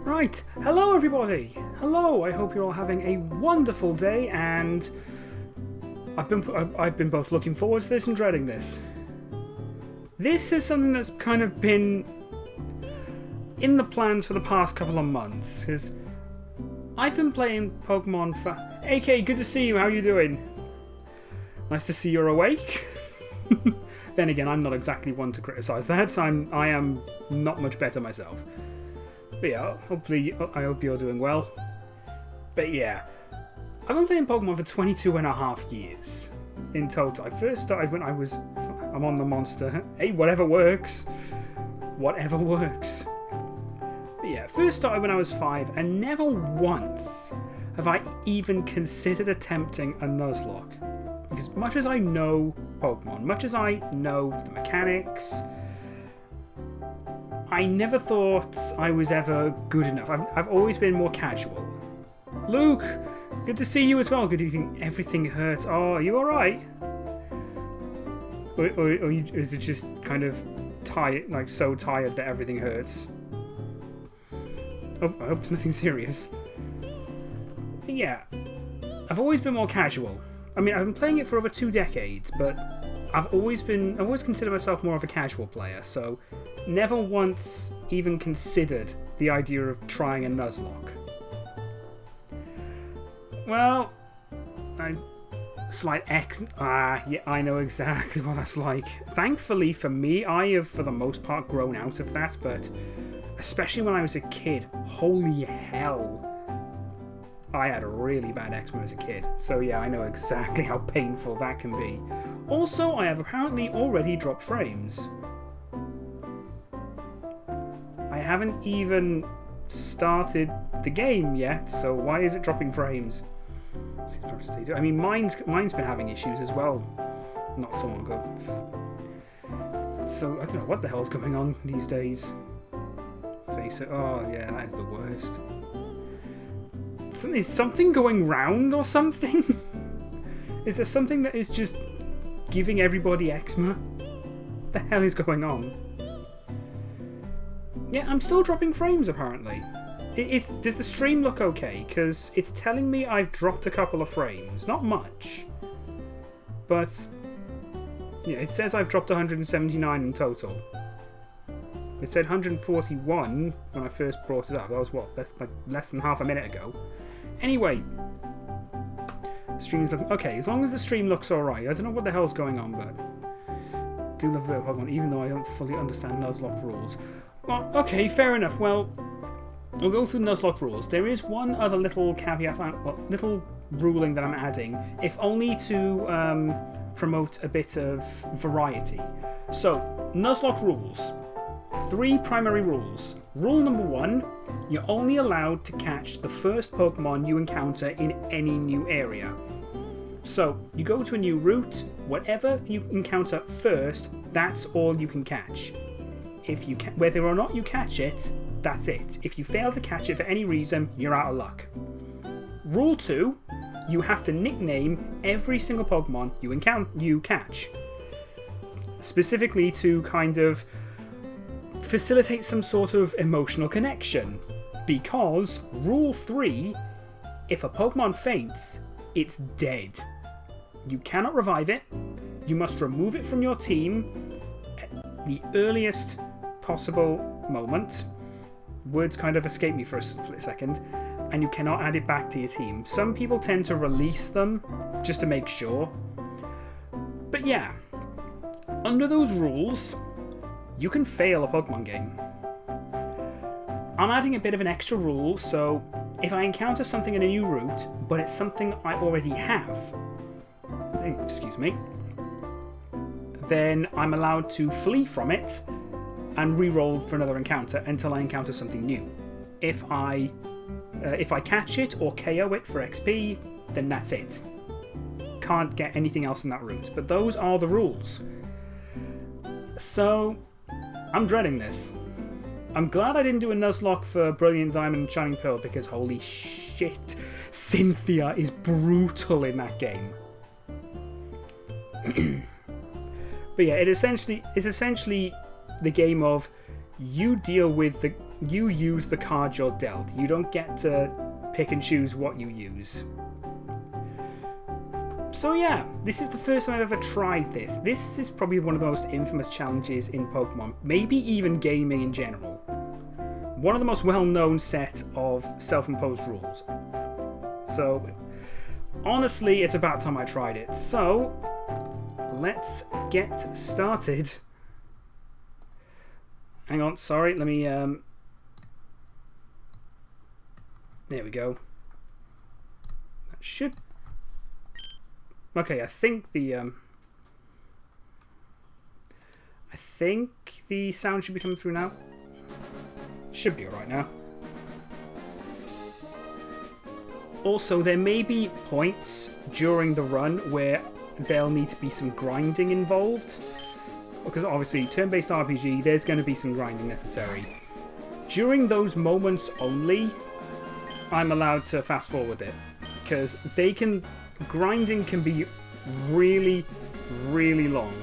Right, hello everybody! Hello, I hope you're all having a wonderful day, and I've been both looking forward to this and dreading this. This is something that's kind of been in the plans for the past couple of months, because I've been playing Pokemon for... AK, good to see you, how are you doing? Nice to see you're awake. Then again, I'm not exactly one to criticise that, I am not much better myself. But yeah, hopefully, I hope you're doing well. But yeah, I've been playing Pokemon for 22.5 years in total. I first started when I'm on the monster. Hey, whatever works. Whatever works. But yeah, first started when I was 5, and never once have I even considered attempting a Nuzlocke. Because much as I know Pokemon, much as I know the mechanics, I never thought I was ever good enough. I've always been more casual. Luke, good to see you as well. Good evening. Everything hurts. Oh, are you alright? Or is it just kind of tired, like so tired that everything hurts? Oh, I hope it's nothing serious. But yeah, I've always been more casual. I mean, I've been playing it for over 2 decades, but I've always considered myself more of a casual player, so never once even considered the idea of trying a Nuzlocke. Well, yeah, I know exactly what that's like. Thankfully for me, I have for the most part grown out of that, but especially when I was a kid, holy hell, I had a really bad eczema as a kid. So yeah, I know exactly how painful that can be. Also, I have apparently already dropped frames. I haven't even started the game yet, so why is it dropping frames? I mean, mine's been having issues as well. Not so long ago. So, I don't know what the hell's going on these days. Face it. Oh, yeah, that is the worst. Is something going round or something? Is there something that is just giving everybody eczema? What the hell is going on? Yeah, I'm still dropping frames apparently. Does the stream look okay? Because it's telling me I've dropped a couple of frames. Not much. But yeah, it says I've dropped 179 in total. It said 141 when I first brought it up. That was what? That's like less than half a minute ago. Anyway, the stream's looking okay. As long as the stream looks alright. I don't know what the hell's going on, but I do love a bit of Pokemon, even though I don't fully understand Nuzlocke rules. Well, okay, fair enough. Well, we'll go through Nuzlocke rules. There is one other little caveat, little ruling that I'm adding, if only to promote a bit of variety. So, Nuzlocke rules. 3 primary rules. Rule number 1, you're only allowed to catch the first Pokemon you encounter in any new area. So, you go to a new route, whatever you encounter first, that's all you can catch. Whether or not you catch it, that's it. If you fail to catch it for any reason, you're out of luck. Rule 2, you have to nickname every single Pokemon you catch. Specifically to kind of facilitate some sort of emotional connection. Because, rule 3, if a Pokemon faints, it's dead. You cannot revive it, you must remove it from your team at the earliest possible moment. Words kind of escape me for a split second. And you cannot add it back to your team. Some people tend to release them just to make sure. But yeah, under those rules, you can fail a Pokemon game. I'm adding a bit of an extra rule, so if I encounter something in a new route, but it's something I already have, excuse me, then I'm allowed to flee from it and re-roll for another encounter until I encounter something new. If I catch it or KO it for XP, then that's it. Can't get anything else in that route. But those are the rules. So, I'm dreading this. I'm glad I didn't do a Nuzlocke for Brilliant Diamond and Shining Pearl because holy shit, Cynthia is brutal in that game. But yeah, it's essentially the game of you use the cards you're dealt. You don't get to pick and choose what you use. So yeah, this is the first time I've ever tried this. This is probably one of the most infamous challenges in Pokemon, maybe even gaming in general. One of the most well-known set of self-imposed rules. So, honestly, it's about time I tried it. So, let's get started. Hang on, sorry, let me... There we go. That should... Okay, I think the sound should be coming through now. Should be alright now. Also, there may be points during the run where there'll need to be some grinding involved. Because obviously, turn-based RPG, there's going to be some grinding necessary. During those moments only, I'm allowed to fast-forward it. Because grinding can be really, really long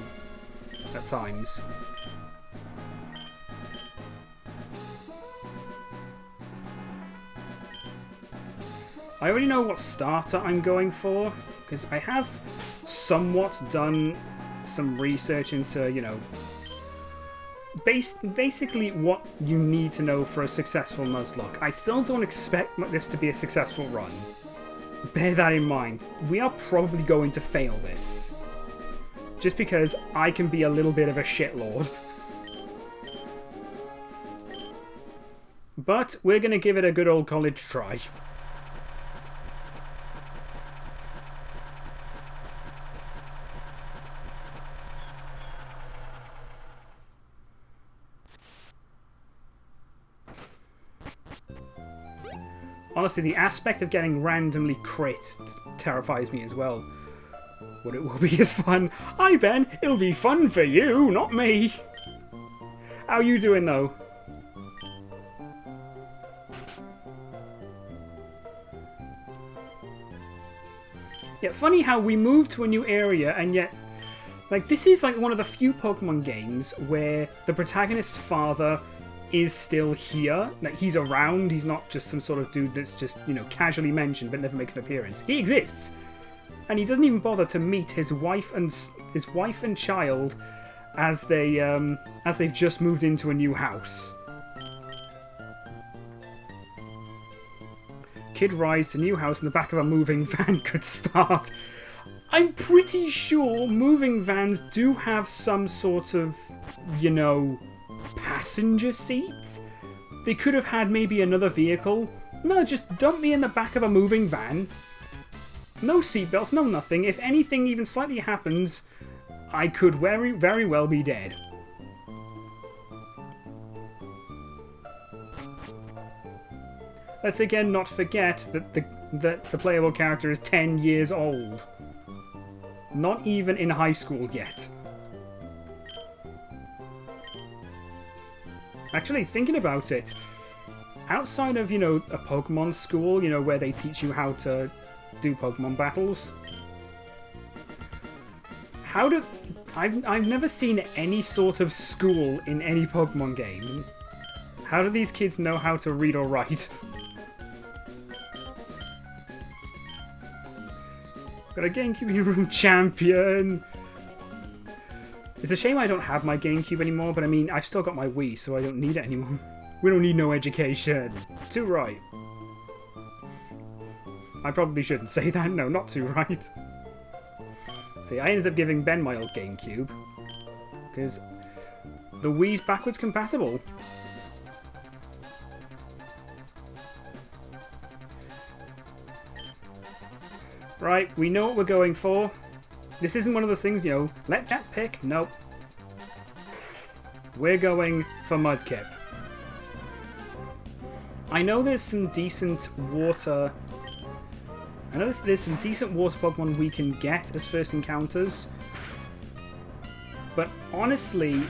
at times. I already know what starter I'm going for, because I have somewhat done some research into, you know, basically what you need to know for a successful Nuzlocke. I still don't expect this to be a successful run. Bear that in mind. We are probably going to fail this. Just because I can be a little bit of a shitlord. But we're going to give it a good old college try. Honestly, the aspect of getting randomly crit terrifies me as well. But it will be as fun. Hi, Ben. It'll be fun for you, not me. How you doing, though? Yeah, funny how we moved to a new area, and yet... Like, this is like one of the few Pokemon games where the protagonist's father is still here. Like, he's around. He's not just some sort of dude that's just, you know, casually mentioned but never makes an appearance. He exists. And he doesn't even bother to meet his wife and child as they've just moved into a new house. Kid rides to new house in the back of a moving van. Could start. I'm pretty sure moving vans do have some sort of, you know, passenger seat. They could have had maybe another vehicle. No, just dump me in the back of a moving van. No seatbelts, no nothing. If anything even slightly happens, I could very, very well be dead. Let's again not forget that the playable character is 10 years old. Not even in high school yet. Actually, thinking about it, outside of, you know, a Pokemon school, you know, where they teach you how to do Pokemon battles, I've never seen any sort of school in any Pokemon game. How do these kids know how to read or write? Got a GameCube room champion! It's a shame I don't have my GameCube anymore, but I mean, I've still got my Wii, so I don't need it anymore. We don't need no education. Too right. I probably shouldn't say that. No, not too right. See, I ended up giving Ben my old GameCube, because the Wii's backwards compatible. Right, we know what we're going for. This isn't one of those things, you know, let Jack pick. Nope. We're going for Mudkip. I know there's some decent water... I know there's some decent water Pokemon we can get as first encounters. But honestly,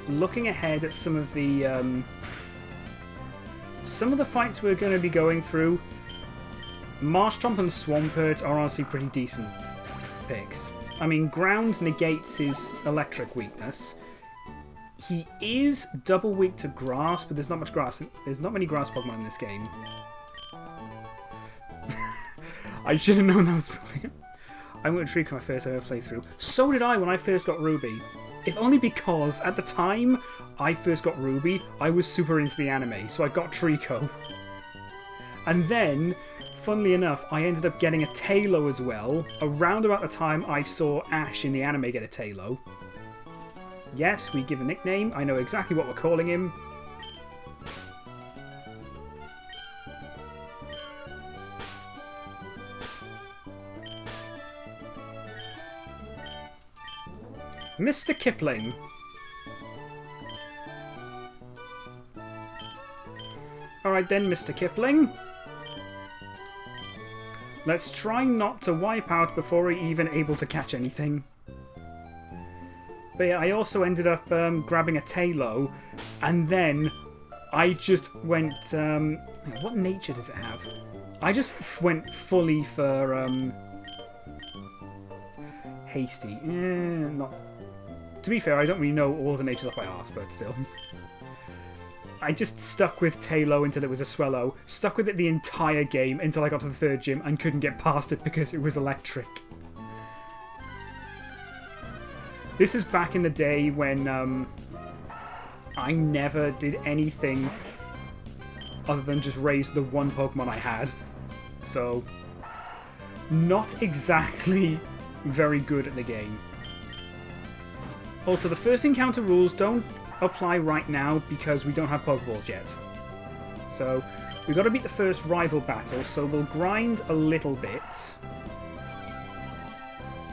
looking ahead at some of the fights we're going to be going through, Marshtomp and Swampert are honestly pretty decent picks. I mean, Ground negates his electric weakness. He is double weak to grass, but there's not much grass. There's not many grass Pokemon in this game. I should have known that was... I went to Trico my first ever playthrough. So did I when I first got Ruby. If only because, at the time I first got Ruby, I was super into the anime, so I got Trico. And then, funnily enough, I ended up getting a Tailo as well, around about the time I saw Ash in the anime get a Tailo. Yes, we give a nickname. I know exactly what we're calling him. Mr. Kipling. Alright then, Mr. Kipling. Let's try not to wipe out before we're even able to catch anything. But yeah, I also ended up grabbing a Tailo, and then I just went... what nature does it have? I just went fully for... hasty. Not... To be fair, I don't really know all the natures off by heart, but still. I just stuck with Tailo until it was a Swellow, stuck with it the entire game until I got to the third gym and couldn't get past it because it was electric. This is back in the day when I never did anything other than just raise the one Pokemon I had. So, not exactly very good at the game. Also, the first encounter rules don't apply right now because we don't have Pokeballs yet. So, we've got to beat the first rival battle, so we'll grind a little bit.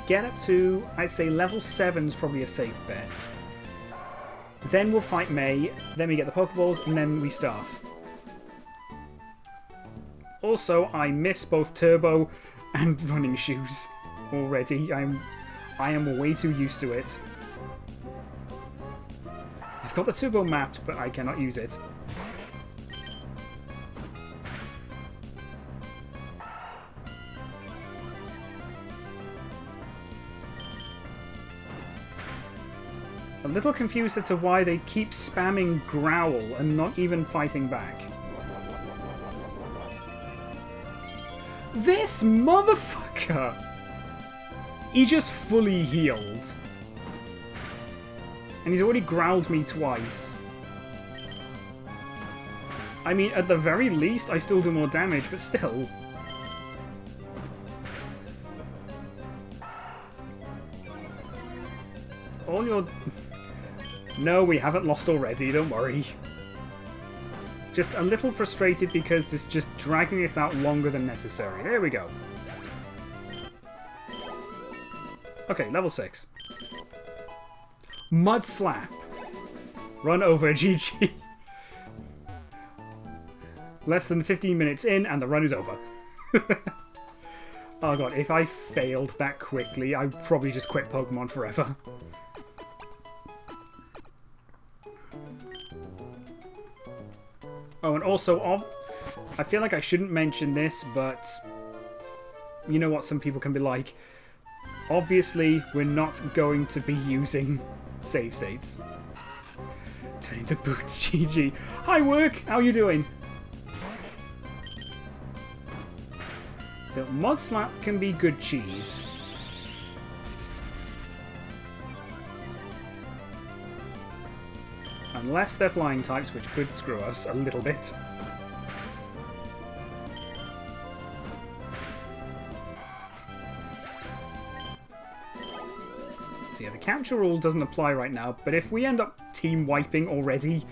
Get up to, I'd say level 7 is probably a safe bet. Then we'll fight May, then we get the Pokeballs, and then we start. Also, I miss both Turbo and running shoes already. I am way too used to it. I've got the Turbo mapped, but I cannot use it. A little confused as to why they keep spamming Growl and not even fighting back. This motherfucker! He just fully healed. And he's already growled me twice. I mean, at the very least, I still do more damage, but still. All your... No, we haven't lost already, don't worry. Just a little frustrated because it's just dragging this out longer than necessary. There we go. Okay, level 6. Mud Slap. Run over, GG. Less than 15 minutes in and the run is over. Oh god, if I failed that quickly, I'd probably just quit Pokemon forever. Oh, and also, I feel like I shouldn't mention this, but you know what some people can be like. Obviously, we're not going to be using save states. Turn into boots, GG. Hi, work! How you doing? So, Mud Slap can be good cheese. Unless they're flying types, which could screw us a little bit. So yeah, the capture rule doesn't apply right now, but if we end up team wiping already,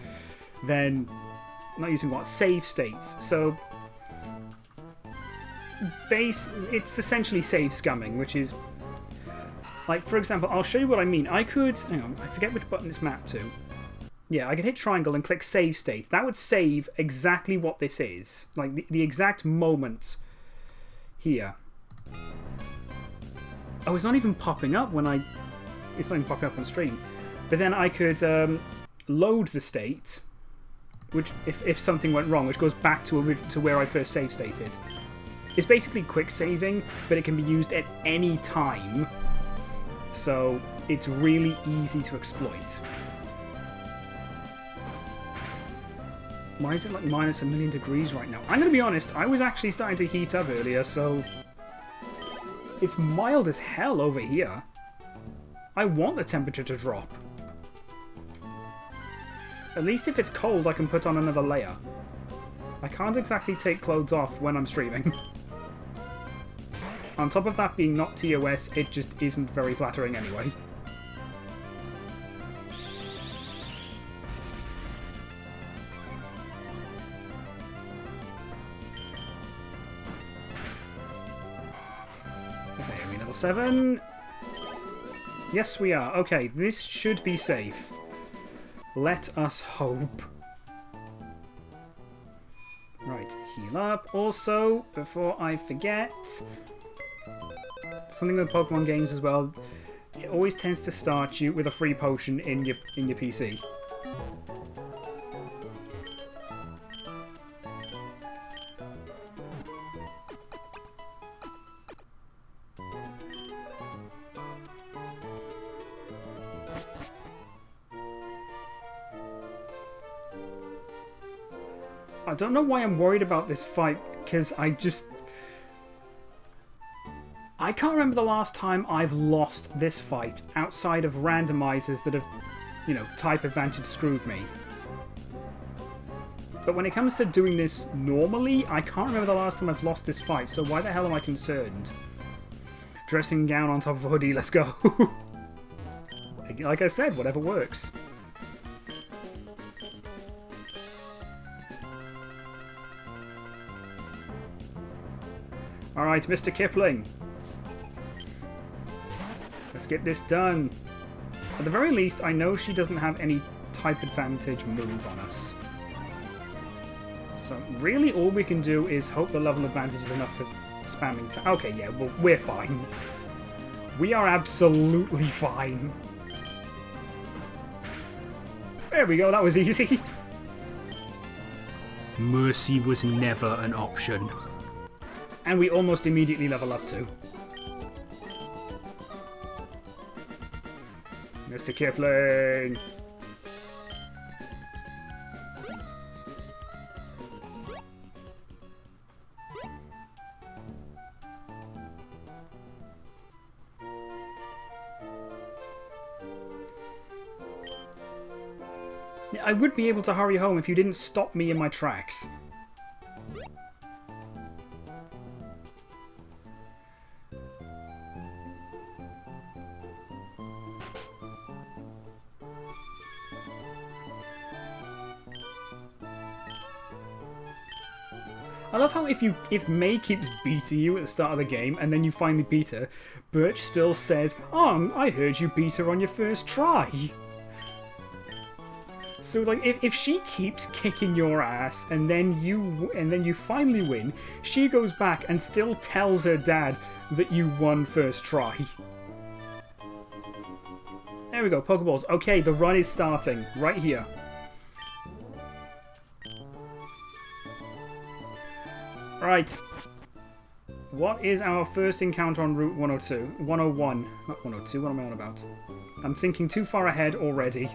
then not using what? Save states. So it's essentially save scumming, which is like, for example, I'll show you what I mean. I could, hang on, I forget which button it's mapped to. Yeah, I could hit triangle and click save state. That would save exactly what this is. Like, the exact moment here. Oh, it's not even popping up when it's not even popping up on stream. But then I could load the state, which, if something went wrong, which goes back to where I first save stated. It's basically quick saving, but it can be used at any time. So, it's really easy to exploit. Why is it like minus a million degrees right now? I'm going to be honest, I was actually starting to heat up earlier, so... It's mild as hell over here. I want the temperature to drop. At least if it's cold, I can put on another layer. I can't exactly take clothes off when I'm streaming. On top of that being not TOS, it just isn't very flattering anyway. Okay, are we level 7? Yes, we are. Okay, this should be safe. Let us hope. Right, heal up. Also, before I forget, something with Pokemon games as well, it always tends to start you with a free potion in your PC. I don't know why I'm worried about this fight, because I can't remember the last time I've lost this fight outside of randomizers that have, you know, type advantage screwed me. But when it comes to doing this normally, I can't remember the last time I've lost this fight, so why the hell am I concerned? Dressing gown on top of a hoodie, let's go. Like I said, whatever works. Alright, Mr. Kipling. Let's get this done. At the very least, I know she doesn't have any type advantage move on us. So really all we can do is hope the level advantage is enough for spamming time. Okay, yeah, well, we're fine. We are absolutely fine. There we go, that was easy. Mercy was never an option. And we almost immediately level up too. Mr. Kipling! Yeah, I would be able to hurry home if you didn't stop me in my tracks. I love how if May keeps beating you at the start of the game and then you finally beat her, Birch still says, "Oh, I heard you beat her on your first try." So like if she keeps kicking your ass and then you finally win, she goes back and still tells her dad that you won first try. There we go, Pokeballs. Okay, the run is starting right here. Right. What is our first encounter on Route 102? 101. Not 102, what am I on about? I'm thinking too far ahead already.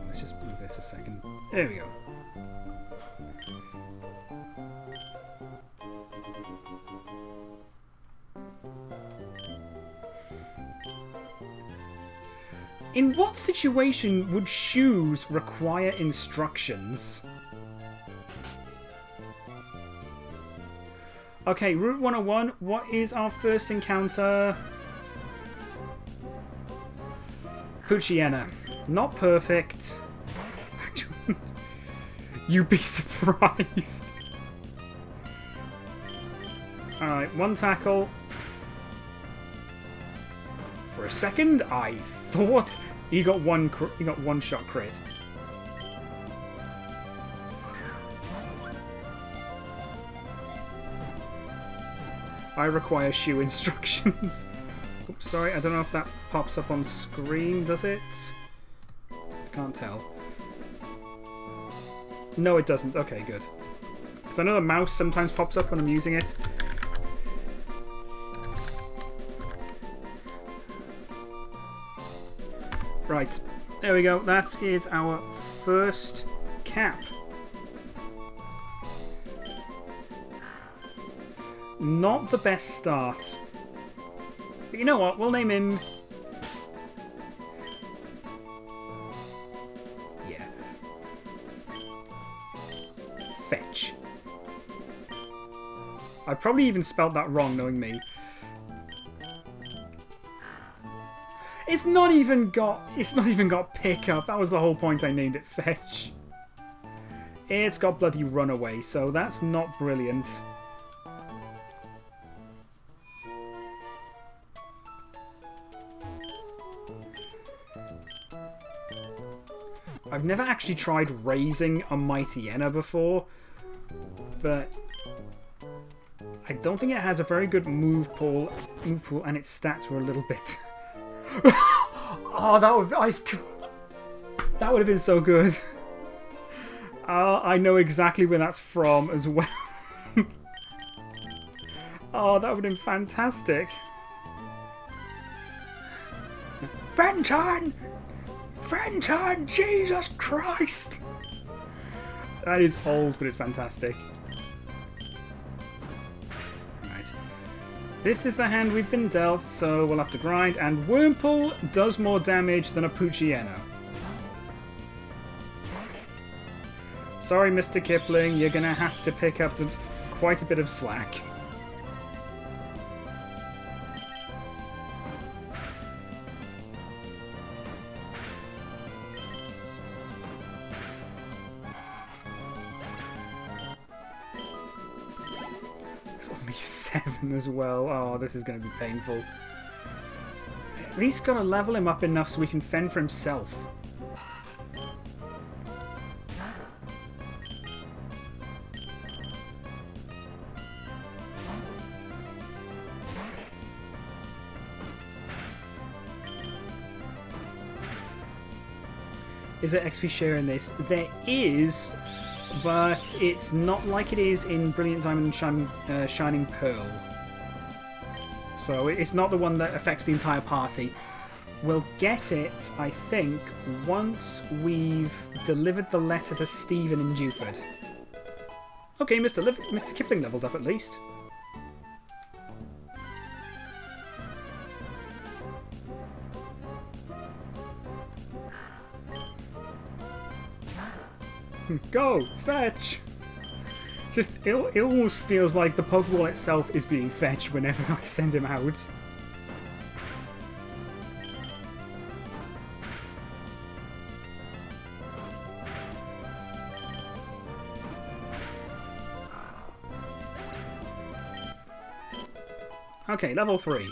Let's just move this a second. There we go. In what situation would shoes require instructions? Okay, Route 101, what is our first encounter? Poochyena. Not perfect. You'd be surprised. Alright, one tackle. For a second, I thought he got one shot crit. I require shoe instructions. Oops, sorry, I don't know if that pops up on screen, does it? Can't tell. No, it doesn't. Okay, good. Because I know the mouse sometimes pops up when I'm using it. Right. There we go. That is our first cap. Not the best start. But you know what? We'll name him... Yeah. Fetch. I probably even spelled that wrong, knowing me. It's not even got pickup. That was the whole point I named it Fetch. It's got bloody Runaway, so that's not brilliant. I've never actually tried raising a Mighty Enna before, but I don't think it has a very good move pool, and its stats were a little bit. Oh, that would have been so good. I know exactly where that's from as well. Oh, that would have been fantastic. Fenton! Fenton! Jesus Christ! That is old, but it's fantastic. Right. This is the hand we've been dealt, so we'll have to grind. And Wurmple does more damage than a Poochyena. Sorry, Mr. Kipling, you're going to have to pick up quite a bit of slack. It's only 7 as well. Oh, this is going to be painful. At least got to level him up enough so we can fend for himself. Is there XP share in this? There is, but it's not like it is in Brilliant Diamond and Shining Pearl. So it's not the one that affects the entire party. We'll get it, I think, once we've delivered the letter to Stephen in Dewford. Okay, Mr. Kipling leveled up at least. Go! Fetch! Just, it almost feels like the Pokeball itself is being fetched whenever I send him out. Okay, level 3.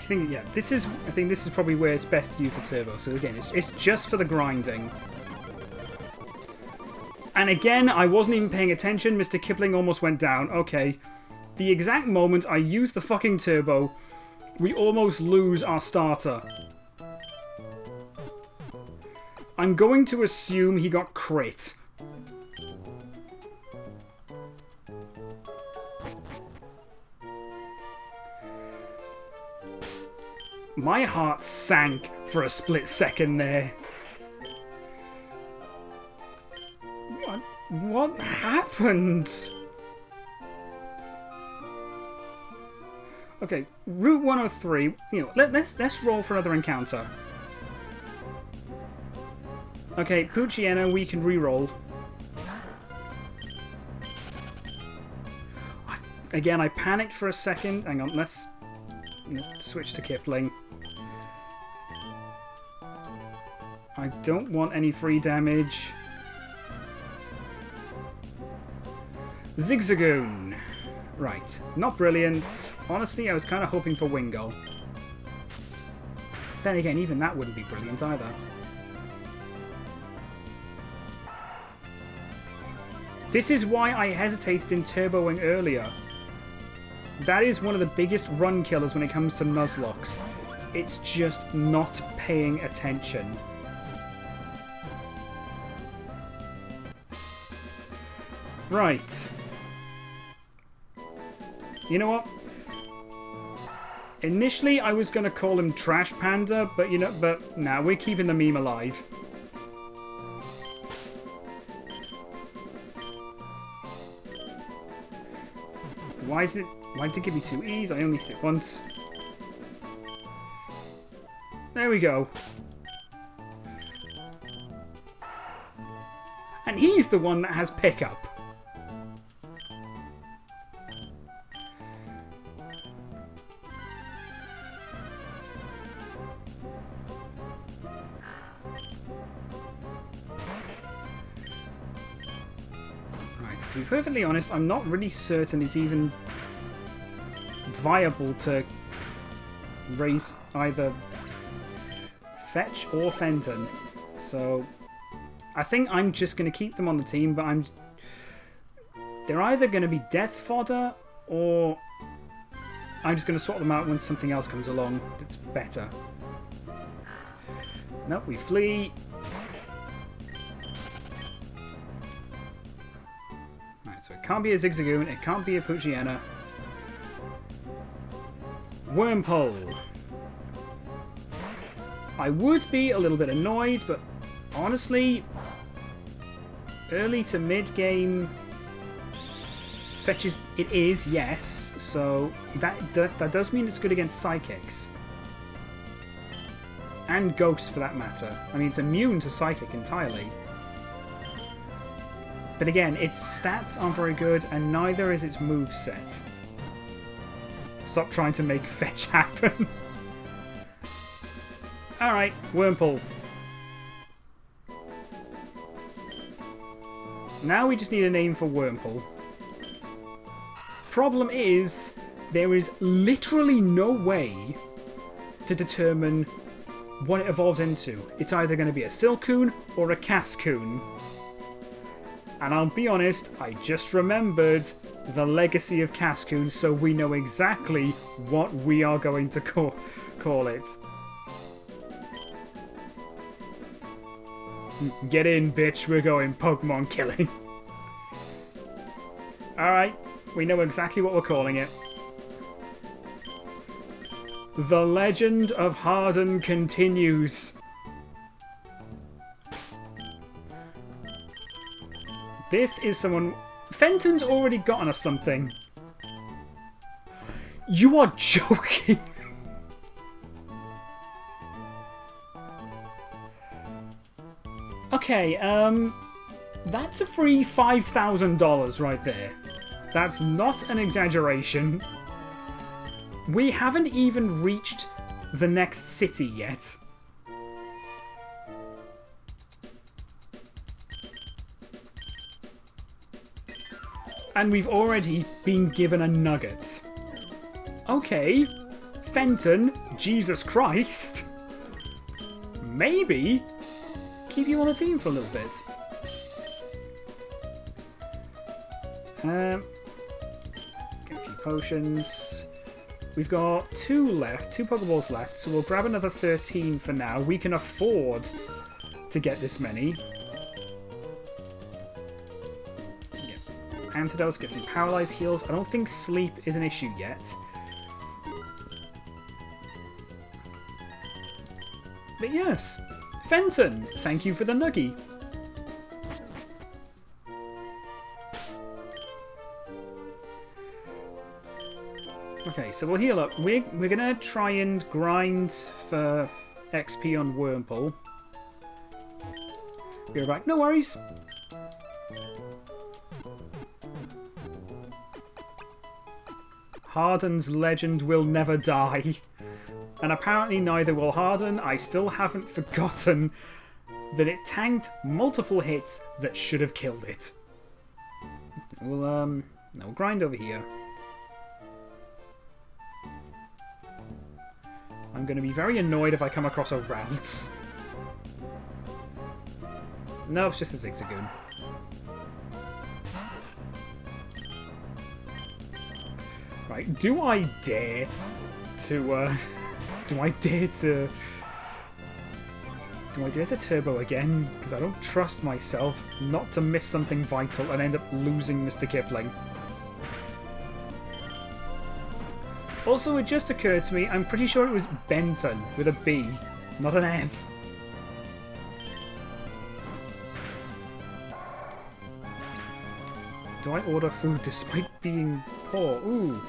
I think this is probably where it's best to use the turbo. So again, it's just for the grinding. And again, I wasn't even paying attention. Mr. Kipling almost went down. Okay. The exact moment I use the fucking turbo, we almost lose our starter. I'm going to assume he got crit. My heart sank for a split second there. What happened? Okay, Route 103. Let's roll for another encounter. Okay, Poochyena, we can re-roll. Again, I panicked for a second. Hang on, let's switch to Kipling. I don't want any free damage. Zigzagoon. Right, not brilliant. Honestly, I was kind of hoping for Wingull. Then again, even that wouldn't be brilliant either. This is why I hesitated in turboing earlier. That is one of the biggest run killers when it comes to Nuzlockes. It's just not paying attention. Right. You know what? Initially, I was going to call him Trash Panda, but nah, we're keeping the meme alive. Why did it give me 2 E's? I only hit it once. There we go. And he's the one that has pickup. Right, to be perfectly honest, I'm not really certain it's even viable to raise either Fetch or Fenton. So I think I'm just going to keep them on the team, but they're either going to be death fodder, or I'm just going to sort them out when something else comes along that's better. Nope, we flee. Right, so it can't be a Zigzagoon, it can't be a Poochyena. Wormpole. I would be a little bit annoyed, but honestly, early to mid-game fetches, it is, yes. So that does mean it's good against Psychics. And Ghosts, for that matter. I mean, it's immune to Psychic entirely. But again, its stats aren't very good, and neither is its moveset. Stop trying to make fetch happen. Alright, Wormpole. Now we just need a name for Wormpole. Problem is, there is literally no way to determine what it evolves into. It's either going to be a Silcoon or a Cascoon. And I'll be honest, I just remembered the legacy of Cascoon, so we know exactly what we are going to call it. Get in, bitch, we're going Pokemon killing. Alright, we know exactly what we're calling it. The Legend of Harden continues. This is someone... Fenton's already gotten us something. You are joking. Okay, that's a free $5,000 right there. That's not an exaggeration. We haven't even reached the next city yet. And we've already been given a nugget. Okay, Fenton, Jesus Christ. Maybe keep you on a team for a little bit. Get a few potions. We've got 2 left, 2 Pokeballs left, so we'll grab another 13 for now. We can afford to get this many. Get antidotes, get some paralyzed heals. I don't think sleep is an issue yet. But yes, Fenton, thank you for the nuggie. Okay, so we'll heal up. We're gonna try and grind for XP on Wormpole. Be right back. No worries. Harden's legend will never die. And apparently neither will Harden. I still haven't forgotten that it tanked multiple hits that should have killed it. We'll grind over here. I'm going to be very annoyed if I come across a Ralts. No, it's just a Zigzagoon. Right, do I dare to Do I dare to... Do I dare to turbo again? Because I don't trust myself not to miss something vital and end up losing Mr. Kipling. Also, it just occurred to me, I'm pretty sure it was Benton with a B, not an F. Do I order food despite being poor? Ooh.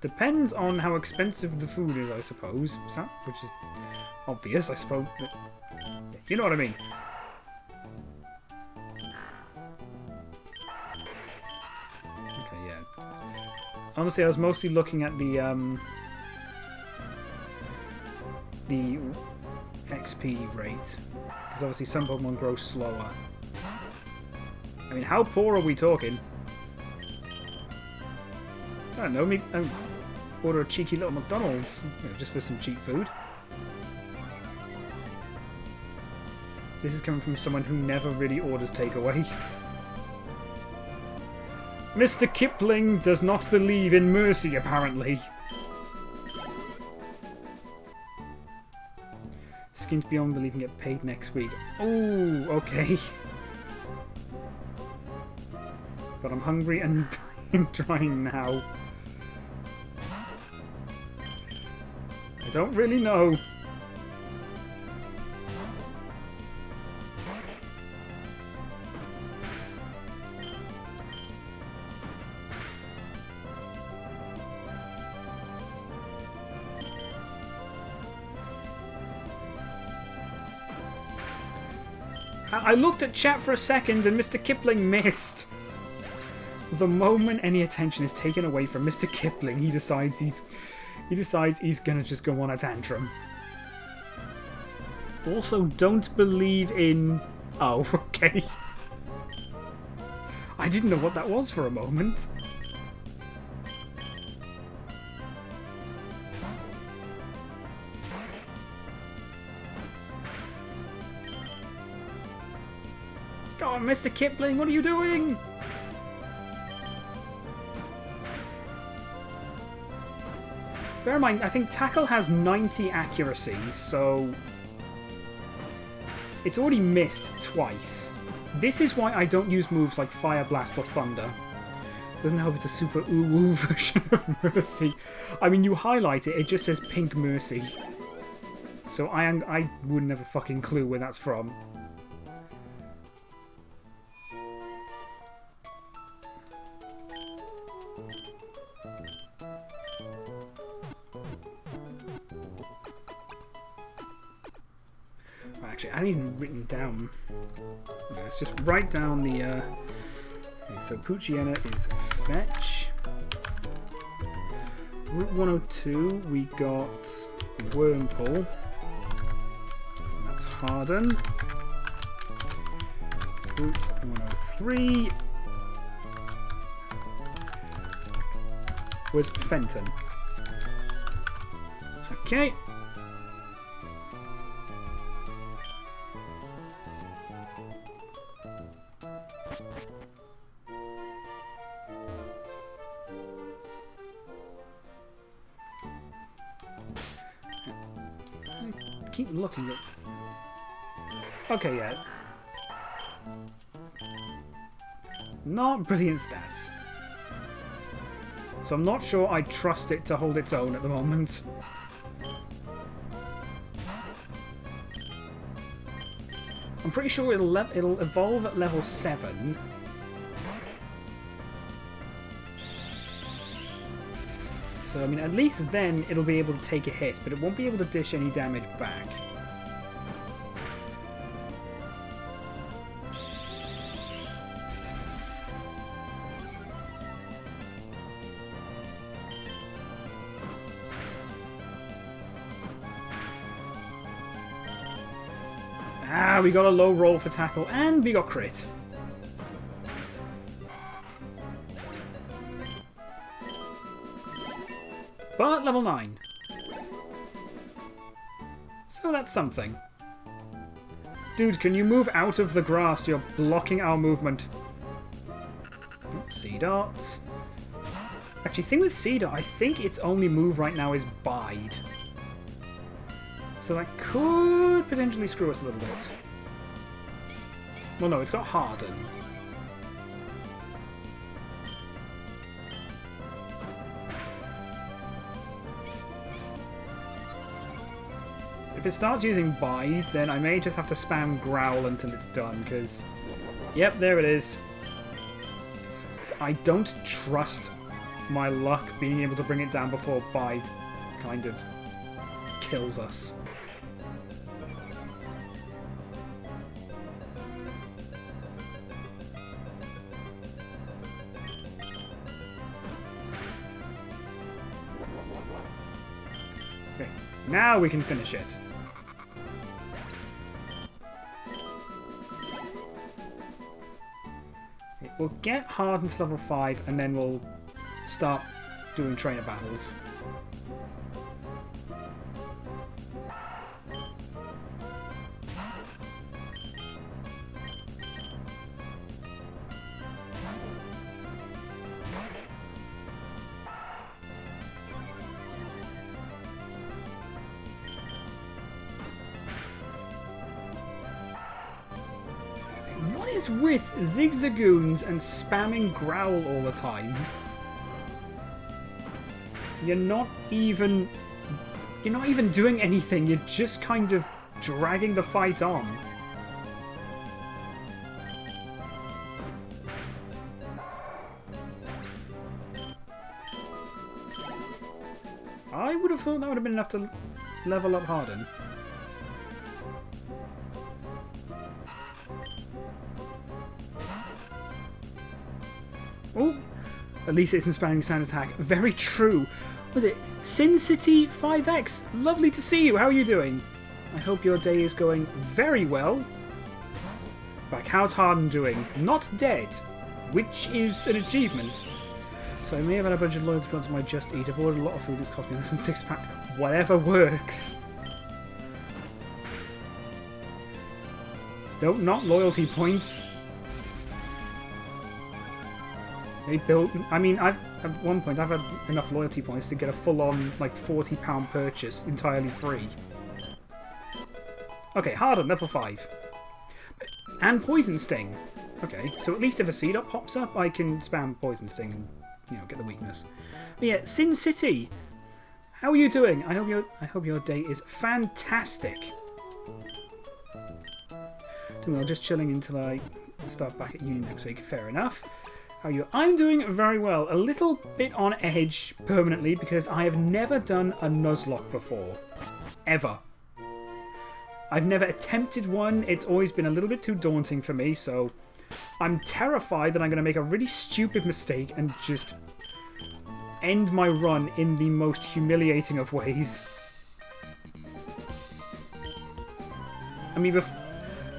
Depends on how expensive the food is, I suppose. Which is obvious, I suppose. But you know what I mean. Okay, yeah. Honestly, I was mostly looking at the XP rate. Because obviously some Pokemon grow slower. I mean, how poor are we talking? I don't know, maybe order a cheeky little McDonald's, you know, just for some cheap food. This is coming from someone who never really orders takeaway. Mr. Kipling does not believe in mercy, apparently. Skins beyond belief and get paid next week. Oh, okay. But I'm hungry and trying now. I don't really know. I looked at chat for a second and Mr. Kipling missed. The moment any attention is taken away from Mr. Kipling, he decides he's gonna just go on a tantrum. Also, don't believe in... Oh, okay. I didn't know what that was for a moment. Go on, Mr. Kipling, what are you doing? Bear in mind, I think Tackle has 90 accuracy, so it's already missed twice. This is why I don't use moves like Fire Blast or Thunder. Doesn't help it's a super ooh-woo version of Mercy. I mean, you highlight it, it just says Pink Mercy. So I wouldn't have a fucking clue where that's from. Actually, I hadn't even written down. Let's just write down the. Okay, so Poochyena is Fetch. Route 102, we got Wurmple. That's Harden. Route 103 was Fenton. Okay. Keep looking at... Okay, yeah. Not brilliant stats. So I'm not sure I trust it to hold its own at the moment. I'm pretty sure it'll evolve at level 7. So, I mean, at least then it'll be able to take a hit, but it won't be able to dish any damage back. Ah, we got a low roll for Tackle, and we got crit. But level 9. So that's something. Dude, can you move out of the grass? You're blocking our movement. Sea Dart. Actually, thing with Cedar, I think its only move right now is Bide. So that could potentially screw us a little bit. Well, no, it's got Harden. If it starts using Bide, then I may just have to spam Growl until it's done, because... Yep, there it is. I don't trust my luck being able to bring it down before Bide kind of kills us. Okay, now we can finish it. Okay, we'll get Harden to level 5 and then we'll start doing trainer battles. What is with Zigzagoons and spamming Growl all the time? You're not even doing anything, you're just kind of dragging the fight on. I would have thought that would have been enough to level up Harden. Oh, at least it's in spamming sound attack. Very true. Was it Sin City 5X? Lovely to see you. How are you doing? I hope your day is going very well. Back, how's Harden doing? Not dead, which is an achievement. So I may have had a bunch of loyalty points on my Just Eat. I've ordered a lot of food that's cost me less than 6 pack. Whatever works. Don't not loyalty points. They built. I mean, at one point I've had enough loyalty points to get a full-on like £40 purchase entirely free. Okay, Harden, level 5, and Poison Sting. Okay, so at least if a Seed Up pops up, I can spam Poison Sting and get the weakness. But yeah, Sin City, how are you doing? I hope your day is fantastic. I'm just chilling until I start back at uni next week. Fair enough. How are you? I'm doing very well. A little bit on edge permanently because I have never done a Nuzlocke before. Ever. I've never attempted one. It's always been a little bit too daunting for me, so I'm terrified that I'm going to make a really stupid mistake and just end my run in the most humiliating of ways. I mean,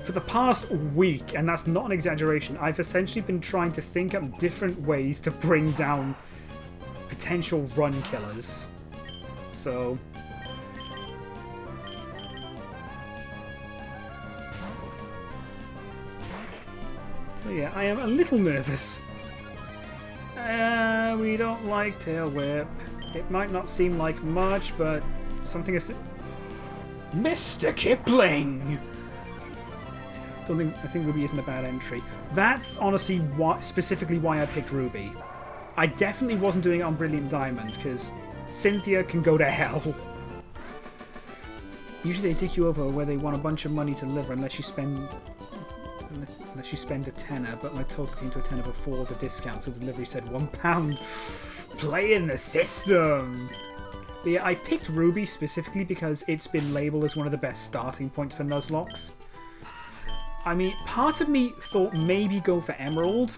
for the past week, and that's not an exaggeration, I've essentially been trying to think up different ways to bring down potential run killers. So yeah, I am a little nervous. We don't like Tail Whip. It might not seem like much, but something is... Mr. Kipling! I think Ruby isn't a bad entry. That's honestly specifically why I picked Ruby. I definitely wasn't doing it on Brilliant Diamond, because Cynthia can go to hell. Usually they dick you over where they want a bunch of money to deliver unless you spend a tenner, but my total came to a tenner before the discount, so delivery said £1. Playing the system! But yeah, I picked Ruby specifically because it's been labelled as one of the best starting points for Nuzlocks. I mean, part of me thought maybe go for Emerald,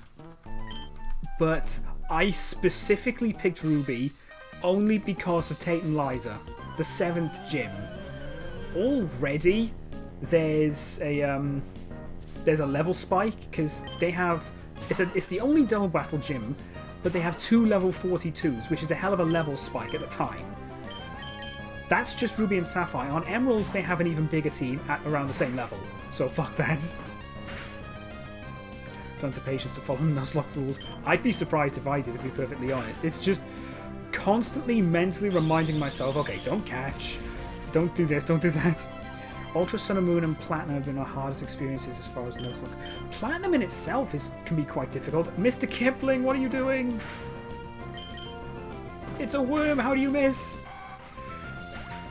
but I specifically picked Ruby only because of Tate and Liza, the 7th gym. Already, there's a level spike, because they have... It's the only double battle gym, but they have 2 level 42s, which is a hell of a level spike at the time. That's just Ruby and Sapphire. On Emeralds, they have an even bigger team at around the same level. So fuck that. Don't have the patience to follow Nuzlocke rules. I'd be surprised if I did, to be perfectly honest. It's just constantly mentally reminding myself, okay, don't catch, don't do this, don't do that. Ultra Sun and Moon and Platinum have been our hardest experiences as far as Nuzlocke. Platinum in itself can be quite difficult. Mr. Kipling, what are you doing? It's a worm, how do you miss?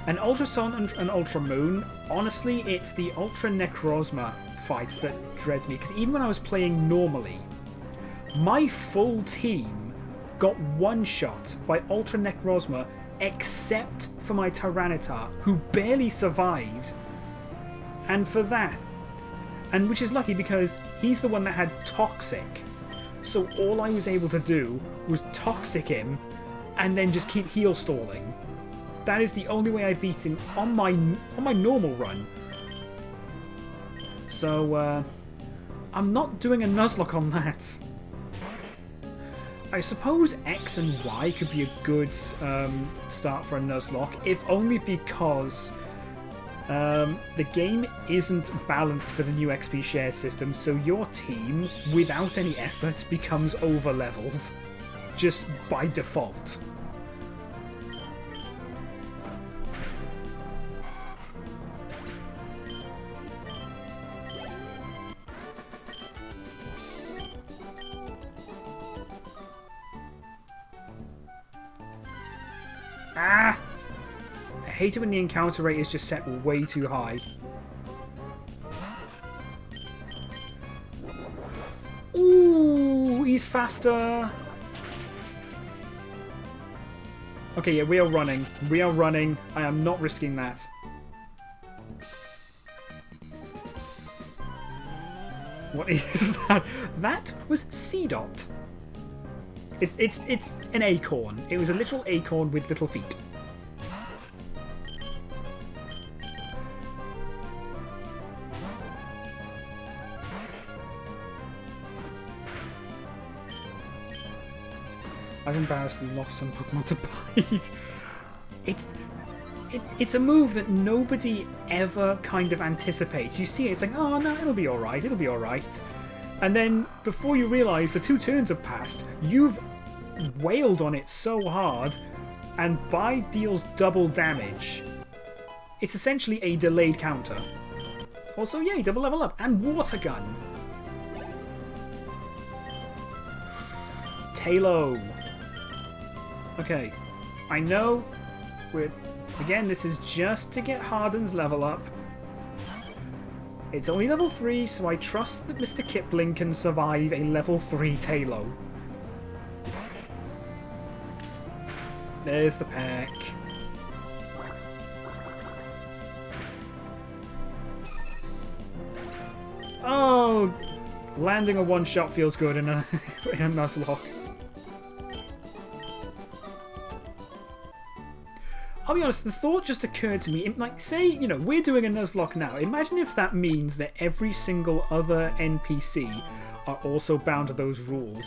And Ultra Sun and Ultra Moon, honestly, it's the Ultra Necrozma fight that dreads me. Because even when I was playing normally, my full team got one-shot by Ultra Necrozma, except for my Tyranitar, who barely survived. And for that, and which is lucky because he's the one that had Toxic. So all I was able to do was Toxic him, and then just keep heal stalling. That is the only way I beat him on my normal run. So I'm not doing a Nuzlocke on that. I suppose X and Y could be a good start for a Nuzlocke, if only because the game isn't balanced for the new XP share system, so your team, without any effort, becomes over-leveled, just by default. Ah! I hate it when the encounter rate is just set way too high. Ooh, he's faster! Okay, yeah, we are running. We are running. I am not risking that. What is that? That was C-Dot. It's an acorn. It was a literal acorn with little feet. I've embarrassingly lost some Pokemon to bite. It's a move that nobody ever kind of anticipates. You see it, it's like, oh no, it'll be alright, it'll be alright. And then, before you realise the 2 turns have passed, you've wailed on it so hard, and Bite deals double damage. It's essentially a delayed counter. Also, yay, double level up, and Water Gun. Talo. Okay, I know again, this is just to get Harden's level up. It's only level 3, so I trust that Mr. Kipling can survive a level 3 Talo. There's the pack. Oh! Landing a one-shot feels good in a Nuzlocke. I'll be honest, the thought just occurred to me, like, say, you know, we're doing a Nuzlocke now. Imagine if that means that every single other NPC are also bound to those rules.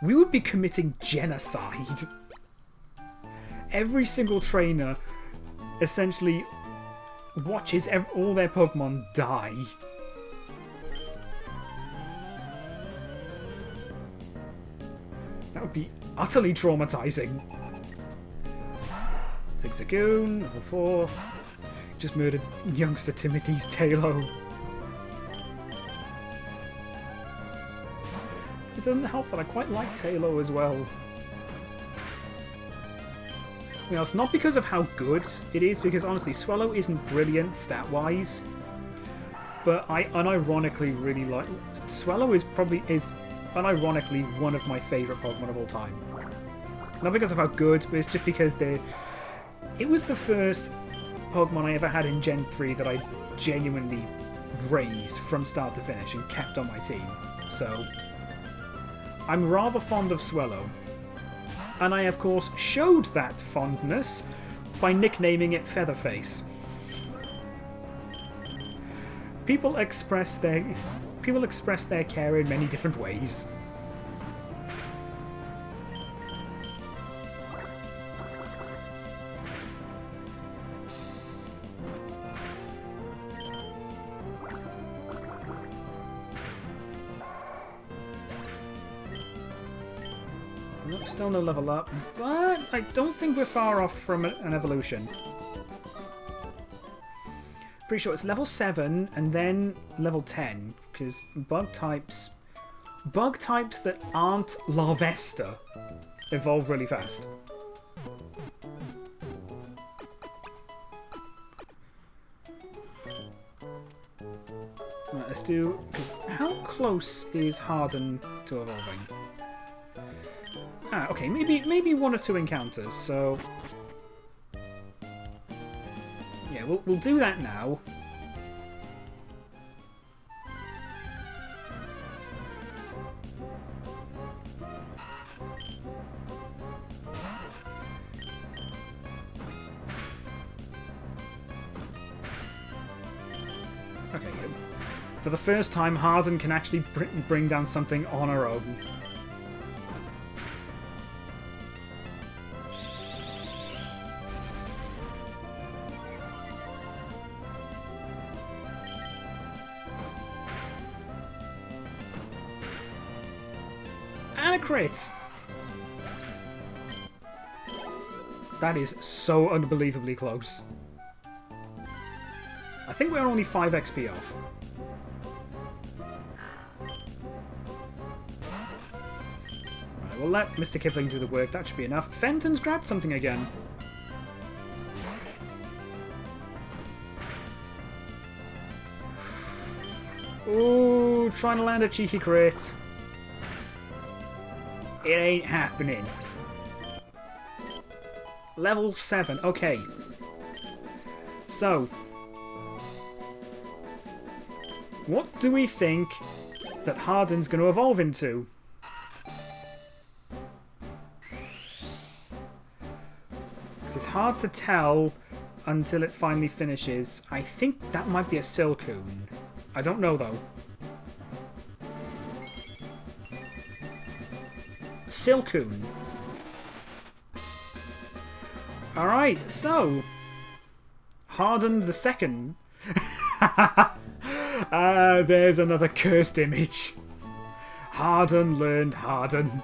We would be committing genocide. Every single trainer essentially watches all their Pokemon die. That would be utterly traumatizing. Zigzagoon, level 4. Just murdered youngster Timothy's Talo. It doesn't help that I quite like Talo as well. You know, it's not because of how good it is, because honestly, Swellow isn't brilliant stat-wise. But I unironically really like... Swellow is unironically one of my favourite Pokemon of all time. Not because of how good, but it's just because it was the first Pokemon I ever had in Gen 3 that I genuinely raised from start to finish and kept on my team. So, I'm rather fond of Swellow. And I, of course, showed that fondness by nicknaming it Featherface. People express their care in many different ways. Still no level up, but I don't think we're far off from an evolution. Pretty sure it's level 7 and then level 10, because bug types that aren't Larvesta evolve really fast. Right, let's do... How close is Harden to evolving? Ah, okay, maybe 1 or 2 encounters, so... Yeah, we'll do that now. Okay, good. For the first time, Harden can actually bring down something on her own. And a crit! That is so unbelievably close. I think we're only 5 XP off. Right, we'll let Mr. Kipling do the work. That should be enough. Fenton's grabbed something again. Ooh, trying to land a cheeky crit. It ain't happening. Level 7. Okay. So, what do we think that Harden's going to evolve into? It's hard to tell until it finally finishes. I think that might be a Silcoon. I don't know, though. Silcoon. Alright, so... Harden the Second. There's another cursed image. Harden learned Harden.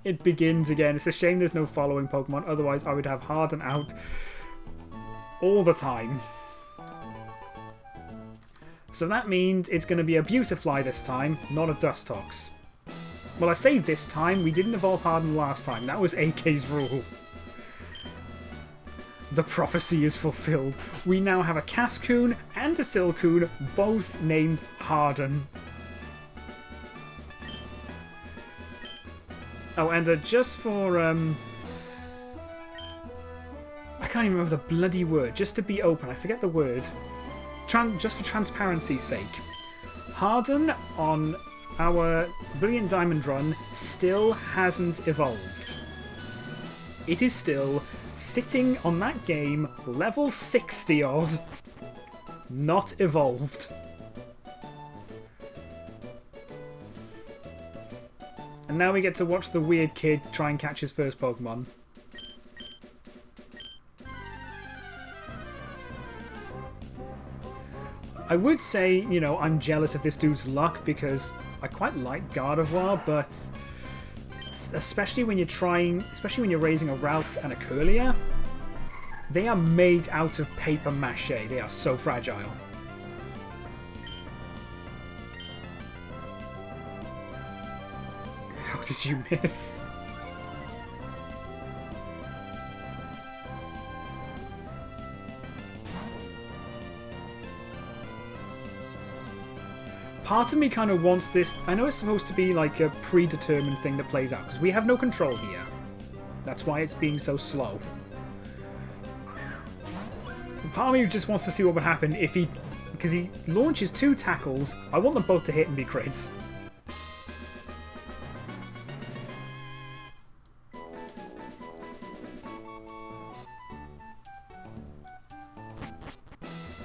It begins again. It's a shame there's no following Pokemon, otherwise I would have Harden out all the time. So that means it's going to be a Beautifly this time, not a Dustox. Well, I say this time, we didn't evolve Harden last time. That was AK's rule. The prophecy is fulfilled. We now have a Cascoon and a Silcoon, both named Harden. Oh, and just for, I can't even remember the bloody word. Just to be open, I forget the word. Just for transparency's sake. Harden on our Brilliant Diamond run still hasn't evolved. It is still sitting on that game, level 60 odd, not evolved. And now we get to watch the weird kid try and catch his first Pokemon. I would say, you know, I'm jealous of this dude's luck because I quite like Gardevoir, but especially when you're raising a Route and a Curlier, they are made out of paper mache. They are so fragile. How did you miss? Part of me kind of wants this... I know it's supposed to be like a predetermined thing that plays out, because we have no control here. That's why it's being so slow. Part of me just wants to see what would happen if he... Because he launches 2 tackles, I want them both to hit and be crits.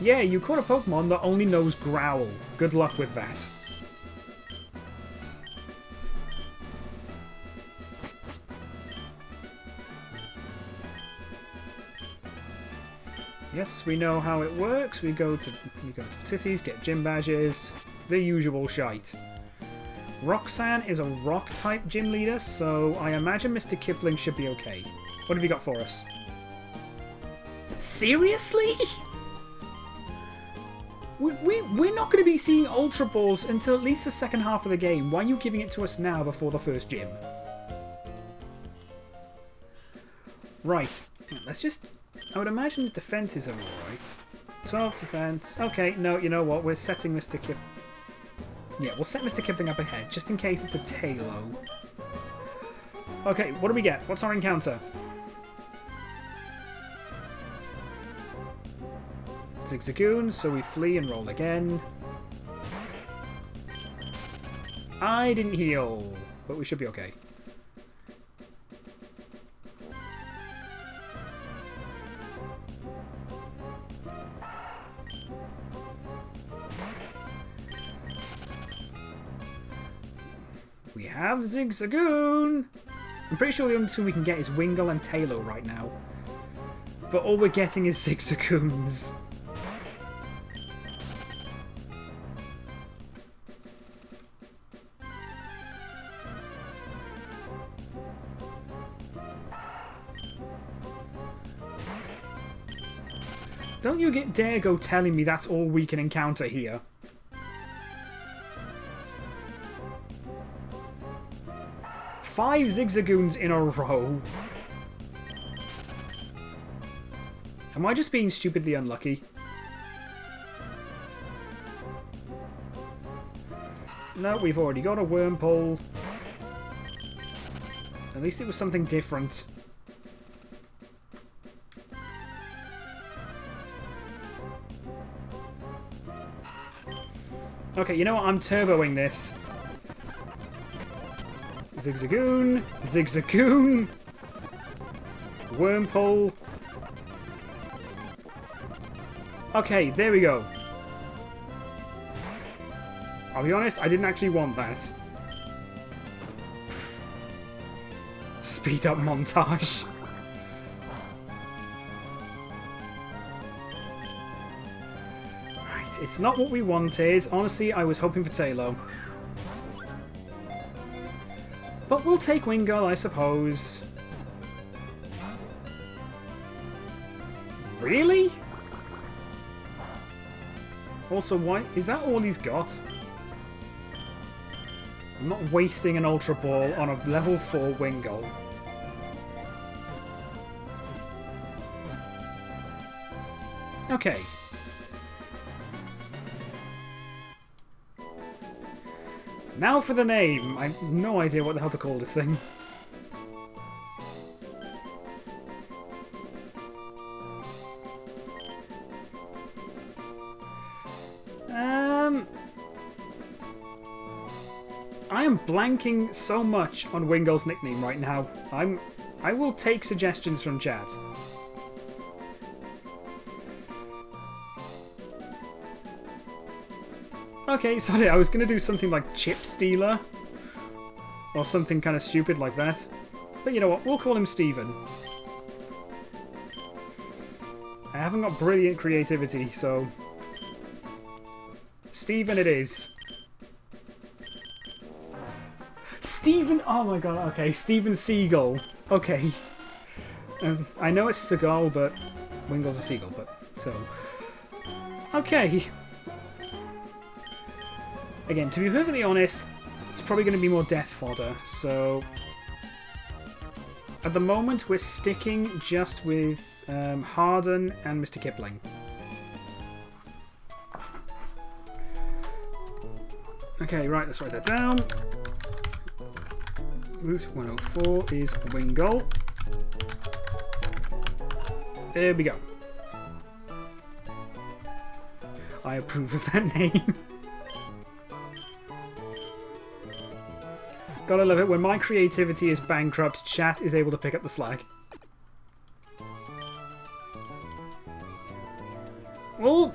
Yeah, you caught a Pokemon that only knows Growl. Good luck with that. Yes, we know how it works. We go to Titties, get gym badges, the usual shite. Roxanne is a rock-type gym leader, so I imagine Mr. Kipling should be okay. What have you got for us? Seriously? We're not going to be seeing Ultra Balls until at least the second half of the game. Why are you giving it to us now before the first gym? Right. Let's just... I would imagine his defenses are alright. 12 defense. Okay, no, you know what? We're setting Mr. Kip... Yeah, we'll set Mr. Kipling up ahead, just in case it's a Talo. Okay, what do we get? What's our encounter? Zigzagoon, so we flee and roll again. I didn't heal, but we should be okay. We have Zigzagoon! I'm pretty sure the only two we can get is Wingull and Talo right now. But all we're getting is Zigzagoons. Don't you dare go telling me that's all we can encounter here. Five Zigzagoons in a row. Am I just being stupidly unlucky? No, we've already got a Wormpole. At least it was something different. Okay, you know what? I'm turboing this. Zigzagoon, Zigzagoon, Wormpole. Okay, there we go. I'll be honest, I didn't actually want that. Speed up montage. Right, it's not what we wanted. Honestly, I was hoping for Talo. But we'll take Wingull, I suppose. Really? Also, why is that all he's got? I'm not wasting an Ultra Ball on a level 4 Wingull. Okay. Now for the name. I have no idea what the hell to call this thing. I am blanking so much on Wingull's nickname right now. I will take suggestions from chat. Okay, sorry, I was going to do something like Chip Stealer. Or something kind of stupid like that. But you know what, we'll call him Steven. I haven't got brilliant creativity, so... Steven it is. Steven! Oh my god, okay, Steven Seagull. Okay. I know it's Seagull, but... Wingull's a seagull, but... So... Okay. Again, to be perfectly honest, it's probably going to be more death fodder, so... At the moment, we're sticking just with Harden and Mr. Kipling. Okay, right, let's write that down. Route 104 is Wingull. There we go. I approve of that name. Gotta love it, when my creativity is bankrupt, chat is able to pick up the slack. Oh,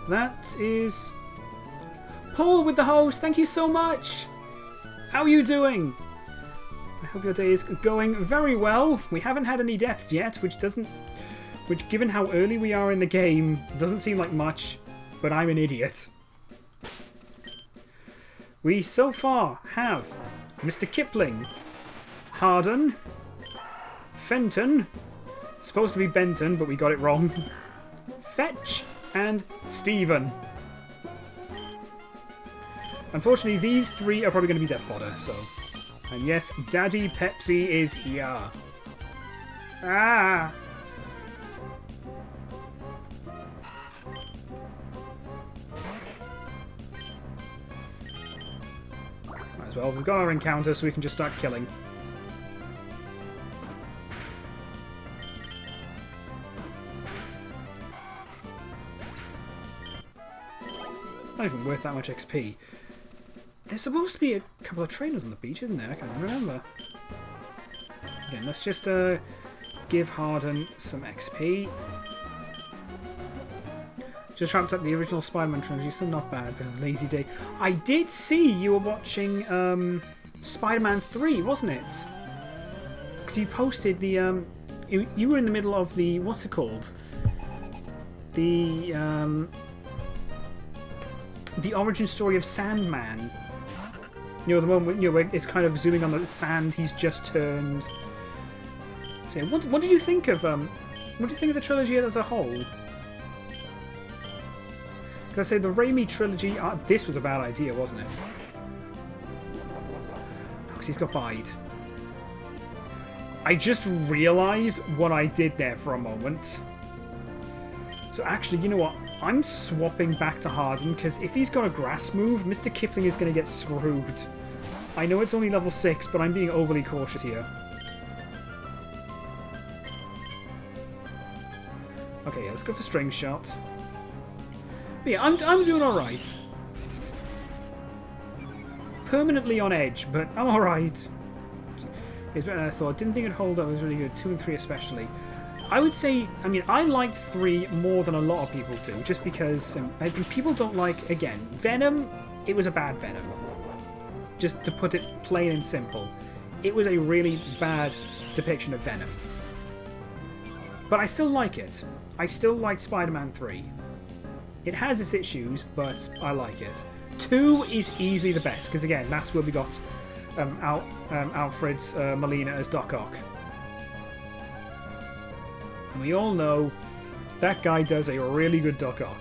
that is... Paul with the host, thank you so much! How are you doing? I hope your day is going very well. We haven't had any deaths yet, which given how early we are in the game, doesn't seem like much, but I'm an idiot. We so far have Mr. Kipling, Harden, Fenton, supposed to be Benton, but we got it wrong, Fetch, and Stephen. Unfortunately, these three are probably going to be death fodder, so... And yes, Daddy Pepsi is here. Ah! Might as well. We've got our encounter, so we can just start killing. Not even worth that much XP. There's supposed to be a couple of trainers on the beach, isn't there? I can't remember. Again, let's just give Harden some XP. Just wrapped up the original Spider-Man trilogy, so not bad. Been a lazy day. I did see you were watching Spider-Man 3, wasn't it? Because you posted the... you were in the middle of the... What's it called? The origin story of Sandman. You know, the one where it's kind of zooming on the sand he's just turned. So, yeah, what did you think of what do you think of the trilogy as a whole? Because I say the Raimi trilogy, this was a bad idea, wasn't it? Because he's got bide. I just realised what I did there for a moment. So actually, you know what? I'm swapping back to Harden, because if he's got a grass move, Mr. Kipling is going to get screwed. I know it's only level 6, but I'm being overly cautious here. Okay, yeah, let's go for string shot. But yeah, I'm doing alright. Permanently on edge, but I'm alright. It's better than I thought. Didn't think it'd hold up. It was really good. 2 and 3 especially. I would say, I mean, I liked 3 more than a lot of people do, just because I think people don't like, again, Venom, it was a bad Venom. Just to put it plain and simple. It was a really bad depiction of Venom. But I still like it. I still like Spider-Man 3. It has its issues, but I like it. 2 is easily the best, because again, that's where we got Alfred Molina as Doc Ock. And we all know that guy does a really good Doc Ock.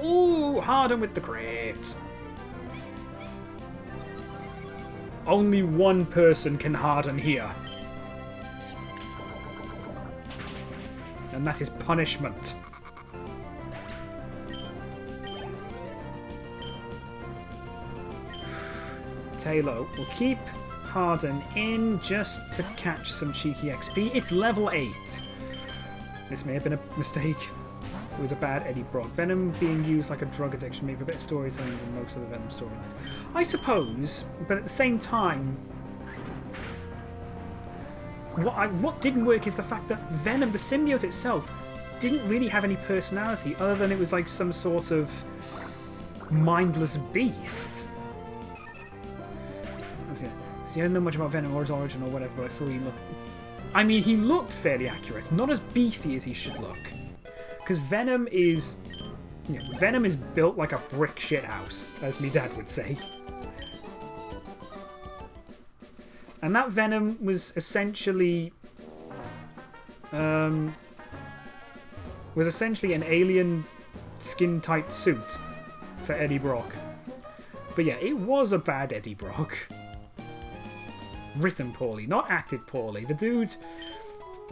Ooh, Harden with the crit. Only one person can Harden here. And that is punishment. Taylor will keep Harden in just to catch some cheeky XP. It's level 8. This may have been a mistake. It was a bad Eddie Brock. Venom being used like a drug addiction made for a bit of storytelling than most of the Venom storylines. I suppose, but at the same time, what didn't work is the fact that Venom, the symbiote itself, didn't really have any personality other than it was like some sort of mindless beast. See, I don't know much about Venom or his origin or whatever, but I thought he looked... I mean, he looked fairly accurate. Not as beefy as he should look. Because Venom is... You know, Venom is built like a brick shithouse, as me dad would say. And that Venom was essentially... an alien skin-tight suit for Eddie Brock. But yeah, it was a bad Eddie Brock. Written poorly, not acted poorly. The dude,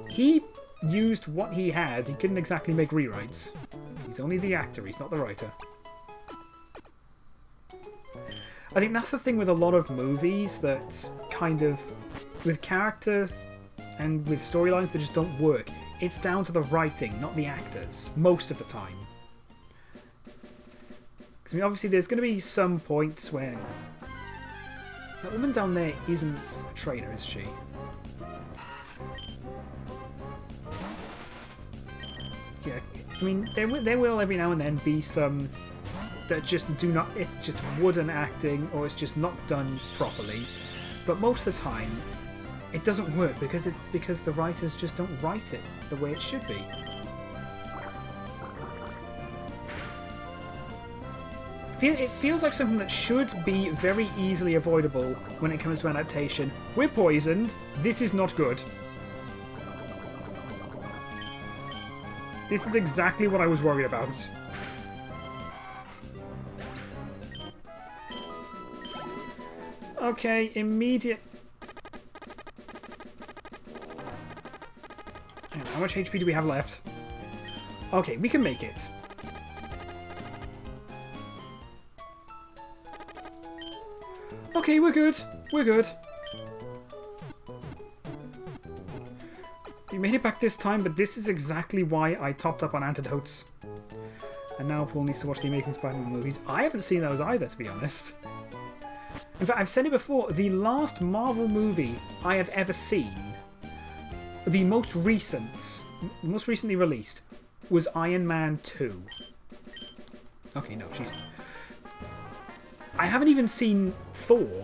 he used what he had. He couldn't exactly make rewrites. He's only the actor, he's not the writer. I think that's the thing with a lot of movies that kind of, with characters and with storylines that just don't work. It's down to the writing, not the actors, most of the time. Because I mean, obviously there's going to be some points when... That woman down there isn't a trainer, is she? Yeah, I mean, there will every now and then be some that just do not... It's just wooden acting, or it's just not done properly. But most of the time, it doesn't work because the writers just don't write it the way it should be. It feels like something that should be very easily avoidable when it comes to adaptation. We're poisoned. This is not good. This is exactly what I was worried about. Okay, immediate... How much HP do we have left? Okay, we can make it. Okay, we're good. We're good. We made it back this time, but this is exactly why I topped up on antidotes. And now Paul needs to watch the Amazing Spider-Man movies. I haven't seen those either, to be honest. In fact, I've said it before, the last Marvel movie I have ever seen, the most recently released, was Iron Man 2. Okay, no, jeez. I haven't even seen Thor.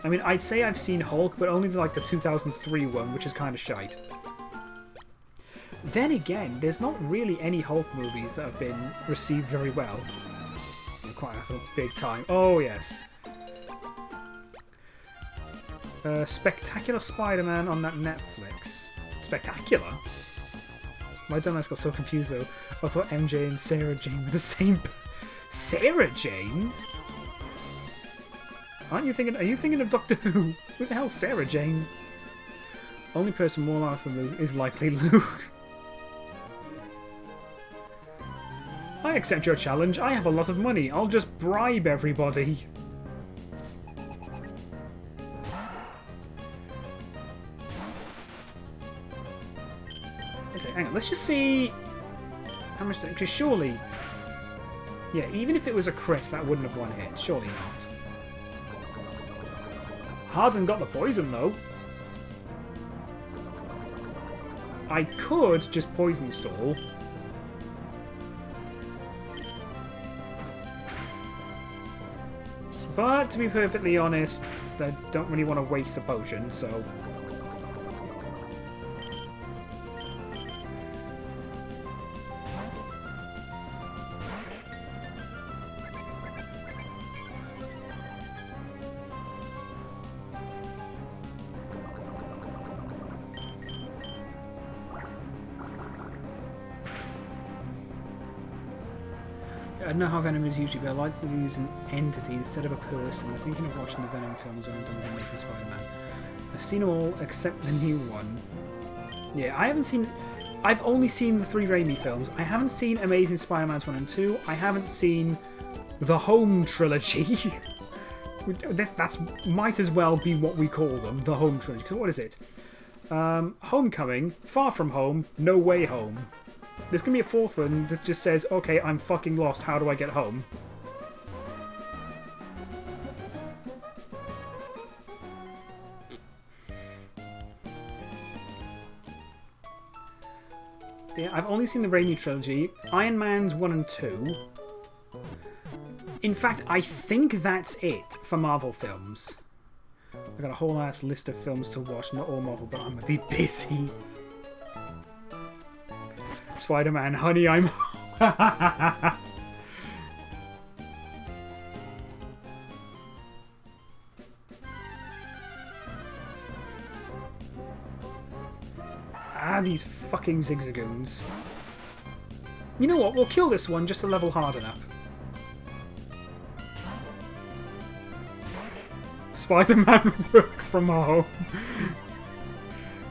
I mean, I'd say I've seen Hulk, but only like the 2003 one, which is kind of shite. Then again, there's not really any Hulk movies that have been received very well. Quite a big time. Oh, yes. Spectacular Spider-Man on that Netflix. Spectacular? My dumbass got so confused, though. I thought MJ and Sarah Jane were the same... Sarah Jane? Are you thinking of Doctor Who? Who the hell's Sarah Jane? Only person more likely than Luke is likely Luke. I accept your challenge. I have a lot of money. I'll just bribe everybody. Okay, hang on. Let's just see how much... Because surely... Yeah, even if it was a crit, that wouldn't have one hit. Surely not. Harden got the poison, though. I could just poison stall. But, to be perfectly honest, I don't really want to waste a potion, so... I don't know how Venom is usually, but I like to use an entity instead of a person. I'm thinking of watching the Venom films when I'm done with Amazing Spider-Man. I've seen them all except the new one. Yeah, I haven't seen... I've only seen the 3 Raimi films. I haven't seen Amazing Spider-Man's 1 and 2. I haven't seen the Home Trilogy. That's might as well be what we call them, the Home Trilogy. Because what is it? Homecoming, Far From Home, No Way Home. There's going to be a 4th one that just says, okay, I'm fucking lost, how do I get home? Yeah, I've only seen the Raimi trilogy, Iron Man's 1 and 2. In fact, I think that's it for Marvel films. I've got a whole ass list of films to watch, not all Marvel, but I'm going to be busy. Spider-Man, honey, I'm... These fucking zigzagoons. You know what? We'll kill this one just to level Harden up. Spider-Man work from home.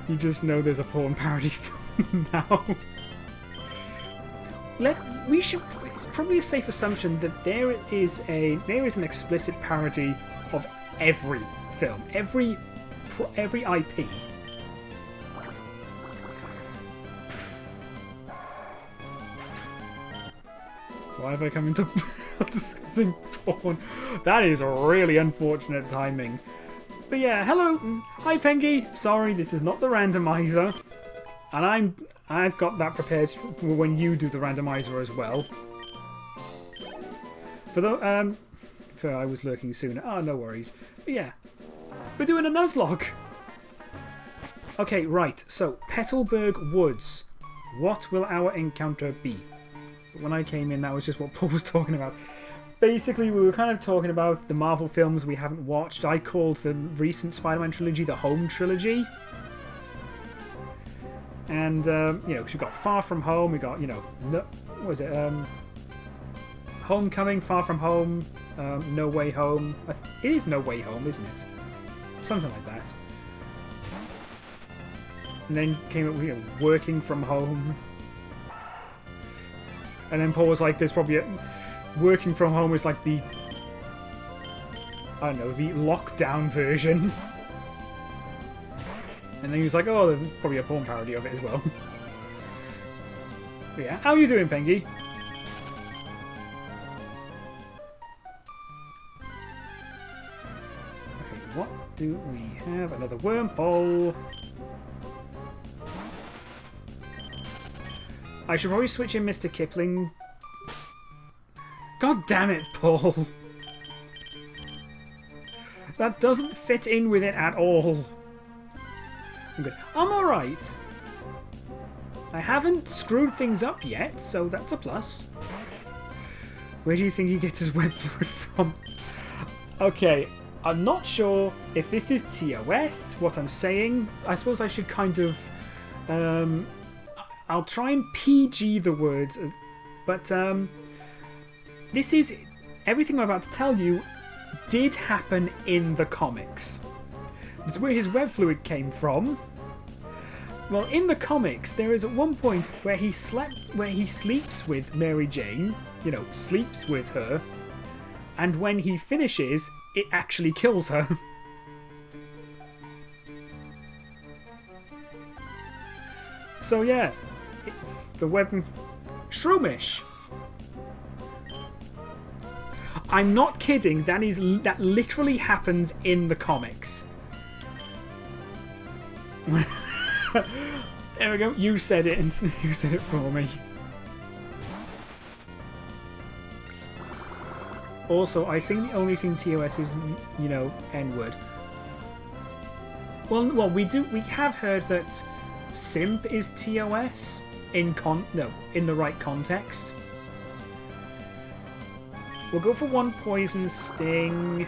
You just know there's a porn parody film now. It's probably a safe assumption that there is an explicit parody of every film, every IP. Why have I come into discussing porn? That is really unfortunate timing. But yeah, hello, hi Pengy. Sorry, this is not the randomizer, and I've got that prepared for when you do the randomizer as well. For I was lurking sooner. Oh, no worries. But yeah, we're doing a Nuzlocke. Okay, right. So Petalburg Woods. What will our encounter be? When I came in, that was just what Paul was talking about. Basically, we were kind of talking about the Marvel films we haven't watched. I called the recent Spider-Man trilogy the Home Trilogy. And, you know, cause we've got Far From Home, we got, you know, what was it? Homecoming, Far From Home, No Way Home. It is No Way Home, isn't it? Something like that. And then came up with, you know, Working From Home. And then Paul was like, there's probably a... Working From Home is like the... I don't know, the lockdown version. And then he was like, oh, there's probably a porn parody of it as well. But yeah, how are you doing, Pengy? Okay, what do we have? Another wormhole. I should probably switch in Mr. Kipling. God damn it, Paul. That doesn't fit in with it at all. I'm good. I'm alright. I haven't screwed things up yet, so that's a plus. Where do you think he gets his web fluid from? Okay, I'm not sure if this is TOS, what I'm saying. I suppose I should kind of... I'll try and PG the words, but this is... Everything I'm about to tell you did happen in the comics. That's where his web fluid came from. Well, in the comics, there is at one point where he sleeps with Mary Jane, you know, sleeps with her, and when he finishes, it actually kills her. So yeah, the web... Shroomish! I'm not kidding, that literally happens in the comics. There we go, you said it, and you said it for me. Also, I think the only thing TOS is, you know, N-word. Well, we have heard that simp is TOS in the right context. We'll go for one poison sting.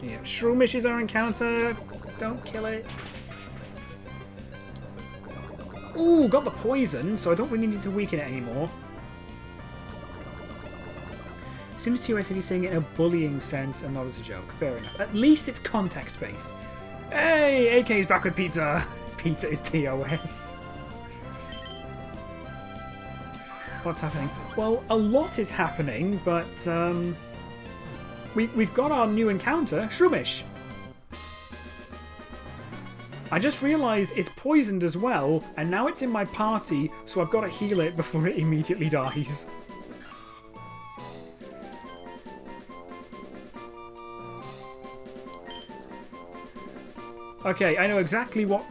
Yeah, Shroomish is our encounter. Don't kill it. Ooh, got the poison, so I don't really need to weaken it anymore. Seems TOS if you're saying it in a bullying sense and not as a joke. Fair enough. At least it's context-based. Hey, AK's back with pizza. Pizza is TOS. What's happening? Well, a lot is happening, but we've got our new encounter, Shroomish. I just realised it's poisoned as well, and now it's in my party, so I've got to heal it before it immediately dies. Okay, I know exactly what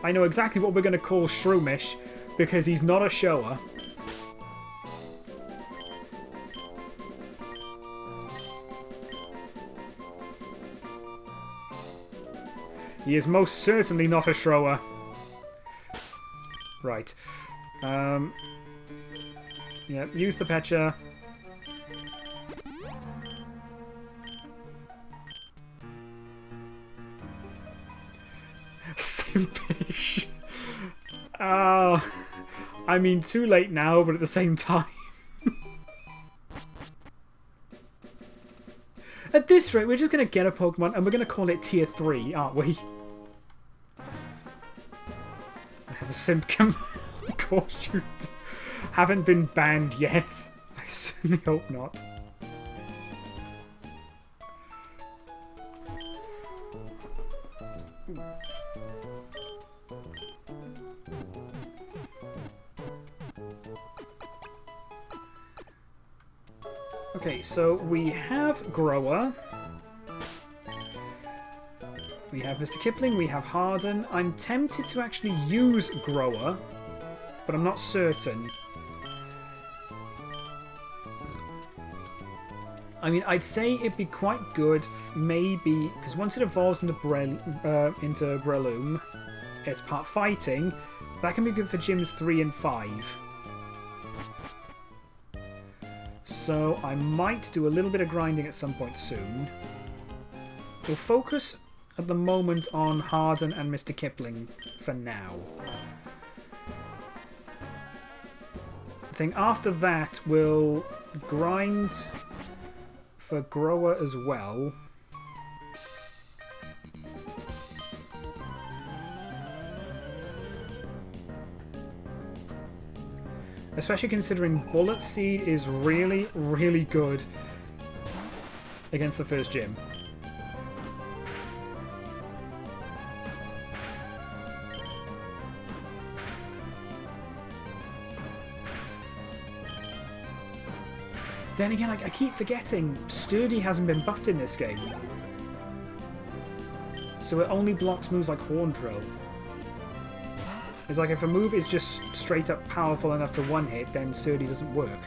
we're going to call Shroomish, because he's not a shower. He is most certainly not a thrower. Right. Yeah, use the Pecha. Simpish. I mean, too late now, but at the same time. At this rate, we're just going to get a Pokemon and we're going to call it Tier 3, aren't we? I have a Simp command. Of course you haven't been banned yet. I certainly hope not. Okay, so we have Grower. We have Mr. Kipling, we have Harden. I'm tempted to actually use Grower, but I'm not certain. I mean, I'd say it'd be quite good, maybe, because once it evolves into Breloom, it's part fighting. That can be good for gyms 3 and 5. So I might do a little bit of grinding at some point soon. We'll focus at the moment on Harden and Mr. Kipling for now. I think after that we'll grind for Grower as well. Especially considering Bullet Seed is really, really good against the first gym. Then again, I keep forgetting Sturdy hasn't been buffed in this game. So it only blocks moves like Horn Drill. It's like if a move is just straight up powerful enough to one-hit, then Sturdy doesn't work.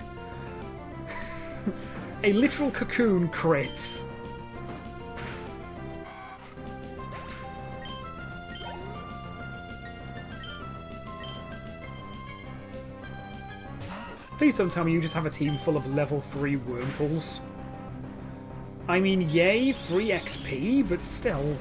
A literal cocoon crits. Please don't tell me you just have a team full of level 3 Wurmples. I mean, yay, free XP, but still.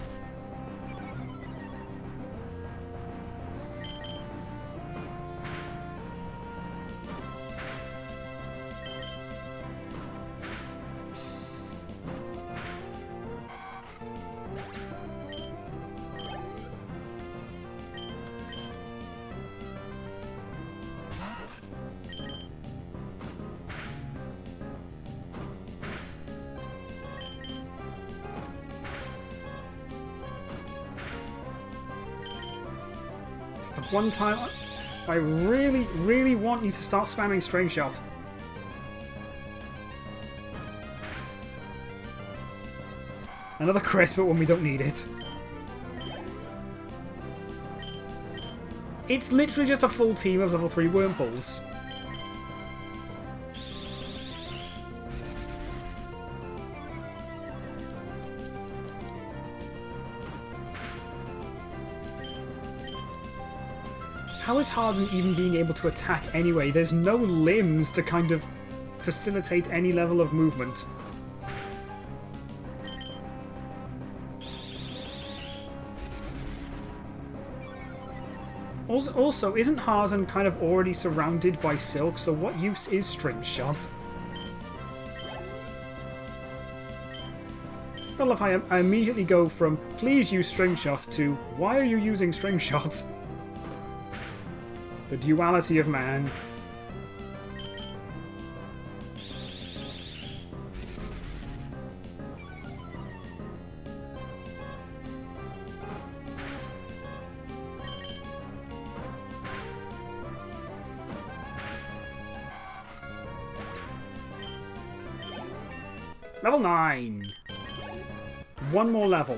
The one time I really, really want you to start spamming String Shot. Another crit, but when we don't need it. It's literally just a full team of level 3 Wurmples. How is Harden even being able to attack anyway? There's no limbs to kind of facilitate any level of movement. Also, isn't Harden kind of already surrounded by Silk, so what use is String Shot? I love how I immediately go from, please use String Shot, to, why are you using String Shot? The duality of man. Level 9! One more level.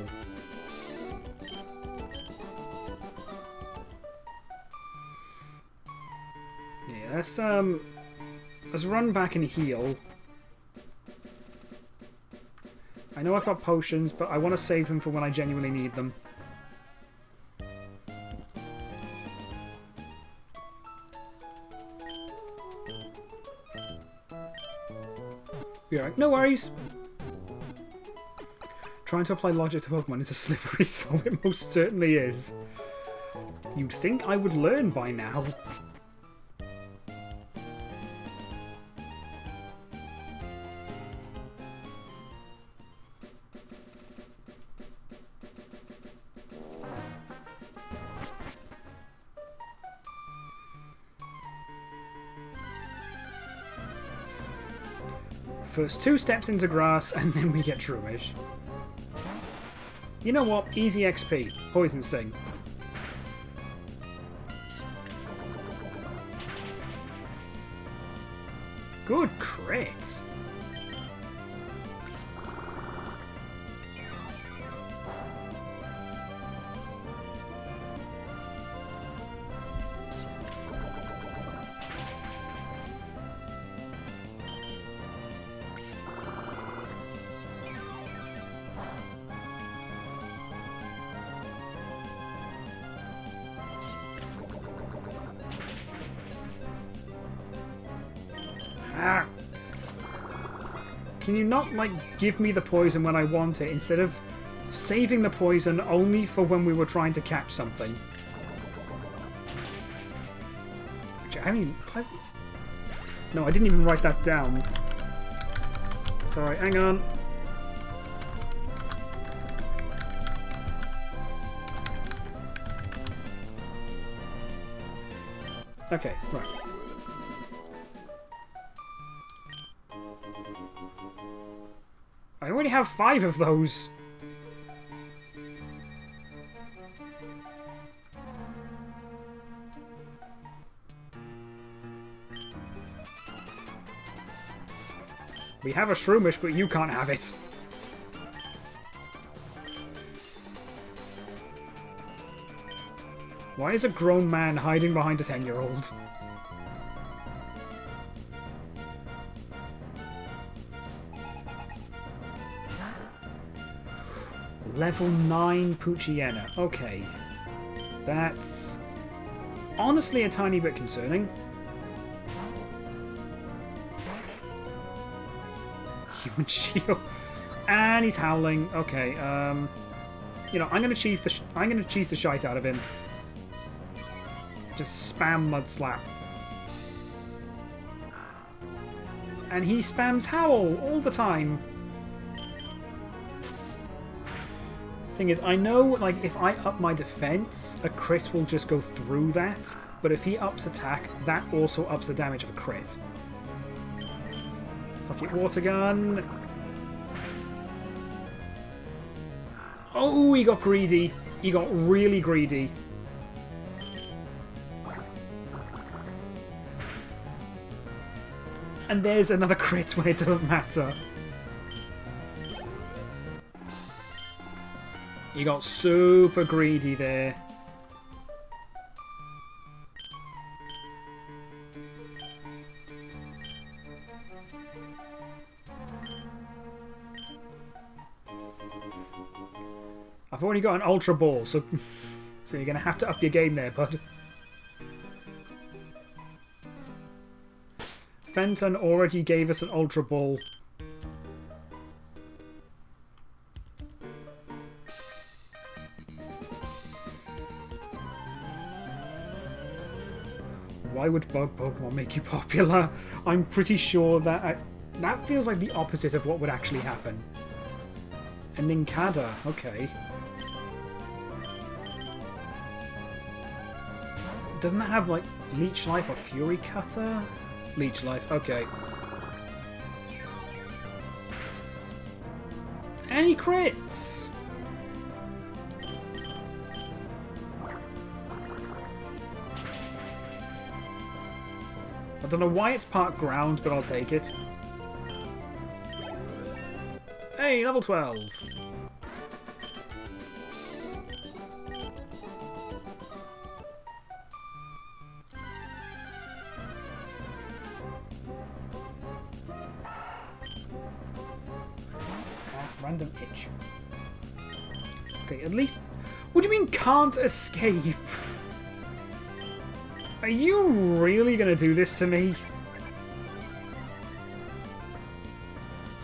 Yeah, let's run back and heal. I know I've got potions, but I want to save them for when I genuinely need them. Be alright, no worries. Trying to apply logic to Pokemon is a slippery slope, it most certainly is. You'd think I would learn by now. First 2 steps into grass, and then we get Shroomish. You know what? Easy XP. Poison Sting. Good crit. Can you not, like, give me the poison when I want it instead of saving the poison only for when we were trying to catch something? I mean... No, I didn't even write that down. Sorry, hang on. Okay, right. I already have 5 of those. We have a Shroomish, but you can't have it. Why is a grown man hiding behind a 10-year-old? Level 9 Poochyena. Okay. That's honestly a tiny bit concerning. Human shield. And he's howling. Okay, you know, I'm gonna cheese the shite out of him. Just spam Mud Slap. And he spams Howl all the time. Thing is, I know, like, if I up my defense, a crit will just go through that. But if he ups attack, that also ups the damage of a crit. Fuck it, water gun. Oh, he got greedy. He got really greedy. And there's another crit when it doesn't matter. He got super greedy there. I've already got an Ultra Ball, so you're going to have to up your game there, bud. Fenton already gave us an Ultra Ball. Why would bug Pokemon make you popular? I'm pretty sure that... that feels like the opposite of what would actually happen. And Nincada, okay. Doesn't it have, like, Leech Life or Fury Cutter? Leech Life, okay. Any crits? I don't know why it's part ground, but I'll take it. Hey, level 12! Random itch. Okay, at least... What do you mean can't escape? Are you really gonna do this to me?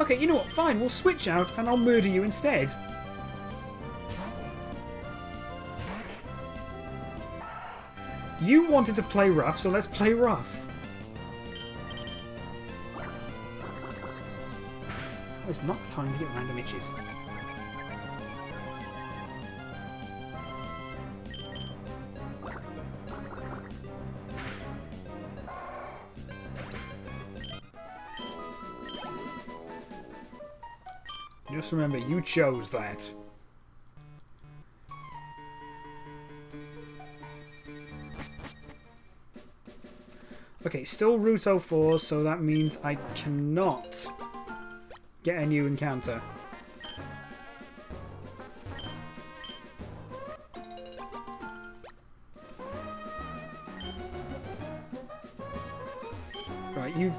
Okay, you know what? Fine, we'll switch out and I'll murder you instead. You wanted to play rough, so let's play rough. Oh, it's not the time to get random itches. Just remember, you chose that. Okay, still Route 04, so that means I cannot get a new encounter. Right, you...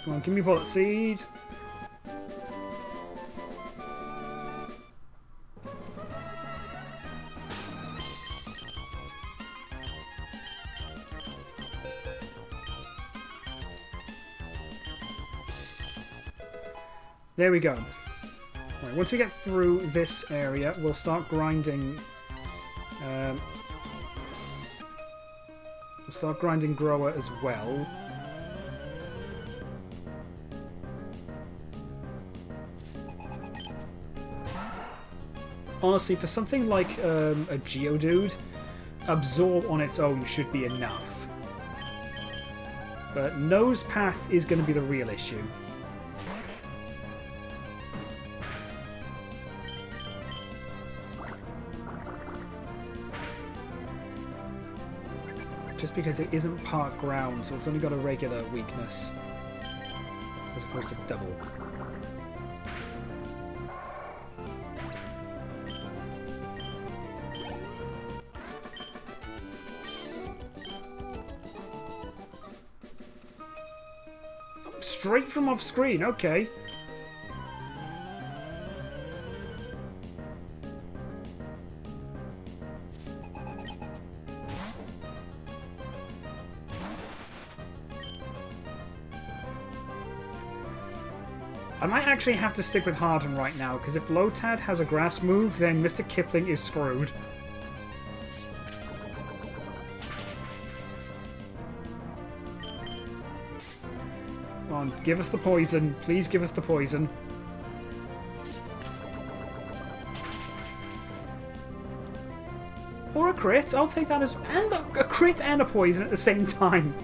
Come on, give me Bullet Seed. There we go. Right, once we get through this area, we'll start grinding. We'll start grinding Grower as well. Honestly, for something like a Geodude, Absorb on its own should be enough. But Nose Pass is going to be the real issue. Just because it isn't part ground, so it's only got a regular weakness. As opposed to double. Straight from off screen, okay. I might actually have to stick with Harden right now, because if Lotad has a grass move, then Mr. Kipling is screwed. Come on, give us the poison. Please give us the poison. Or a crit. I'll take that as... And a crit and a poison at the same time.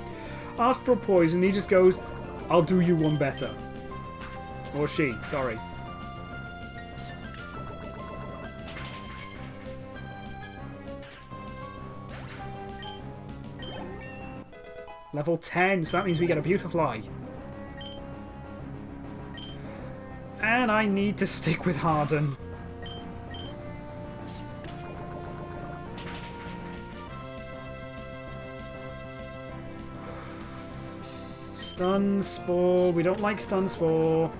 Ask for a poison, he just goes, I'll do you one better. Or she, sorry. Level 10, so that means we get a Beautifly. And I need to stick with Harden. Stun Spore. We don't like Stun Spore.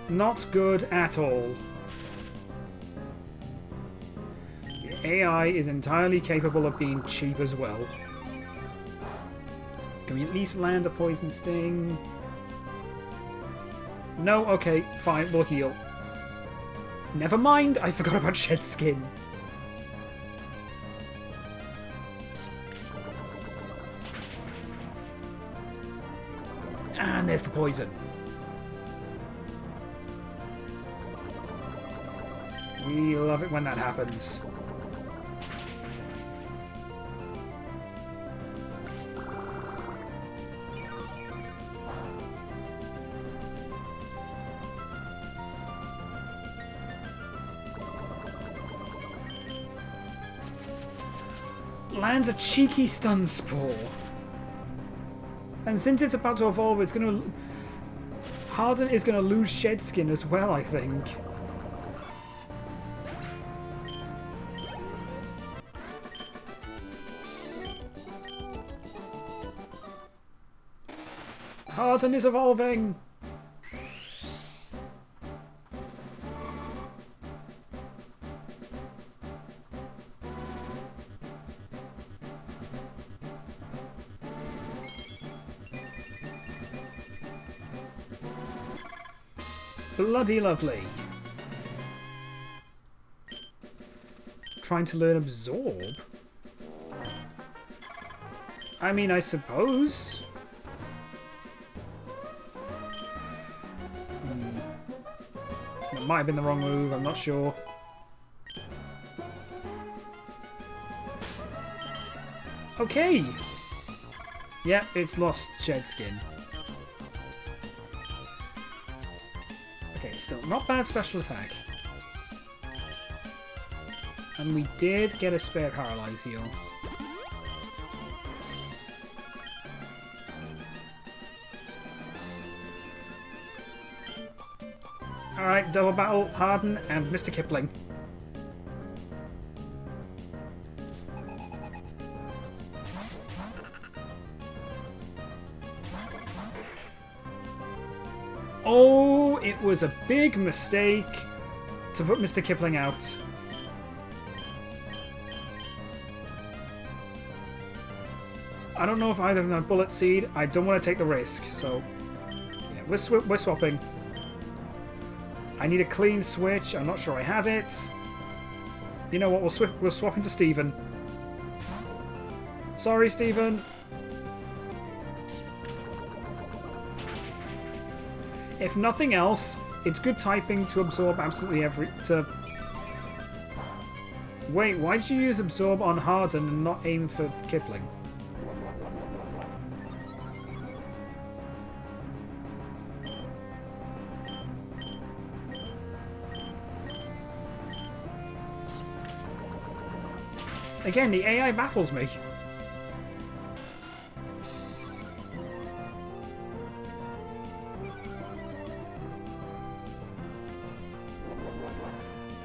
Not good at all. The AI is entirely capable of being cheap as well. Can we at least land a Poison Sting? No? Okay, fine, we'll heal. Never mind, I forgot about Shed Skin. And there's the poison. We love it when that happens. Lands a cheeky Stun Spore. And since it's about to evolve, it's going to... Harden is going to lose Shed Skin as well, I think. Harden is evolving! Bloody lovely. Trying to learn Absorb? I mean, I suppose. That might have been the wrong move, I'm not sure. Okay! Yeah, it's lost Shed Skin. Okay, still not bad special attack. And we did get a spare Paralyze heal. Alright, double battle, Harden and Mr. Kipling. Oh, it was a big mistake to put Mr. Kipling out. I don't know if either of them have bullet seed. I don't want to take the risk, so yeah, we're swapping. I need a clean switch. I'm not sure I have it. You know what? We'll swap into Steven. Sorry, Steven. If nothing else, it's good typing to absorb absolutely Wait, why did you use absorb on Harden and not aim for Kipling? Again, the AI baffles me.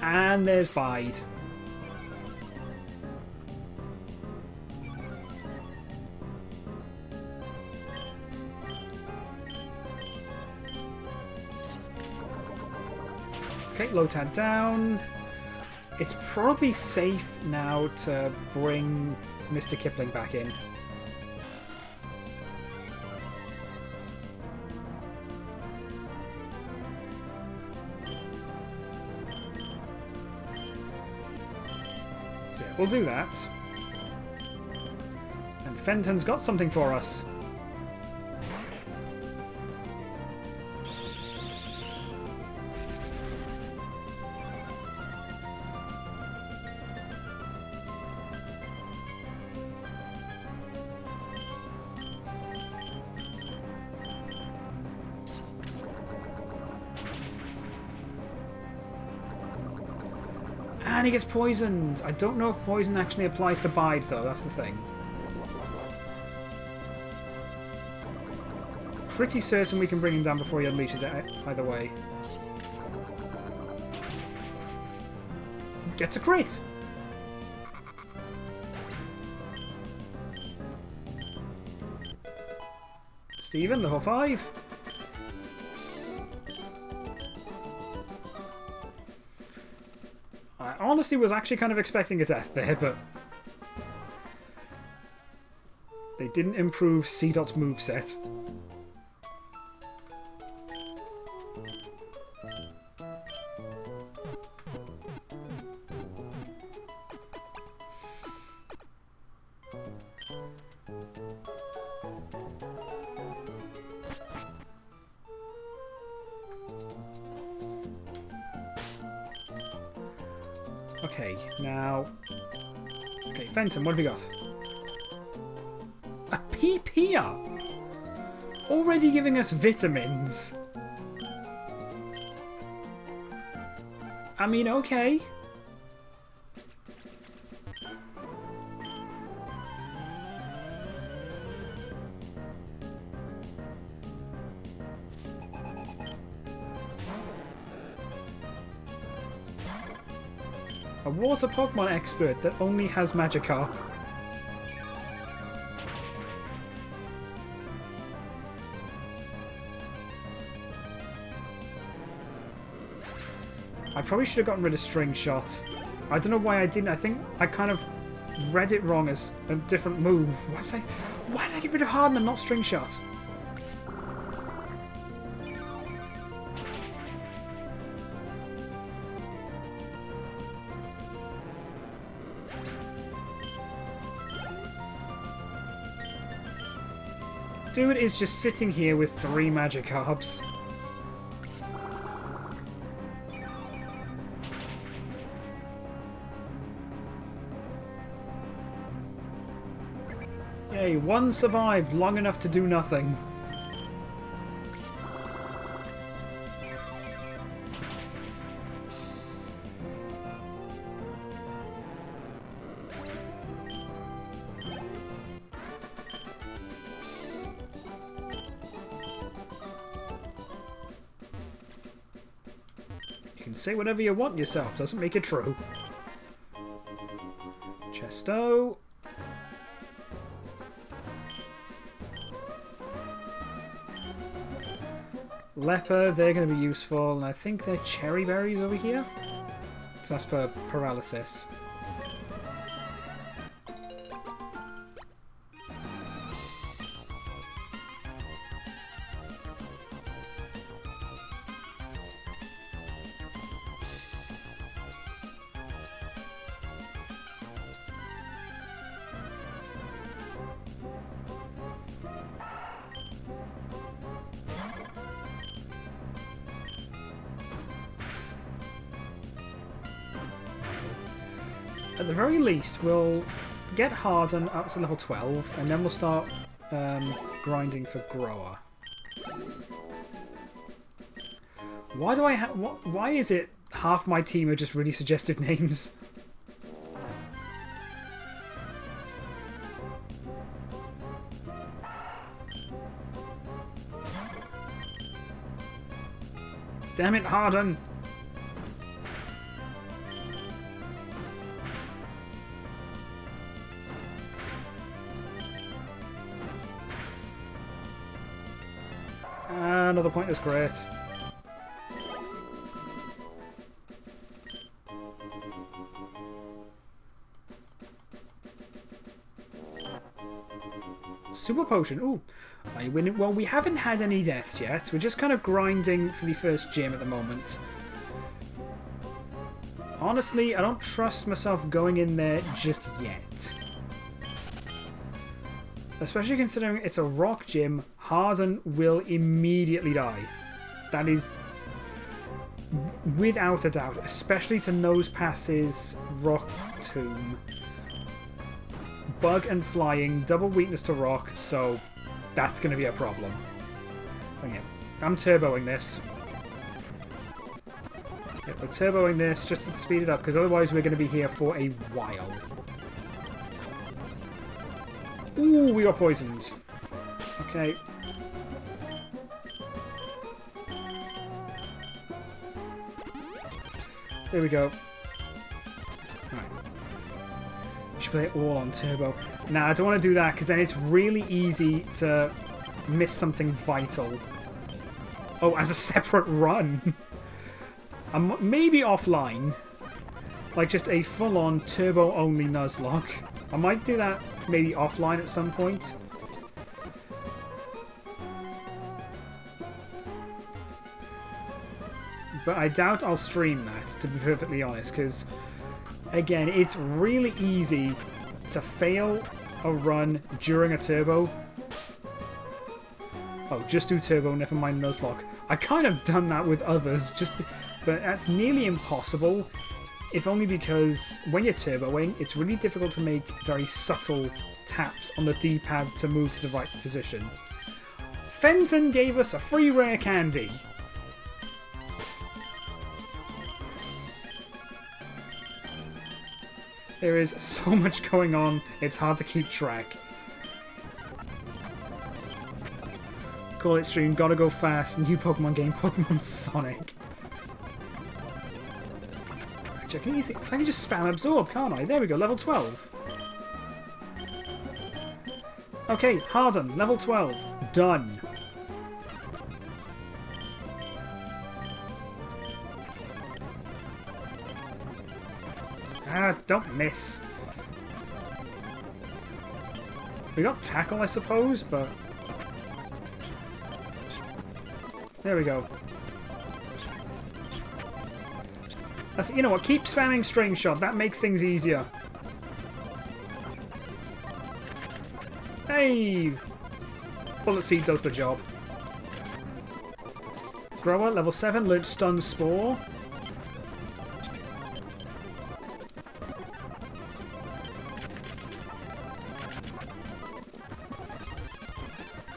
And there's Bide. Okay, Lotad down. It's probably safe now to bring Mr. Kipling back in. So yeah, we'll do that. And Fenton's got something for us. And he gets poisoned. I don't know if poison actually applies to Bide, though. That's the thing. Pretty certain we can bring him down before he unleashes it either way. Gets a crit! Steven, level 5. I honestly was actually kind of expecting a death there, but they didn't improve C.Dot's moveset. Okay, now... Okay, Fenton, what have we got? A PP! Already giving us vitamins. I mean, okay. A water Pokemon expert that only has Magikarp. I probably should have gotten rid of String Shot. I don't know why I didn't. I think I kind of read it wrong as a different move. Why did I get rid of Harden and not String Shot? Dude is just sitting here with 3 Magikarps. Yay, 1 survived long enough to do nothing. You can say whatever you want yourself, doesn't make it true. Chesto. Leper, they're going to be useful, and I think they're cherry berries over here. So that's for paralysis. at the very least, we'll get Harden up to level 12, and then we'll start grinding for Grower. Why do I have... Why is it half my team are just really suggestive names? Damn it, Harden! Another point is great. Super potion. Ooh. Well, we haven't had any deaths yet. We're just kind of grinding for the first gym at the moment. Honestly, I don't trust myself going in there just yet. Especially considering it's a rock gym, Harden will immediately die. That is without a doubt, especially to Nose Pass's Rock Tomb. Bug and flying, double weakness to rock, so that's going to be a problem. Okay, I'm turboing this. Okay, we're turboing this just to speed it up, because otherwise we're going to be here for a while. Ooh, we got poisoned. Okay. There we go. Right. We should play it all on turbo. Now, I don't want to do that because then it's really easy to miss something vital. Oh, as a separate run. Maybe offline. Like just a full-on turbo-only Nuzlocke. I might do that maybe offline at some point. But I doubt I'll stream that, to be perfectly honest, because, again, it's really easy to fail a run during a turbo. Oh, just do turbo, never mind Nuzlocke. I kind of done that with others, but that's nearly impossible, if only because when you're turboing, it's really difficult to make very subtle taps on the D-pad to move to the right position. Fenton gave us a free rare candy. There is so much going on, it's hard to keep track. Call it stream, gotta go fast, new Pokemon game, Pokemon Sonic. Actually, I can just spam absorb, can't I? There we go, level 12. Okay, Harden, level 12. Done. Ah, don't miss. We got tackle, I suppose, but... There we go. You know what, keep spamming string shot, that makes things easier. Hey! Bullet Seed does the job. Grower, level 7, learned Stun Spore.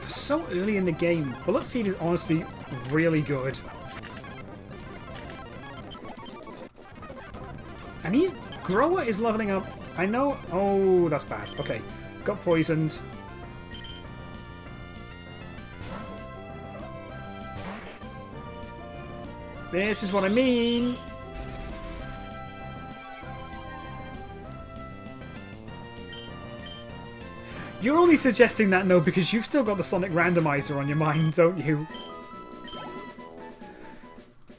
For so early in the game, Bullet Seed is honestly really good. And Grower is leveling up. I know... Oh, that's bad. Okay. Got poisoned. This is what I mean. You're only suggesting that, no, because you've still got the Sonic Randomizer on your mind, don't you?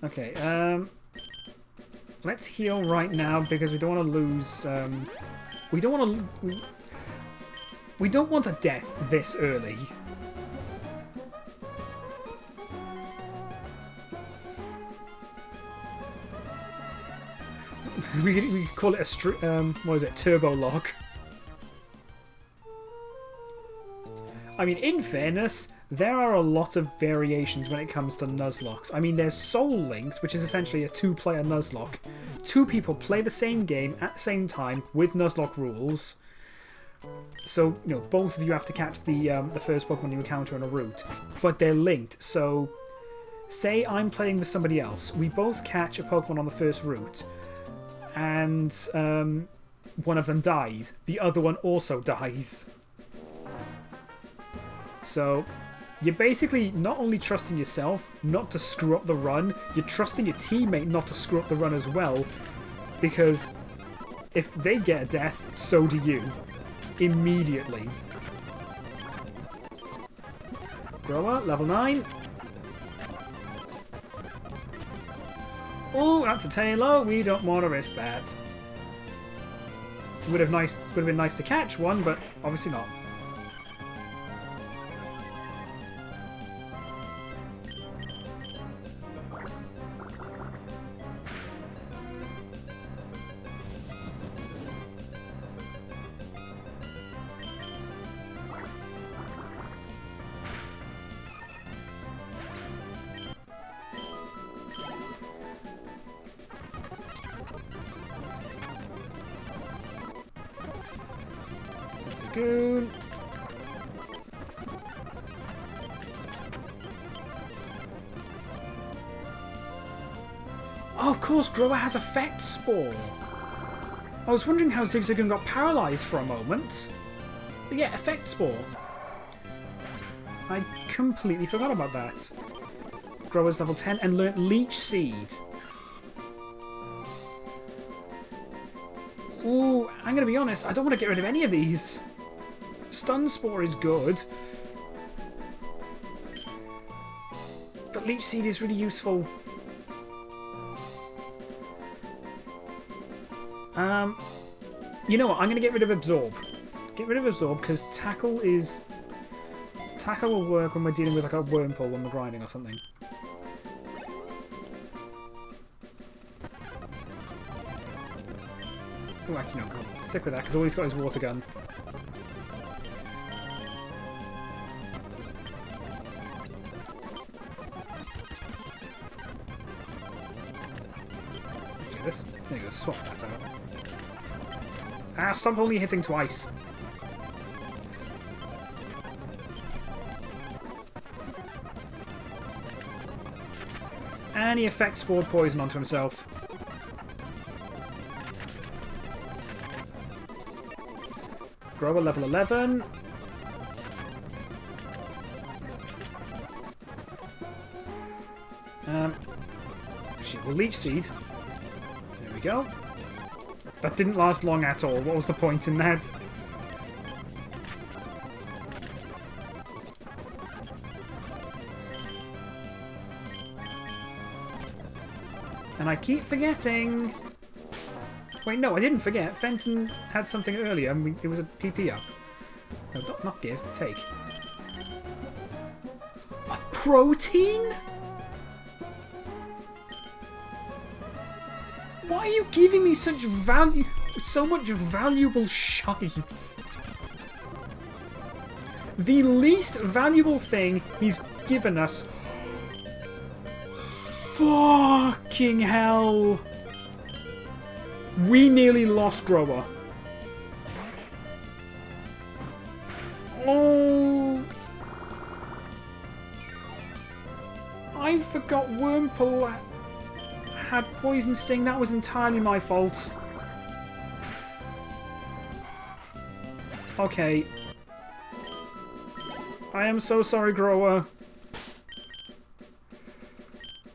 Okay, let's heal right now because we don't want to lose. We don't want a death this early. we call it a what is it? Turbo lock. I mean, in fairness, there are a lot of variations when it comes to Nuzlocks. I mean, there's Soul Links, which is essentially a two-player Nuzlocke. Two people play the same game at the same time with Nuzlocke rules. So, you know, both of you have to catch the first Pokemon you encounter on a route. But they're linked, so say I'm playing with somebody else. We both catch a Pokemon on the first route, and one of them dies. The other one also dies. So you're basically not only trusting yourself not to screw up the run, you're trusting your teammate not to screw up the run as well, because if they get a death, so do you. Immediately. Grower, level 9. Oh, that's a Taillow. We don't want to risk that. Would have been nice to catch one, but obviously not. Good. Oh, of course, Grower has Effect Spore. I was wondering how Zigzagoon got paralysed for a moment. But yeah, Effect Spore. I completely forgot about that. Grower's level 10 and learnt Leech Seed. Ooh, I'm going to be honest, I don't want to get rid of any of these. Stun Spore is good, but Leech Seed is really useful. You know what? I'm going to get rid of Absorb. Get rid of Absorb because Tackle will work when we're dealing with like a Wurmple when we're grinding or something. Oh, actually no, stick with that because all he's got is Water Gun. There you go, swap that out. Ah, stop only hitting twice. And he effect spored poison onto himself. Grower level 11. Actually, we'll Leech Seed. There we go. That didn't last long at all. What was the point in that? And I keep forgetting... Wait, no, I didn't forget. Fenton had something earlier and it was a PP up. No, not give. Take. A protein? Why are you giving me so much valuable shite? The least valuable thing he's given us. Fucking hell. We nearly lost Grower. Oh. I forgot Wurmple had Poison Sting. That was entirely my fault. Okay. I am so sorry, Grower.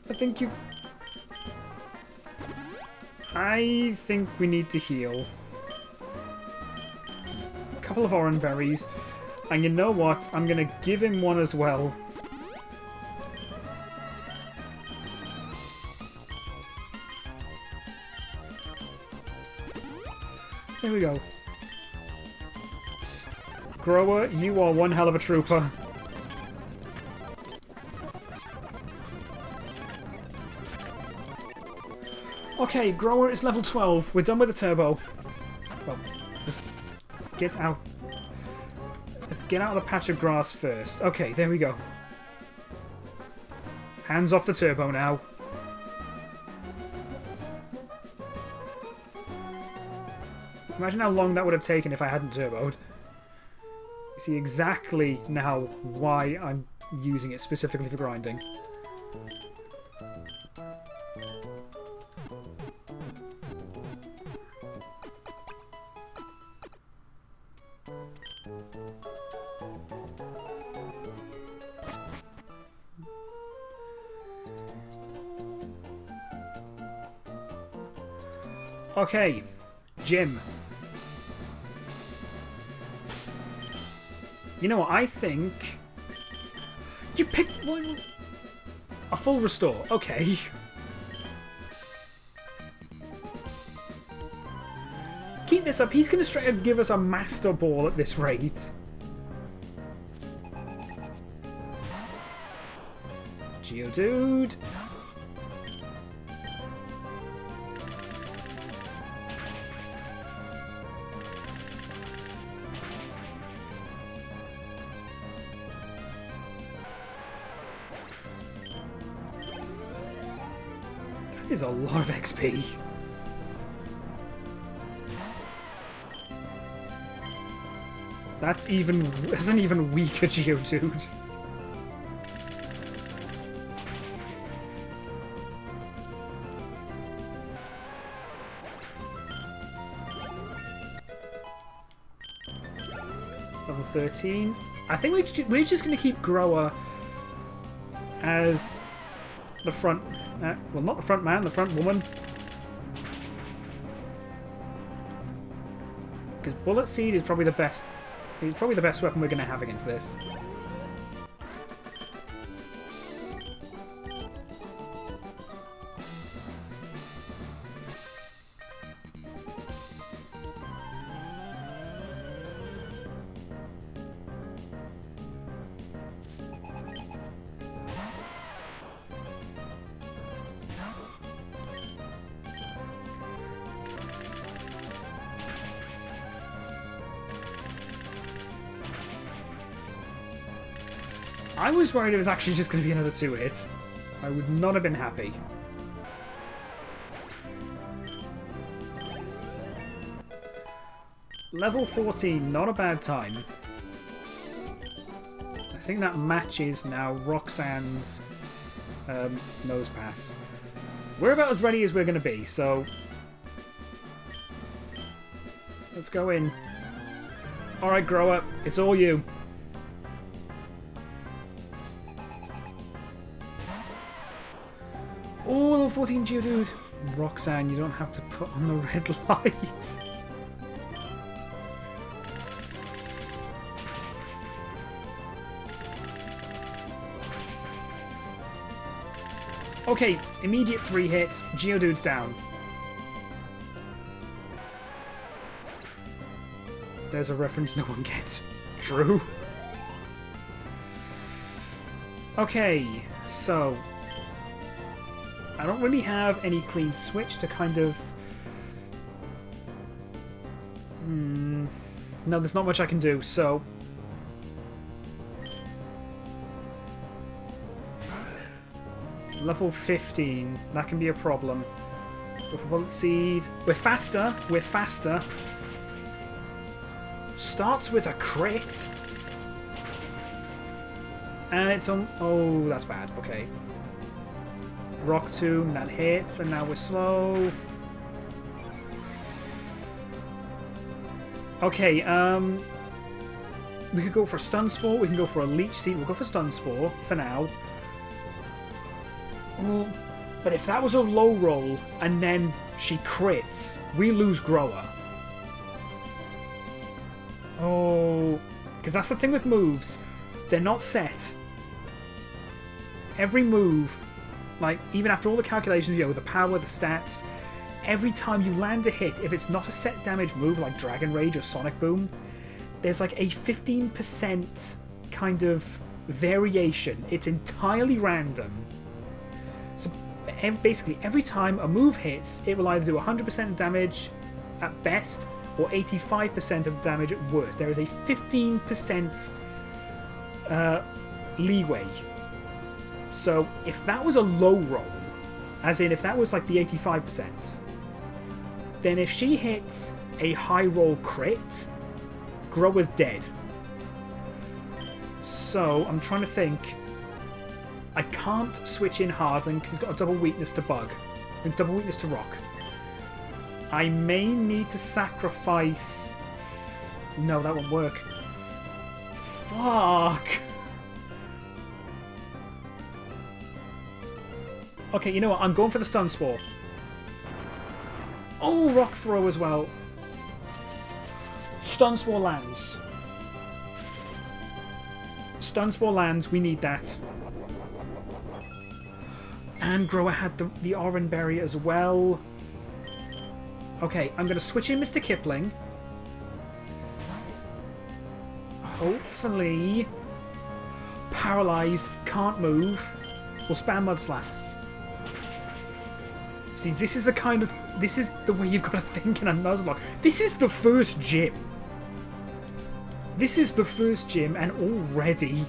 I think we need to heal. A couple of orange berries. And you know what? I'm going to give him one as well. There we go. Grower, you are one hell of a trooper. Okay, Grower is level 12. We're done with the turbo. Well, let's get out. Let's Let's get out of the patch of grass first. Okay, there we go. Hands off the turbo now. Imagine how long that would have taken if I hadn't turboed. You see exactly now why I'm using it specifically for grinding. Okay, gym. You know what, I think... You picked... A full restore, okay. Keep this up, he's going to straight up give us a Master Ball at this rate. Geodude. Is a lot of XP. That's an even weaker Geodude. Level 13. I think we're just going to keep Grower as the front... well, not the front man, the front woman. Because Bullet Seed is probably the best... It's probably the best weapon we're going to have against this. I was worried it was actually just going to be another 2-hit. I would not have been happy. Level 14, not a bad time. I think that matches now Roxanne's nose pass. We're about as ready as we're going to be, so... Let's go in. Alright, grow up. It's all you. Oh, level 14 Geodude. Roxanne, you don't have to put on the red light. Okay, immediate 3 hits. Geodude's down. There's a reference no one gets. True. Okay, so... I don't really have any clean switch to kind of... No, there's not much I can do, so... Level 15, that can be a problem. Go for Bullet Seed. We're faster, we're faster. Starts with a crit. And it's on... Oh, that's bad, okay. Rock Tomb, that hits, and now we're slow. Okay, we could go for a Stun Spore, we can go for a Leech Seed, we'll go for Stun Spore for now. Oh, but if that was a low roll, and then she crits, we lose Grower. Oh, because that's the thing with moves, they're not set. Every move... Like, even after all the calculations, you know, the power, the stats, every time you land a hit, if it's not a set damage move like Dragon Rage or Sonic Boom, there's like a 15% kind of variation. It's entirely random. So basically, every time a move hits, it will either do 100% damage at best, or 85% of damage at worst. There is a 15% leeway. So if that was a low roll, as in if that was like the 85%, then if she hits a high roll crit, Grower's dead. So I'm trying to think. I can't switch in Harden because he's got a double weakness to bug and double weakness to rock. I may need to sacrifice... No, that won't work. Fuck. Okay, you know what? I'm going for the Stun Spore. Oh, Rock Throw as well. Stun Spore lands. Stun Spore lands. We need that. And Grower had the Oran Berry as well. Okay, I'm going to switch in Mr. Kipling. Hopefully... Paralyzed, can't move. We'll spam Mud Slap. See, this is the kind of... This is the way you've got to think in a Nuzlocke. This is the first gym. This is the first gym, and already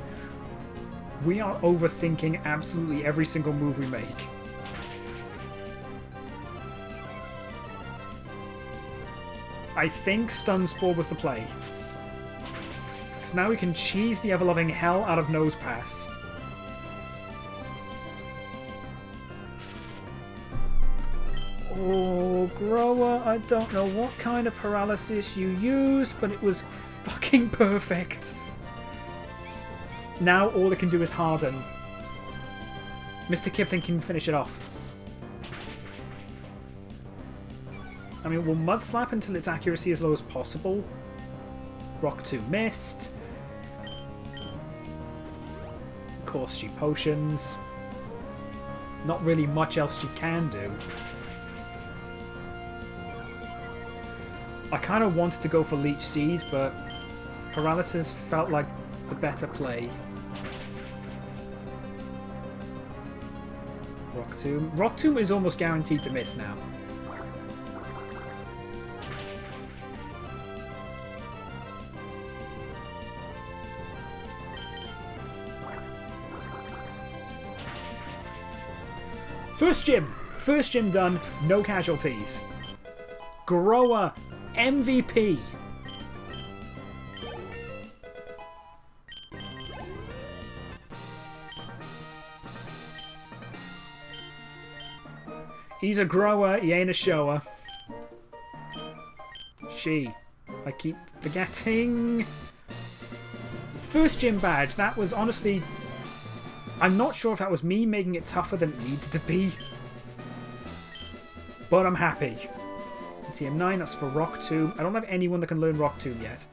we are overthinking absolutely every single move we make. I think Stun Spore was the play. Because now we can cheese the ever-loving hell out of Nose Pass. Oh, Grower, I don't know what kind of paralysis you used, but it was fucking perfect. Now all it can do is Harden. Mr. Kipling can finish it off. I mean, we'll Mud Slap until its accuracy as low as possible. Rock 2 missed. Of course, she potions. Not really much else she can do. I kind of wanted to go for Leech Seed, but Paralysis felt like the better play. Rock Tomb. Rock Tomb is almost guaranteed to miss now. First gym! First gym done, no casualties. Grower, MVP. He's a grower, he ain't a shower. She. I keep forgetting. First gym badge, that was honestly... I'm not sure if that was me making it tougher than it needed to be. But I'm happy. TM9, that's for Rock Tomb. I don't have anyone that can learn Rock Tomb yet.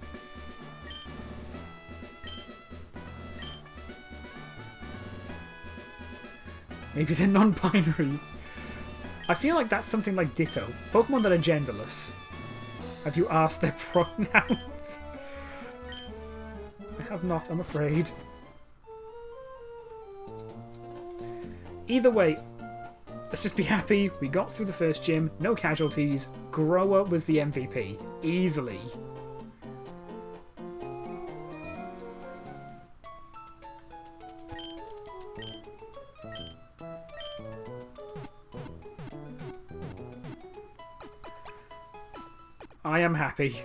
Maybe they're non-binary. I feel like that's something like Ditto. Pokemon that are genderless. Have you asked their pronouns? I have not, I'm afraid. Either way, let's just be happy. We got through the first gym, no casualties. Grower was the MVP. Easily. I am happy.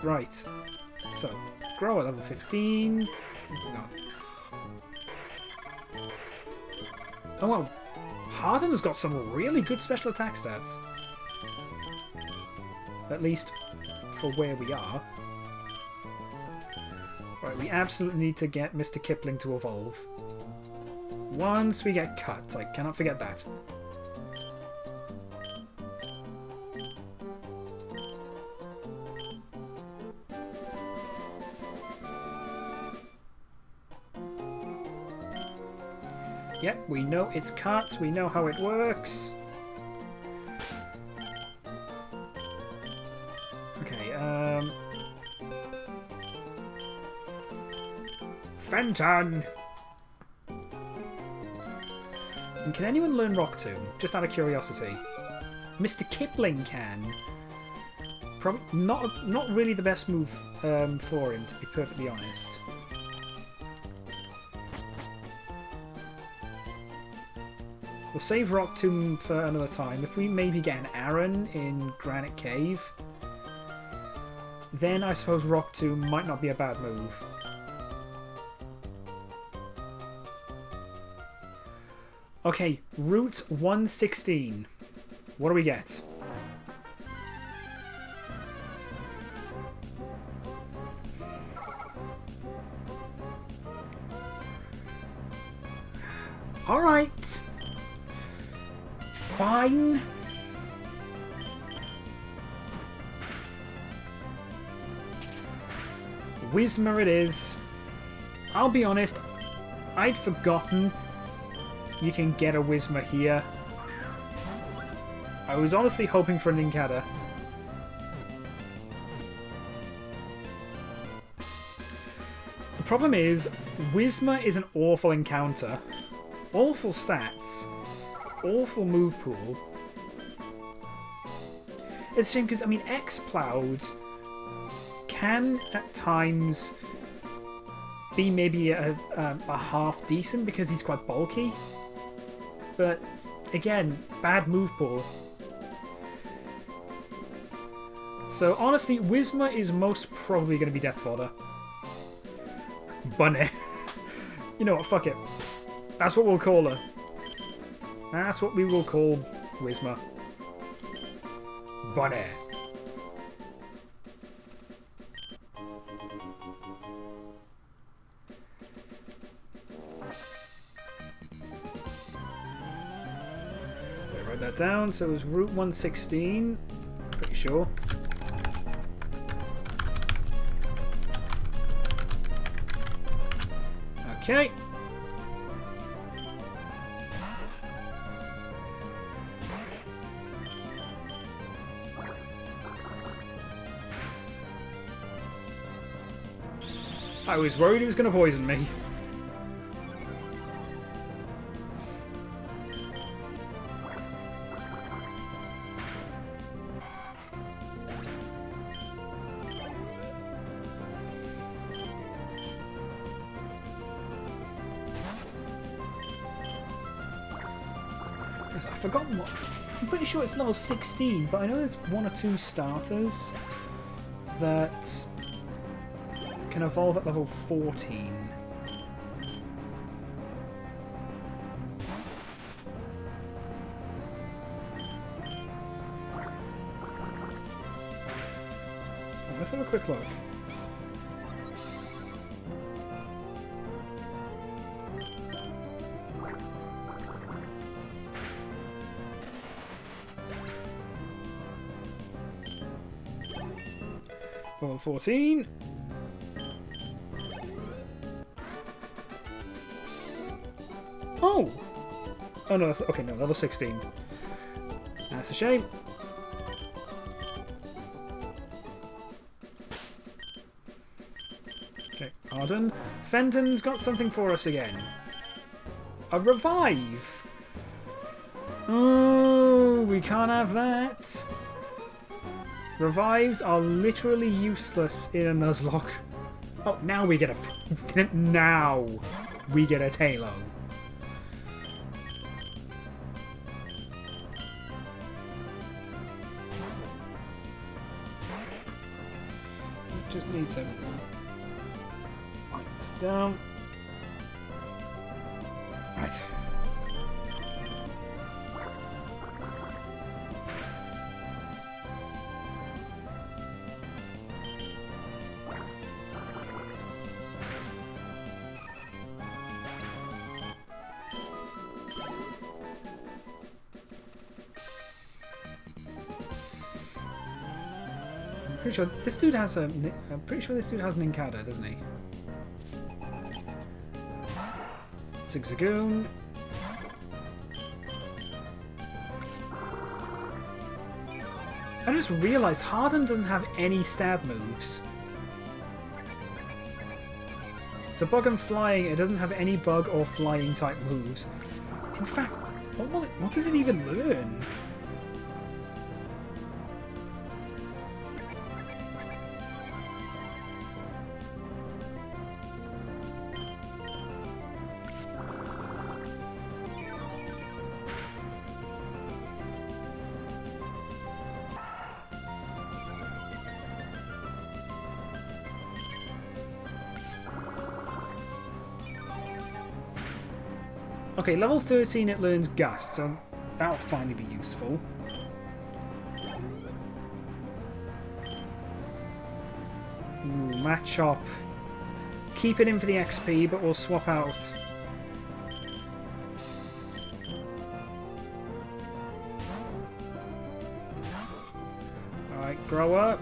Right. So, Grower level 15. No. Oh well, Harden has got some really good special attack stats. At least for where we are. Right, we absolutely need to get Mr. Kipling to evolve. Once we get cut, I cannot forget that. Yep, we know it's cut, we know how it works. Okay, Fenton! And can anyone learn Rock Tomb? Just out of curiosity. Mr. Kipling can. Probably not really the best move for him, to be perfectly honest. We'll save Rock Tomb for another time. If we maybe get an Aaron in Granite Cave, then I suppose Rock Tomb might not be a bad move. Okay, Route 116. What do we get? Alright. Fine. Whismer it is. I'll be honest, I'd forgotten you can get a Whismer here. I was honestly hoping for a Nincada. The problem is, Whismer is an awful encounter. Awful stats. Awful move pool. It's a shame because, I mean, X-Cloud can at times be maybe a half decent because he's quite bulky. But again, bad move pool. So honestly, Whismer is most probably going to be death fodder. Bunny. You know what, fuck it. That's what we'll call her. That's what we will call Whismer. Bunny. Write that down. So it was Route 116. Pretty sure. Okay. I was worried he was going to poison me. I've forgotten what... I'm pretty sure it's level 16, but I know there's one or two starters that can evolve at level 14. So let's have a quick look. Level 14. Oh! Oh no, okay, no, level 16. That's a shame. Okay, Harden. Fenton's got something for us again. A revive! Oh, we can't have that. Revives are literally useless in a Nuzlocke. Oh, now we get a... now we get a Talo. Just need to wipe this down. Right. Pretty sure this dude has a. I'm pretty sure this dude has an Nincada, doesn't he? Zigzagoon. I just realised Harden doesn't have any stab moves. It's a bug and flying. It doesn't have any bug or flying type moves. In fact, what does it even learn? Okay, level 13 it learns Gust, so that'll finally be useful. Ooh, Mat Chop. Keep it in for the XP, but we'll swap out. Alright, grow up.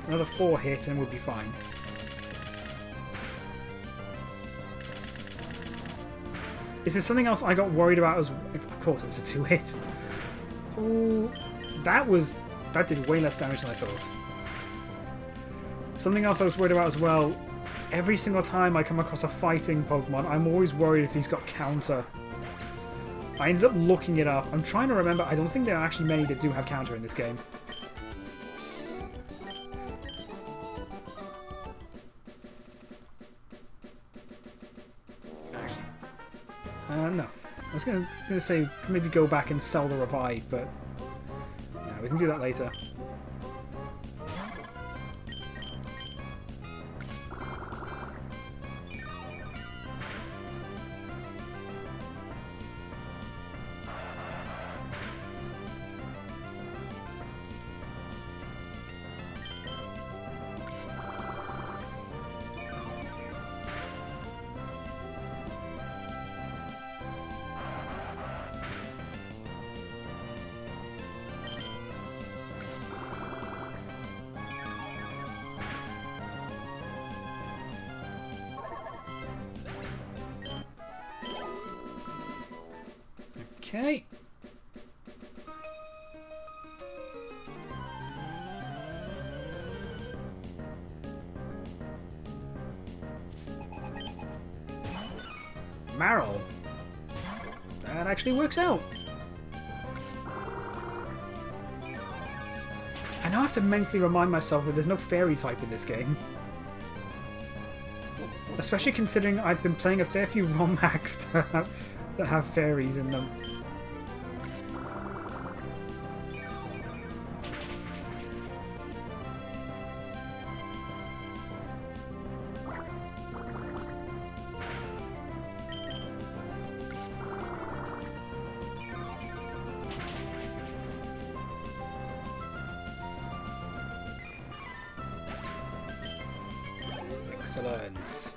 Another 4 hit and we'll be fine. Is there something else I got worried about as... Of course it was a 2-hit. Oh, that did way less damage than I thought. Something else I was worried about as well. Every single time I come across a fighting Pokemon, I'm always worried if he's got counter. I ended up looking it up. I'm trying to remember. I don't think there are actually many that do have counter in this game. No. I was going to say maybe go back and sell the revive, but no, we can do that later. Okay. Marrow. That actually works out. I now have to mentally remind myself that there's no fairy type in this game. Especially considering I've been playing a fair few ROM hacks that have fairies in them. Excellent.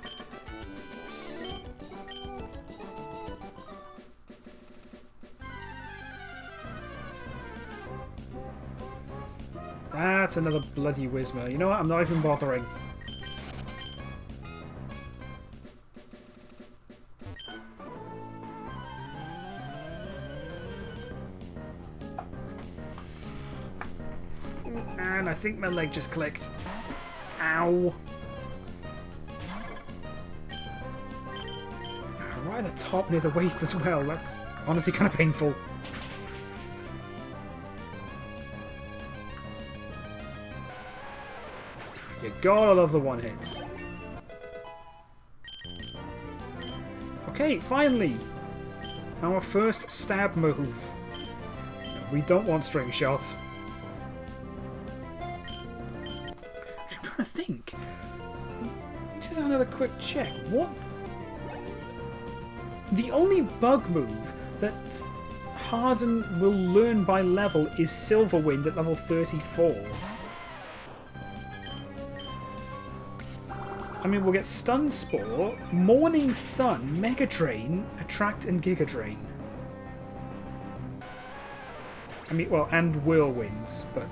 That's another bloody Whismer. You know what? I'm not even bothering. And I think my leg just clicked. Ow. Right at the top near the waist as well. That's honestly kind of painful. You gotta love the one-hits. Okay, finally! Our first stab move. We don't want string shot. I'm trying to think. Just have another quick check. What? The only bug move that Harden will learn by level is Silver Wind at level 34. I mean, we'll get Stun Spore, Morning Sun, Mega Drain, Attract, and Giga Drain. I mean, well, and Whirlwinds, but...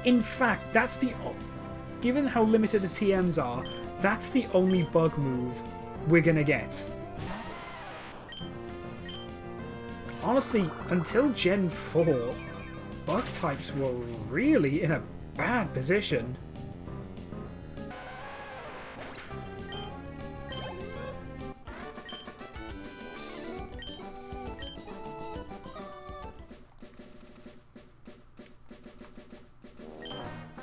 In fact, that's the... Given how limited the TMs are, that's the only bug move we're gonna get. Honestly, until Gen 4, bug types were really in a bad position.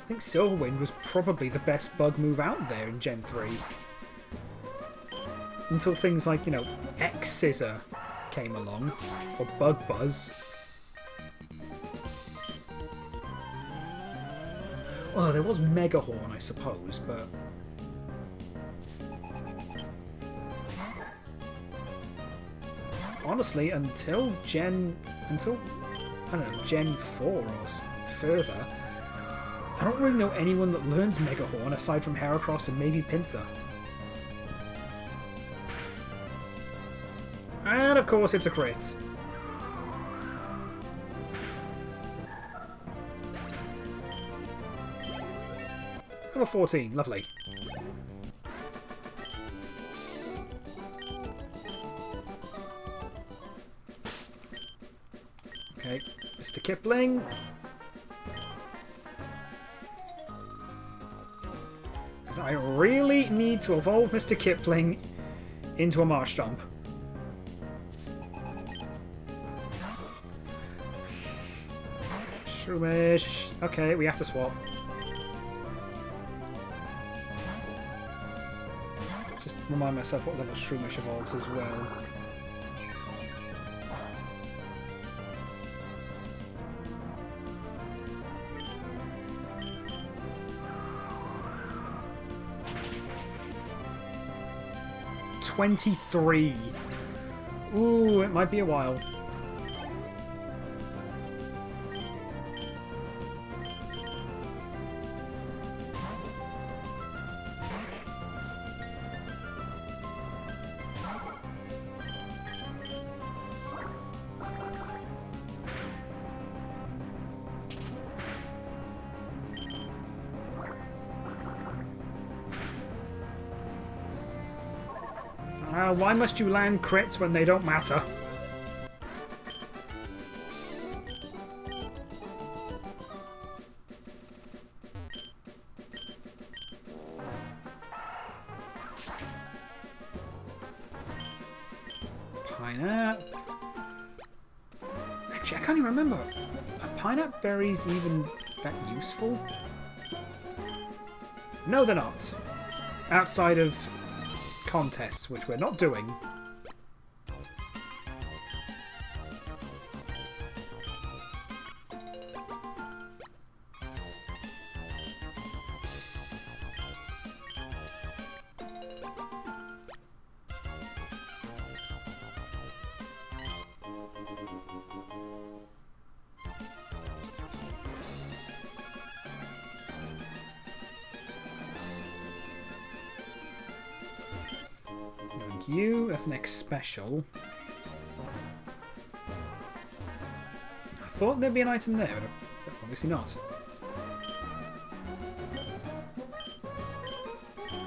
I think Silverwind was probably the best bug move out there in Gen 3. Until things like, you know, X-Scissor came along. Or Bug Buzz. Although there was Mega Horn, I suppose, but... honestly, until Gen 4 or further, I don't really know anyone that learns Mega Horn aside from Heracross and maybe Pinsir. And of course it's a crit. Level 14, lovely. Okay, Mr. Kipling. Because I really need to evolve Mr. Kipling into a Marshtomp. Shroomish. Okay, we have to swap. Just remind myself what level Shroomish evolves as well. $23. Ooh, it might be a while. Why must you land crits when they don't matter? Pineapple. Actually, I can't even remember. Are pineapple berries even that useful? No, they're not. Outside of contests, which we're not doing. You, that's next special. I thought there'd be an item there, but obviously not.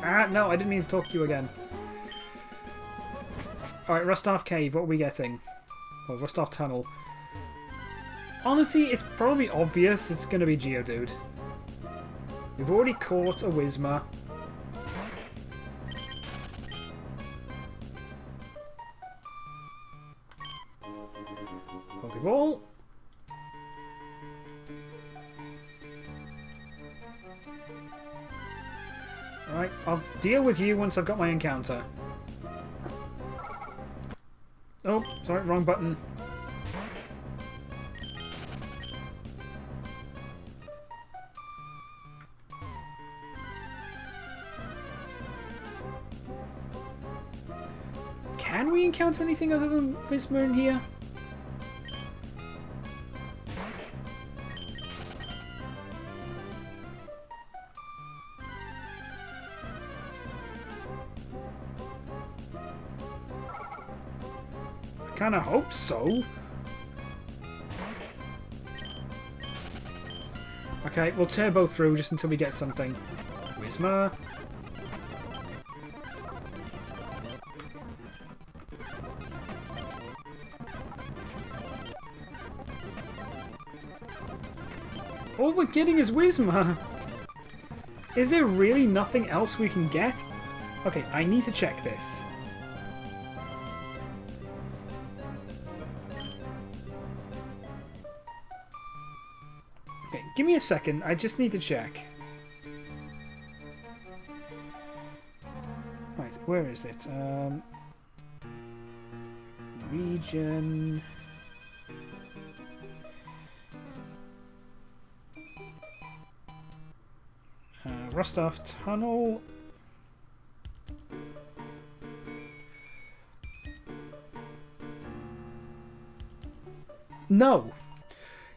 Ah, no, I didn't mean to talk to you again. Alright, Rustaff Cave, what are we getting? Or Rustaff Tunnel. Honestly, it's probably obvious it's going to be Geodude. We've already caught a Whismur. Pokeball. Alright, I'll deal with you once I've got my encounter. Oh, sorry, wrong button. Can we encounter anything other than Whismur in here? Kinda hope so. Okay, we'll turbo through just until we get something. Whismur. All we're getting is Whismur. Is there really nothing else we can get? Okay, I need to check this. Okay, give me a second. I just need to check. Right, where is it? Region... Rostov Tunnel. No!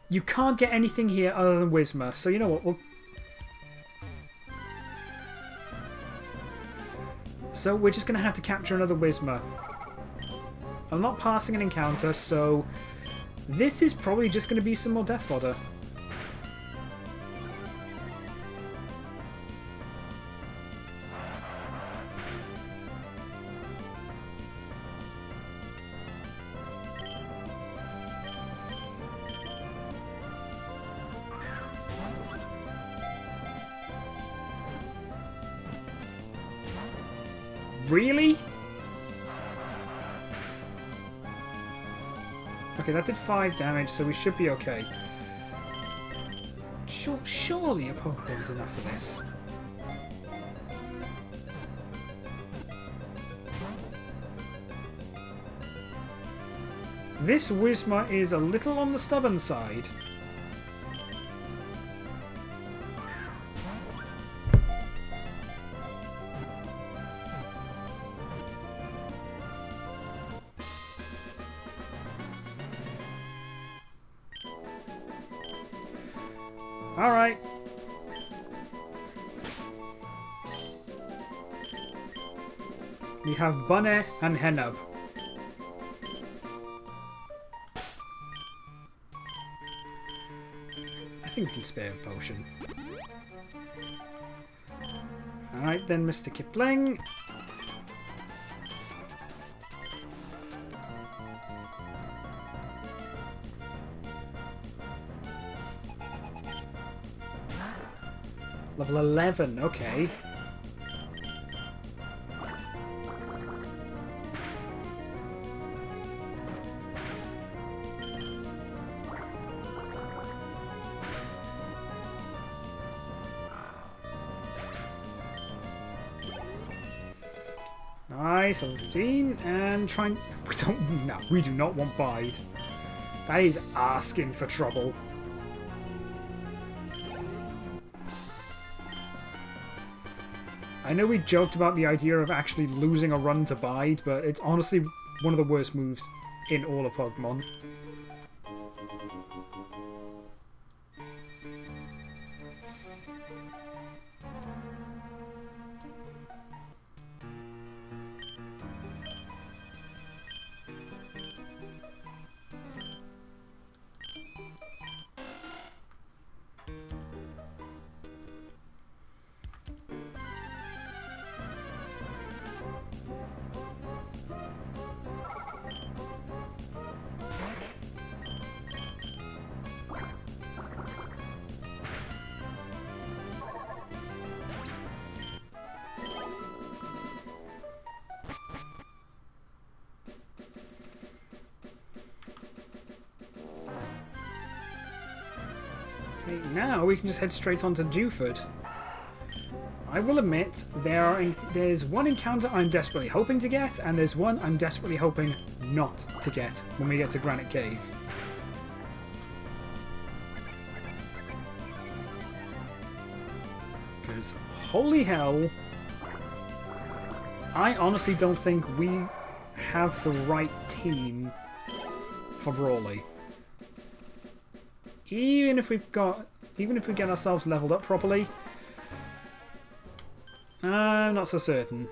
You can't get anything here other than Wisma, so you know what, So we're just going to have to capture another Wisma. I'm not passing an encounter, so this is probably just going to be some more death fodder. Really? Okay, that did 5 damage, so we should be okay. Surely a Pokeball is enough for this. This Wisma is a little on the stubborn side. Alright. We have Bunny and Henub. I think we can spare a potion. Alright then, Mr. Kipling. Level 11, okay. Nice, level 15, and try and... we do not want Bide. That is asking for trouble. I know we joked about the idea of actually losing a run to Bide, but it's honestly one of the worst moves in all of Pokemon. Okay, now we can just head straight on to Dewford. I will admit, there's one encounter I'm desperately hoping to get, and there's one I'm desperately hoping not to get when we get to Granite Cave. Because, holy hell, I honestly don't think we have the right team for Brawley. Even if we get ourselves leveled up properly, I'm not so certain.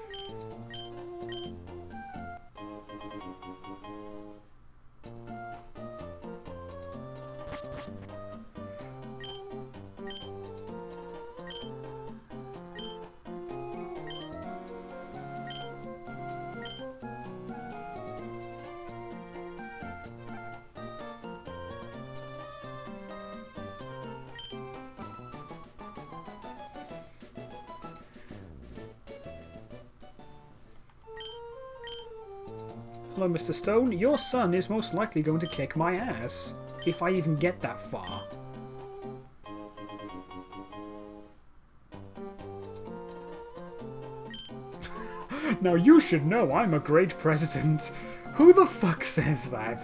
Hello, Mr. Stone. Your son is most likely going to kick my ass. If I even get that far. Now you should know I'm a great president. Who the fuck says that?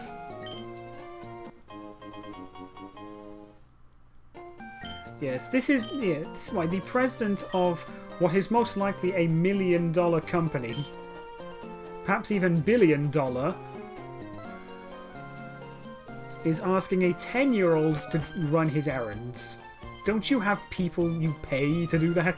Yes, this is why the president of what is most likely a $1 million company, perhaps even $1 billion, is asking a 10-year-old to run his errands. Don't you have people you pay to do that?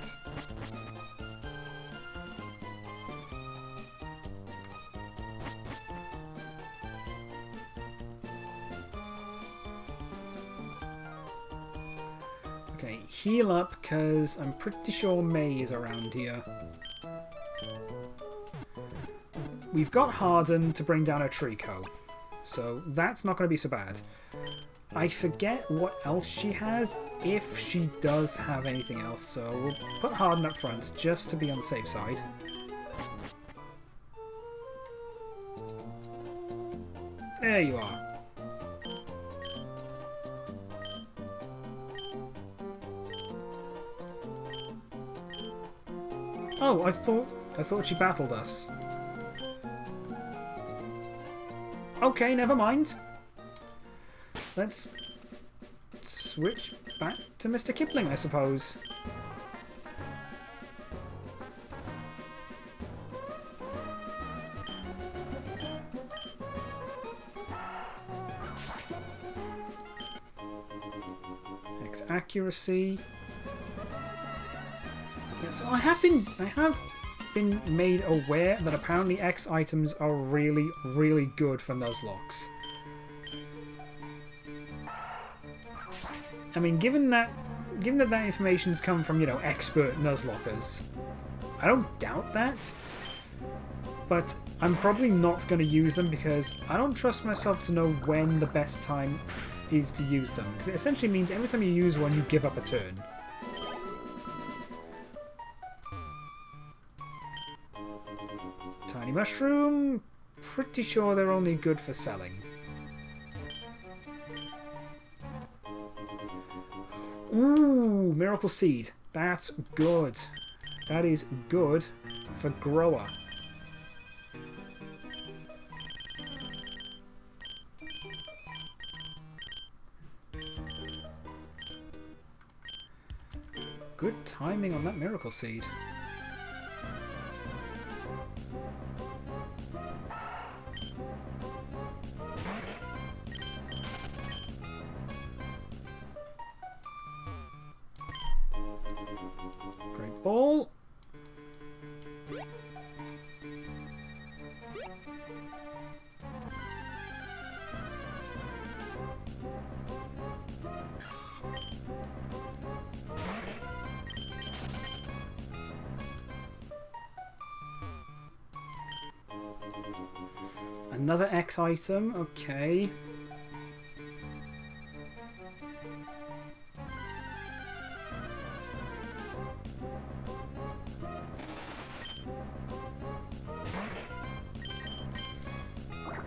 Okay, heal up, because I'm pretty sure May is around here. We've got Harden to bring down a Trico, so that's not going to be so bad. I forget what else she has, if she does have anything else, so we'll put Harden up front, just to be on the safe side. There you are. Oh, I thought she battled us. Okay, never mind. Let's switch back to Mr. Kipling, I suppose. X accuracy. Yeah, so I have been made aware that apparently X items are really, really good for Nuzlocks. I mean, given that information's come from, you know, expert Nuzlockers, I don't doubt that. But I'm probably not going to use them because I don't trust myself to know when the best time is to use them. Because it essentially means every time you use one, you give up a turn. Tiny Mushroom, pretty sure they're only good for selling. Ooh, Miracle Seed. That's good. That is good for Grower. Good timing on that Miracle Seed. Great Ball. Another X item, okay.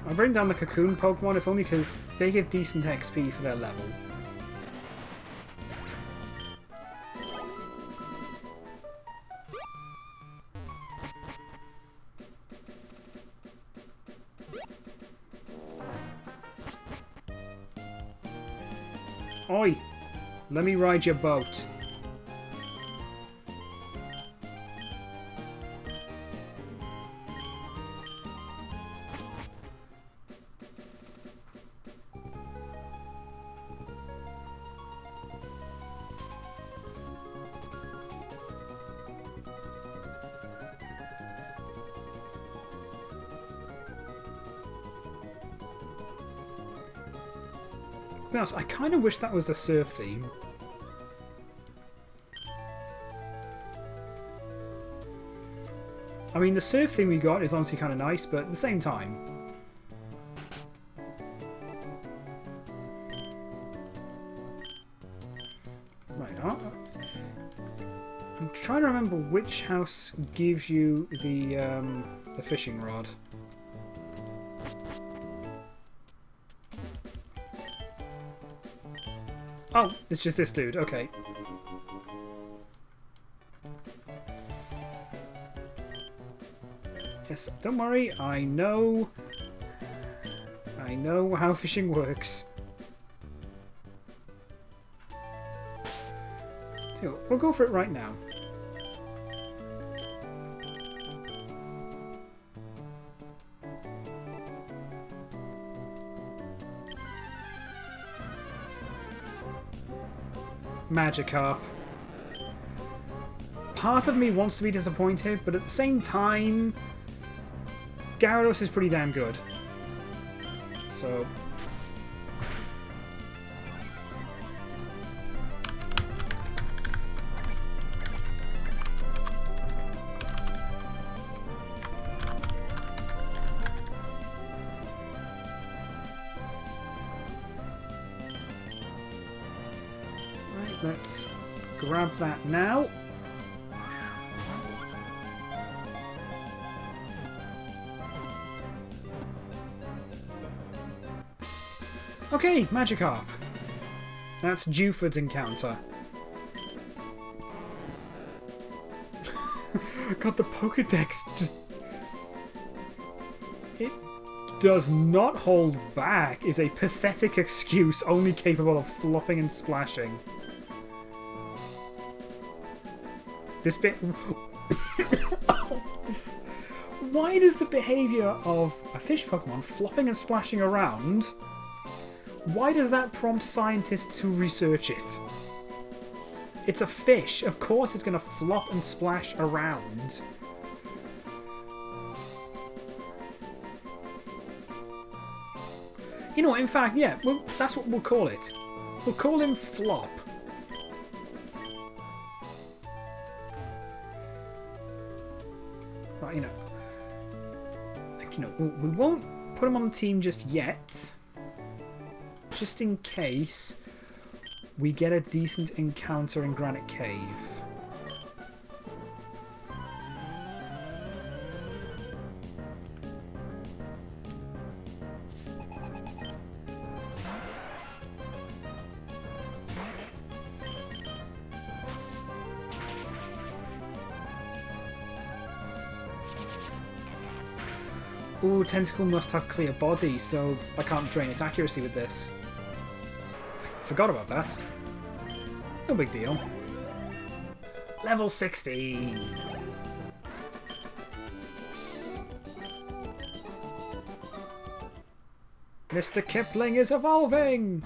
I'll bring down the Cocoon Pokemon, if only because they give decent XP for their level. Oi! Let me ride your boat. To be honest, I kind of wish that was the surf theme. I mean, the surf theme we got is honestly kind of nice, but at the same time... Right, I'm trying to remember which house gives you the fishing rod. Oh, it's just this dude, okay. Yes, don't worry. I know how fishing works. So we'll go for it right now. Magikarp. Part of me wants to be disappointed, but at the same time, Gyarados is pretty damn good. So... Right, let's grab that now. Okay, Magikarp. That's Dewford's encounter. God, the Pokedex just... It does not hold back is a pathetic excuse only capable of flopping and splashing. This bit... Why does the behaviour of a fish Pokemon flopping and splashing around... Why does that prompt scientists to research it? It's a fish. Of course it's going to flop and splash around. You know what, in fact, yeah, well, that's what we'll call it. We'll call him Flop. Right, we won't put him on the team just yet. Just in case we get a decent encounter in Granite Cave. Ooh, Tentacle must have clear body, so I can't drain its accuracy with this. Forgot about that. No big deal. Level 16. Mr. Kipling is evolving!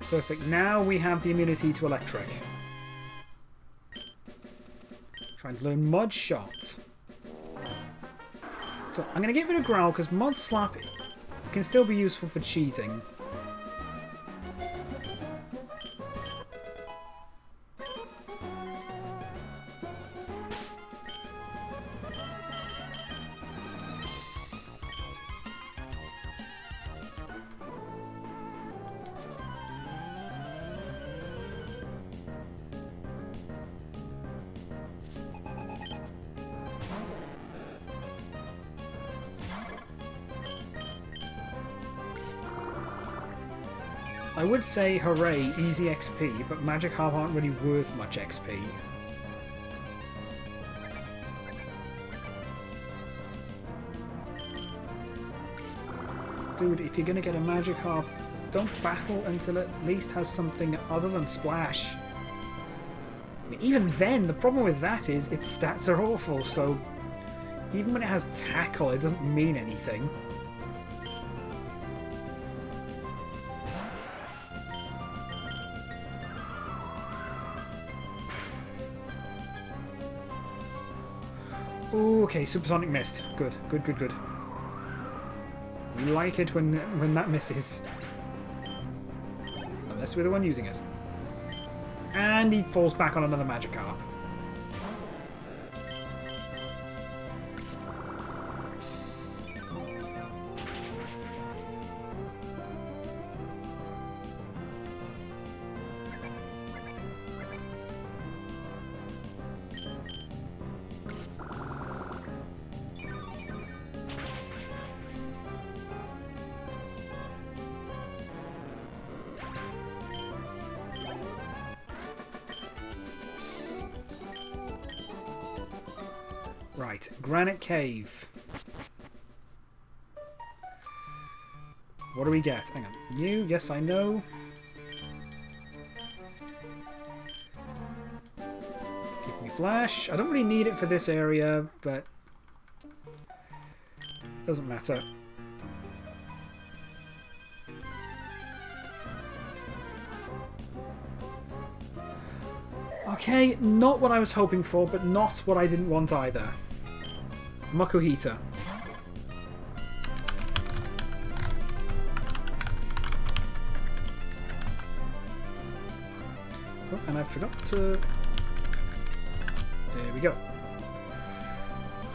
Perfect. Now we have the immunity to electric. Trying to learn Mud Shot. So I'm going to get rid of Growl because Mud Slap can still be useful for cheating. I would say, hooray, easy XP, but Magikarp aren't really worth much XP. Dude, if you're gonna get a Magikarp, don't battle until it at least has something other than Splash. I mean, even then, the problem with that is its stats are awful, so even when it has Tackle, it doesn't mean anything. Ooh, okay, Supersonic Mist. Good, good, good, good. We like it when that misses. Unless we're the one using it. And he falls back on another Magikarp. Right, Granite Cave. What do we get? Hang on. You, yes I know. Give me flash. I don't really need it for this area, but doesn't matter. Okay, not what I was hoping for, but not what I didn't want either. Makuhita. Oh, and I forgot to... There we go.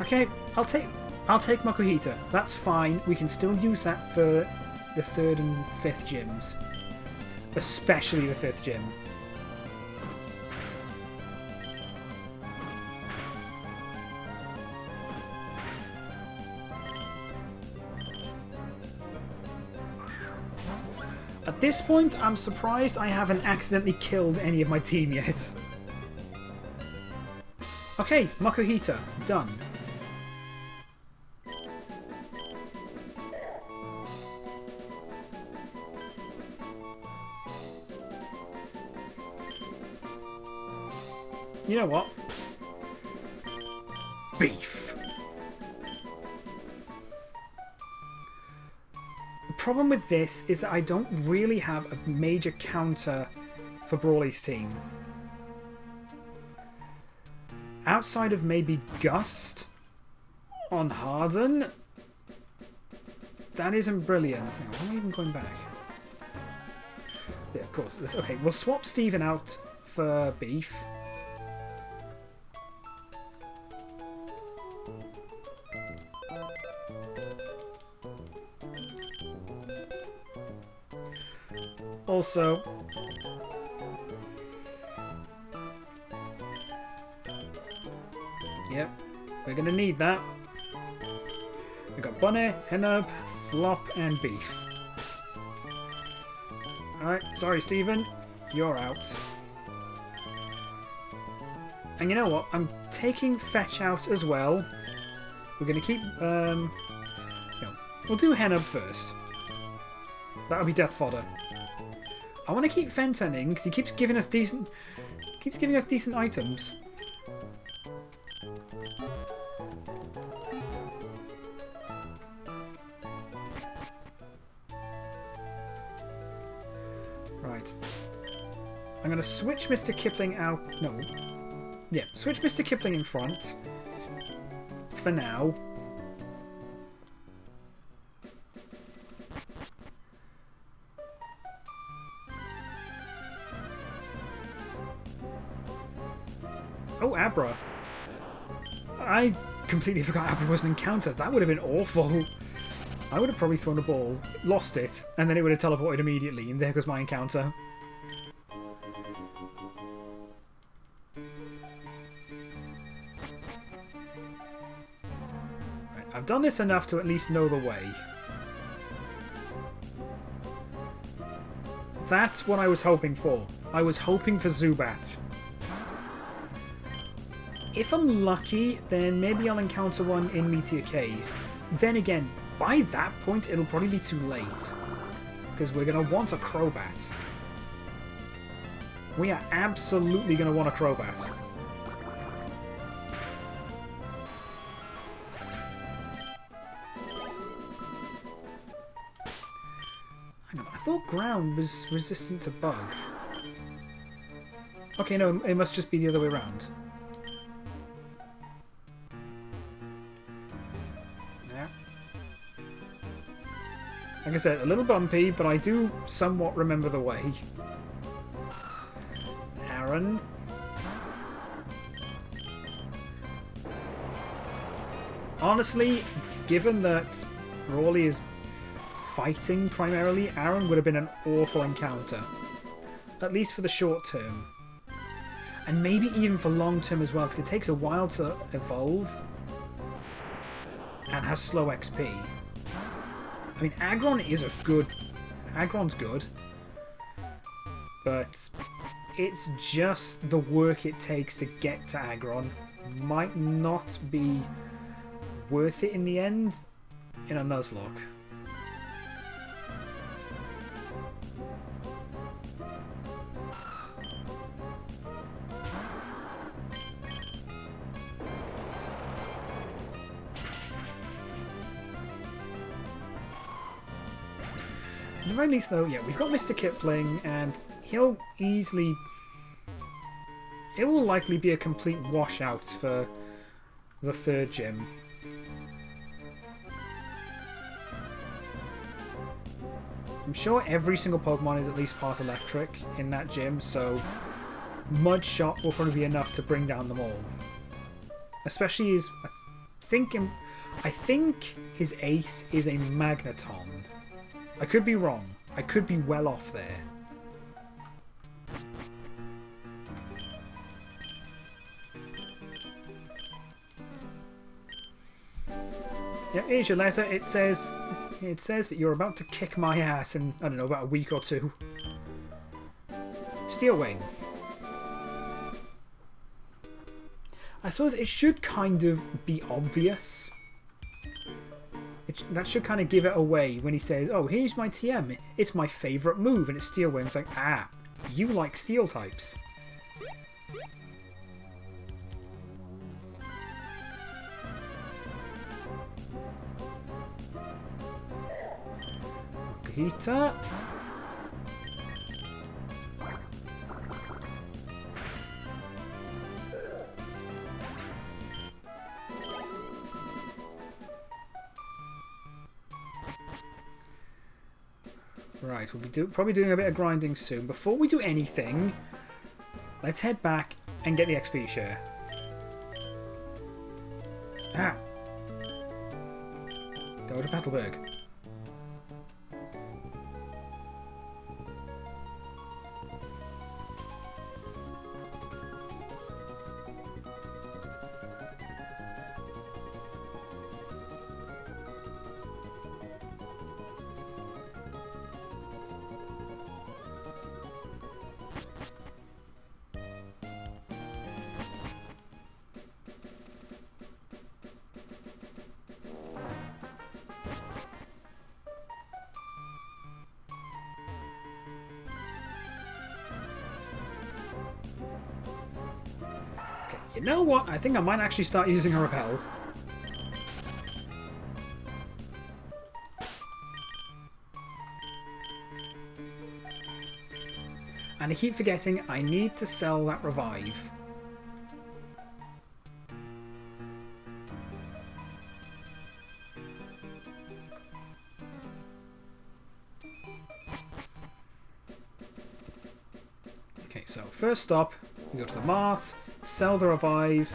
Okay, I'll take Makuhita. That's fine. We can still use that for the 3rd and 5th gyms. Especially the 5th gym. At this point, I'm surprised I haven't accidentally killed any of my team yet. Okay, Makuhita, done. You know what? Beef. The problem with this is that I don't really have a major counter for Brawly's team. Outside of maybe Gust on Harden, that isn't brilliant. Hang on, why am I even going back? Yeah, of course. Okay, we'll swap Steven out for Beef. Also, yep, we're gonna need that. We got Bunny, Hennub, Flop, and Beef. Alright, sorry Steven, you're out. And you know what? I'm taking Fetch out as well. We're gonna keep no, we'll do Hennub first. That'll be death fodder. I want to keep Fenton in because he keeps giving us decent items. Right. I'm going to switch Mr. Kipling out. No. Yeah, switch Mr. Kipling in front. For now. Oh, Abra. I completely forgot Abra was an encounter. That would have been awful. I would have probably thrown a ball, lost it, and then it would have teleported immediately, and there goes my encounter. Right, I've done this enough to at least know the way. That's what I was hoping for. I was hoping for Zubat. If I'm lucky, then maybe I'll encounter one in Meteor Cave. Then again, by that point, it'll probably be too late. Because we're going to want a Crobat. We are absolutely going to want a Crobat. Hang on, I thought ground was resistant to bug. Okay, no, it must just be the other way around. Like I said, a little bumpy, but I do somewhat remember the way. Aaron. Honestly, given that Brawly is fighting primarily, Aaron would have been an awful encounter. At least for the short term. And maybe even for long term as well, because it takes a while to evolve. And has slow XP. I mean, Aggron is a good... Aggron's good. But it's just the work it takes to get to Aggron might not be worth it in the end in a Nuzlocke. At the very least, though, yeah, we've got Mr. Kipling, and he'll easily... It will likely be a complete washout for the third gym. I'm sure every single Pokemon is at least part electric in that gym, so Mud Shot will probably be enough to bring down them all. Especially his... I think his ace is a Magneton. I could be wrong. I could be well off there. Yeah, here's your letter. It says that you're about to kick my ass in, I don't know, about a week or two. Steel Wing. I suppose it should kind of be obvious. That should kind of give it away when he says, oh, here's my TM. It's my favourite move, and it's Steel Wing. It's like, ah, you like Steel types. Kahita. Right, we'll be probably doing a bit of grinding soon. Before we do anything, let's head back and get the XP share. Ah! Go to Petalburg. You know what? I think I might actually start using a Repel. And I keep forgetting I need to sell that Revive. Okay, so first stop, we go to the Mart. Sell the Revive,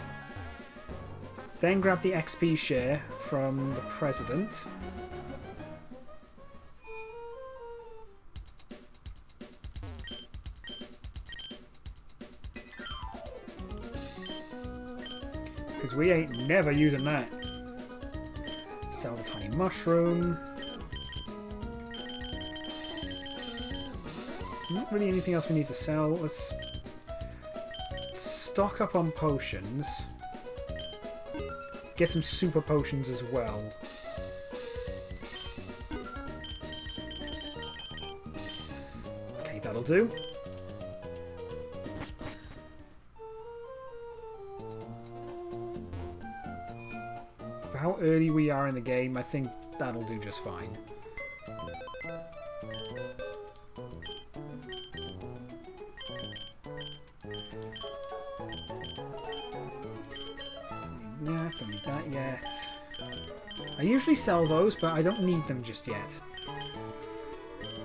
then grab the XP share from the President. Because we ain't never using that. Sell the Tiny Mushroom. Not really anything else we need to sell. Let's stock up on potions. Get some super potions as well. Okay, that'll do. For how early we are in the game, I think that'll do just fine. Yeah, don't need that yet. I usually sell those, but I don't need them just yet.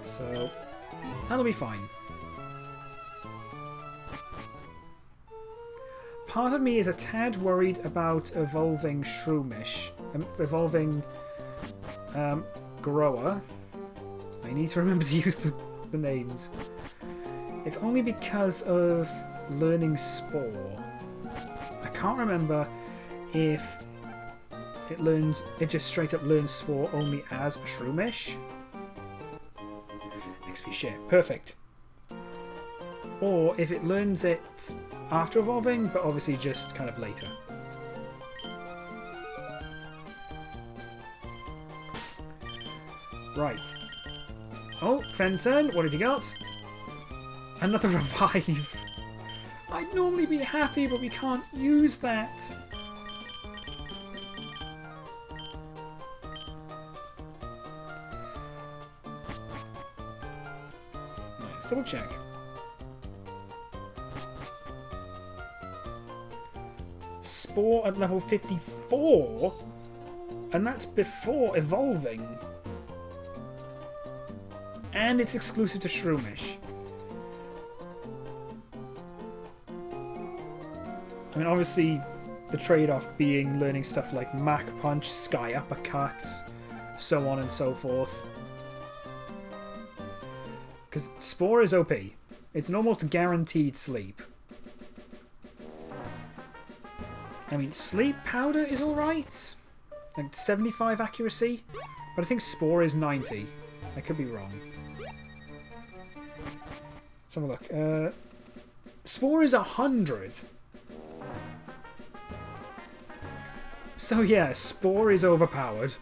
So, that'll be fine. Part of me is a tad worried about evolving Shroomish. Evolving Grower. I need to remember to use the names. If only because of learning Spore. I can't remember if it just straight up learns Spore only as Shroomish. XP share. Perfect. Or if it learns it after evolving, but obviously just kind of later. Right. Oh, Fenton, what have you got? Another revive. I'd normally be happy, but we can't use that. Let's double check. Spore at level 54? And that's before evolving. And it's exclusive to Shroomish. I mean, obviously, the trade-off being learning stuff like Mach Punch, Sky Uppercut, so on and so forth. Because Spore is OP. It's an almost guaranteed sleep. I mean, Sleep Powder is alright. Like 75 accuracy. But I think Spore is 90. I could be wrong. Let's have a look. Spore is 100. So yeah, Spore is overpowered.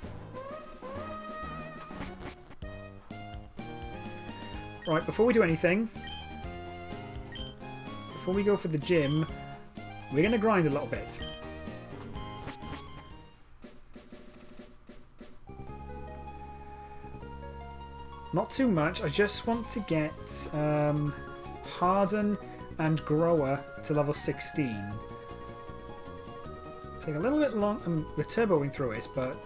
Right, before we do anything, before we go for the gym, we're going to grind a little bit. Not too much, I just want to get Harden and Grower to level 16. Take a little bit long. We're turboing through it, but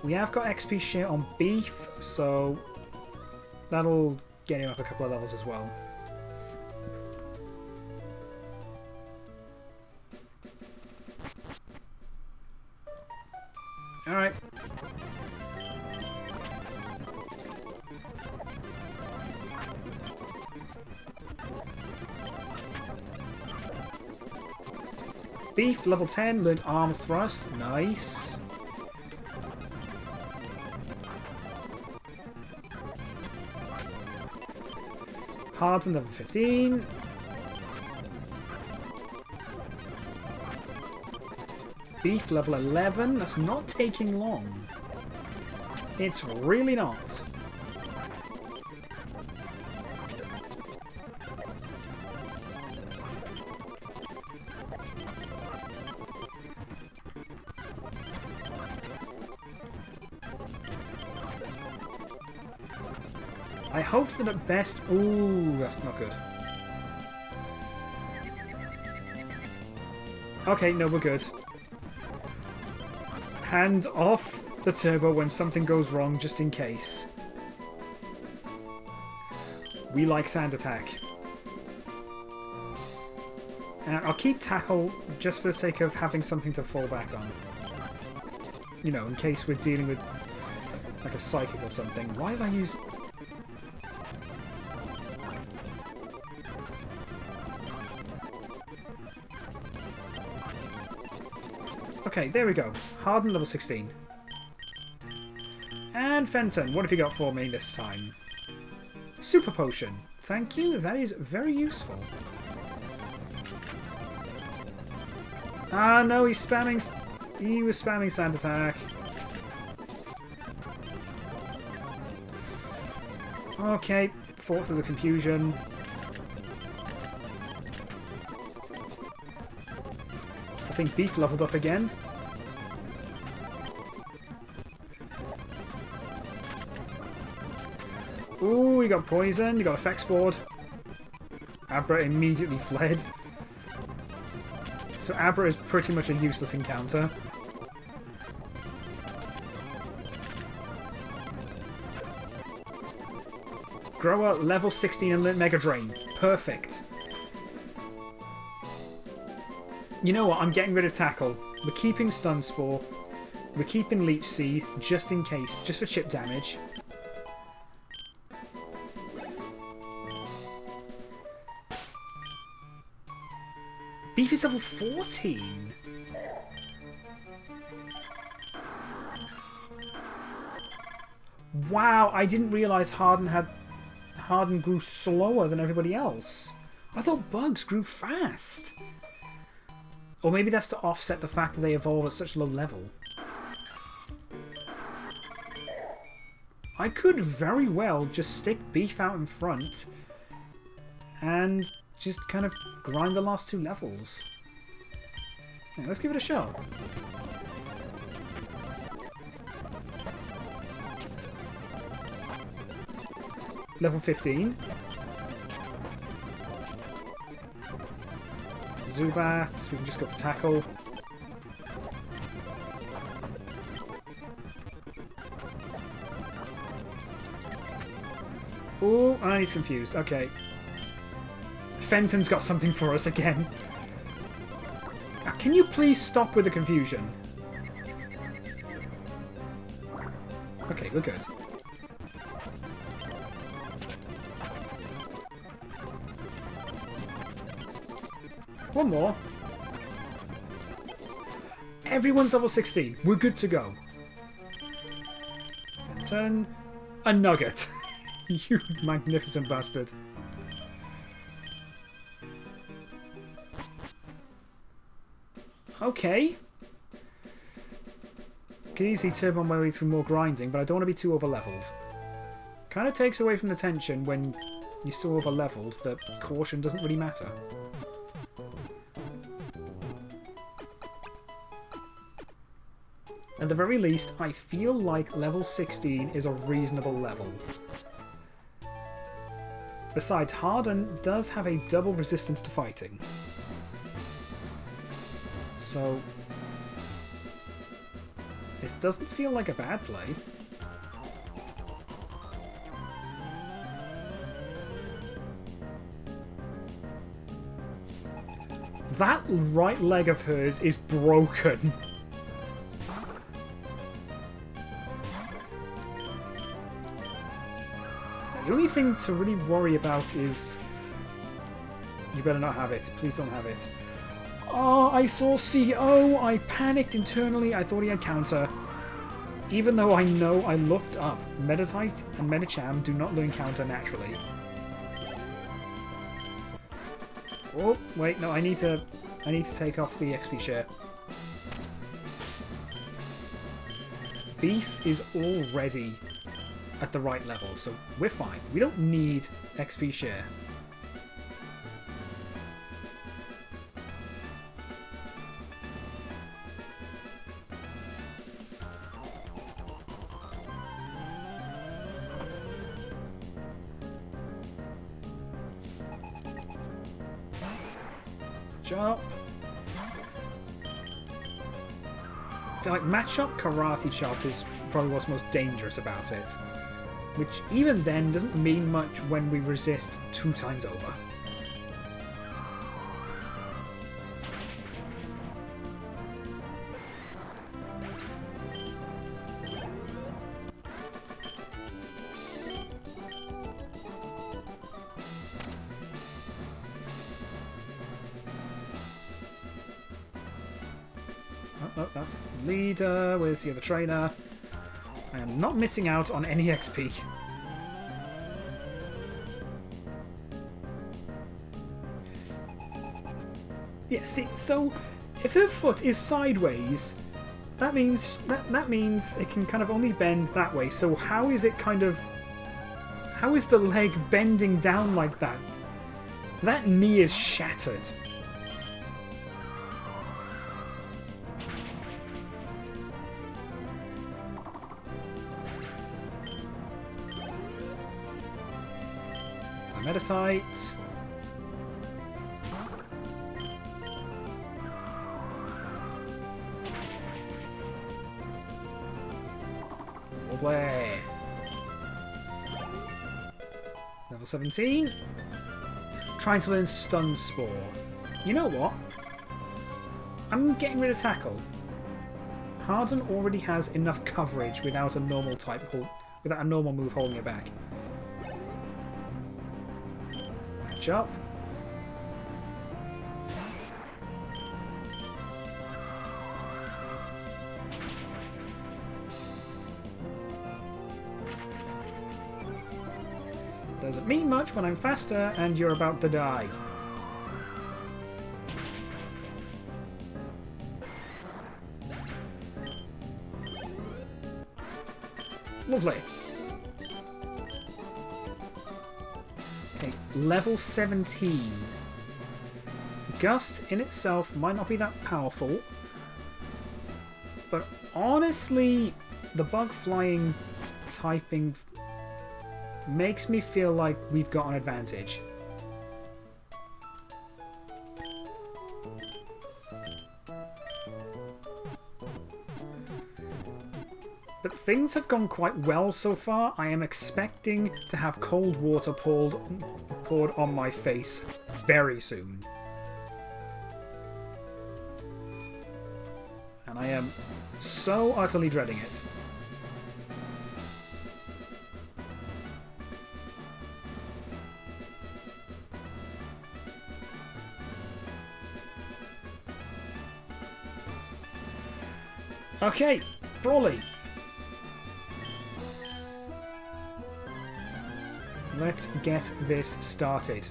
we have got XP share on Beef, so that'll get him up a couple of levels as well. Alright. Beef, level 10, learned Arm Thrust. Nice. Harden, level 15. Beef, level 11. That's not taking long. It's really not. I hoped that at best... Ooh, that's not good. Okay, no, we're good. Hand off the turbo when something goes wrong, just in case. We like Sand Attack. And I'll keep Tackle just for the sake of having something to fall back on. You know, in case we're dealing with like a Psychic or something. Why did I use... Okay, there we go. Harden, level 16. And Fenton, what have you got for me this time? Super Potion. Thank you, that is very useful. Ah, no, he's spamming... He was spamming Sand Attack. Okay, fought through the confusion. I think Beef leveled up again. Ooh, he got poisoned, he got Effects Board. Abra immediately fled. So Abra is pretty much a useless encounter. Grower, level 16 and learn Mega Drain. Perfect. You know what? I'm getting rid of Tackle. We're keeping Stun Spore. We're keeping Leech Seed, just in case. Just for chip damage. Beef is level 14. Wow, I didn't realise Harden grew slower than everybody else. I thought bugs grew fast. Or maybe that's to offset the fact that they evolve at such low level. I could very well just stick Beef out in front and just kind of grind the last 2 levels. Yeah, let's give it a shot. Level 15. Zubat, we can just go for tackle. Oh, and he's confused. Okay. Fenton's got something for us again. Can you please stop with the confusion? Okay, we're good. One more. Everyone's level 16. We're good to go. Fenton. A nugget. You magnificent bastard. Okay. Can easily turn on my way through more grinding, but I don't want to be too over-leveled. Kind of takes away from the tension when you're so over-leveled that caution doesn't really matter. At the very least, I feel like level 16 is a reasonable level. Besides, Harden does have a double resistance to fighting. So, this doesn't feel like a bad play. That right leg of hers is broken. The only thing to really worry about is... You better not have it. Please don't have it. Oh, I saw CO! I panicked internally. I thought he had counter. Even though I know I looked up. Meditite and Medicham do not learn counter naturally. Oh, wait, no, I need to take off the XP share. Beef is already at the right level, so we're fine. We don't need XP share. Chop. I feel like matchup Karate Chop is probably what's most dangerous about it. Which even then doesn't mean much when we resist 2 times over. Oh, that's the leader. Where's the other trainer? I am not missing out on any XP. Yeah, see, so if her foot is sideways, that means it can kind of only bend that way. So how is it kind of... How is the leg bending down like that? That knee is shattered. Meditite. Lovely. Level 17. Trying to learn Stun Spore. You know what? I'm getting rid of Tackle. Harden already has enough coverage without a normal without a normal move holding it back. Match up. Doesn't mean much when I'm faster and you're about to die. Lovely. level 17. Gust in itself might not be that powerful, but honestly, the bug flying typing makes me feel like we've got an advantage. But things have gone quite well so far. I am expecting to have cold water poured on my face very soon. And I am so utterly dreading it. Okay, Brawly. Let's get this started.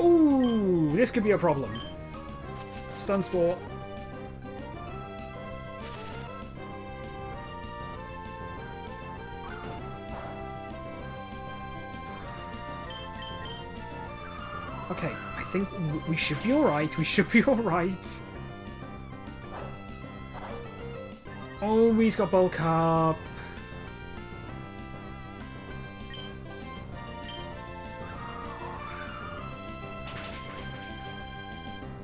Ooh, this could be a problem. Stun Spore. Okay, I think we should be alright. We should be alright. Oh, he's got bulk up.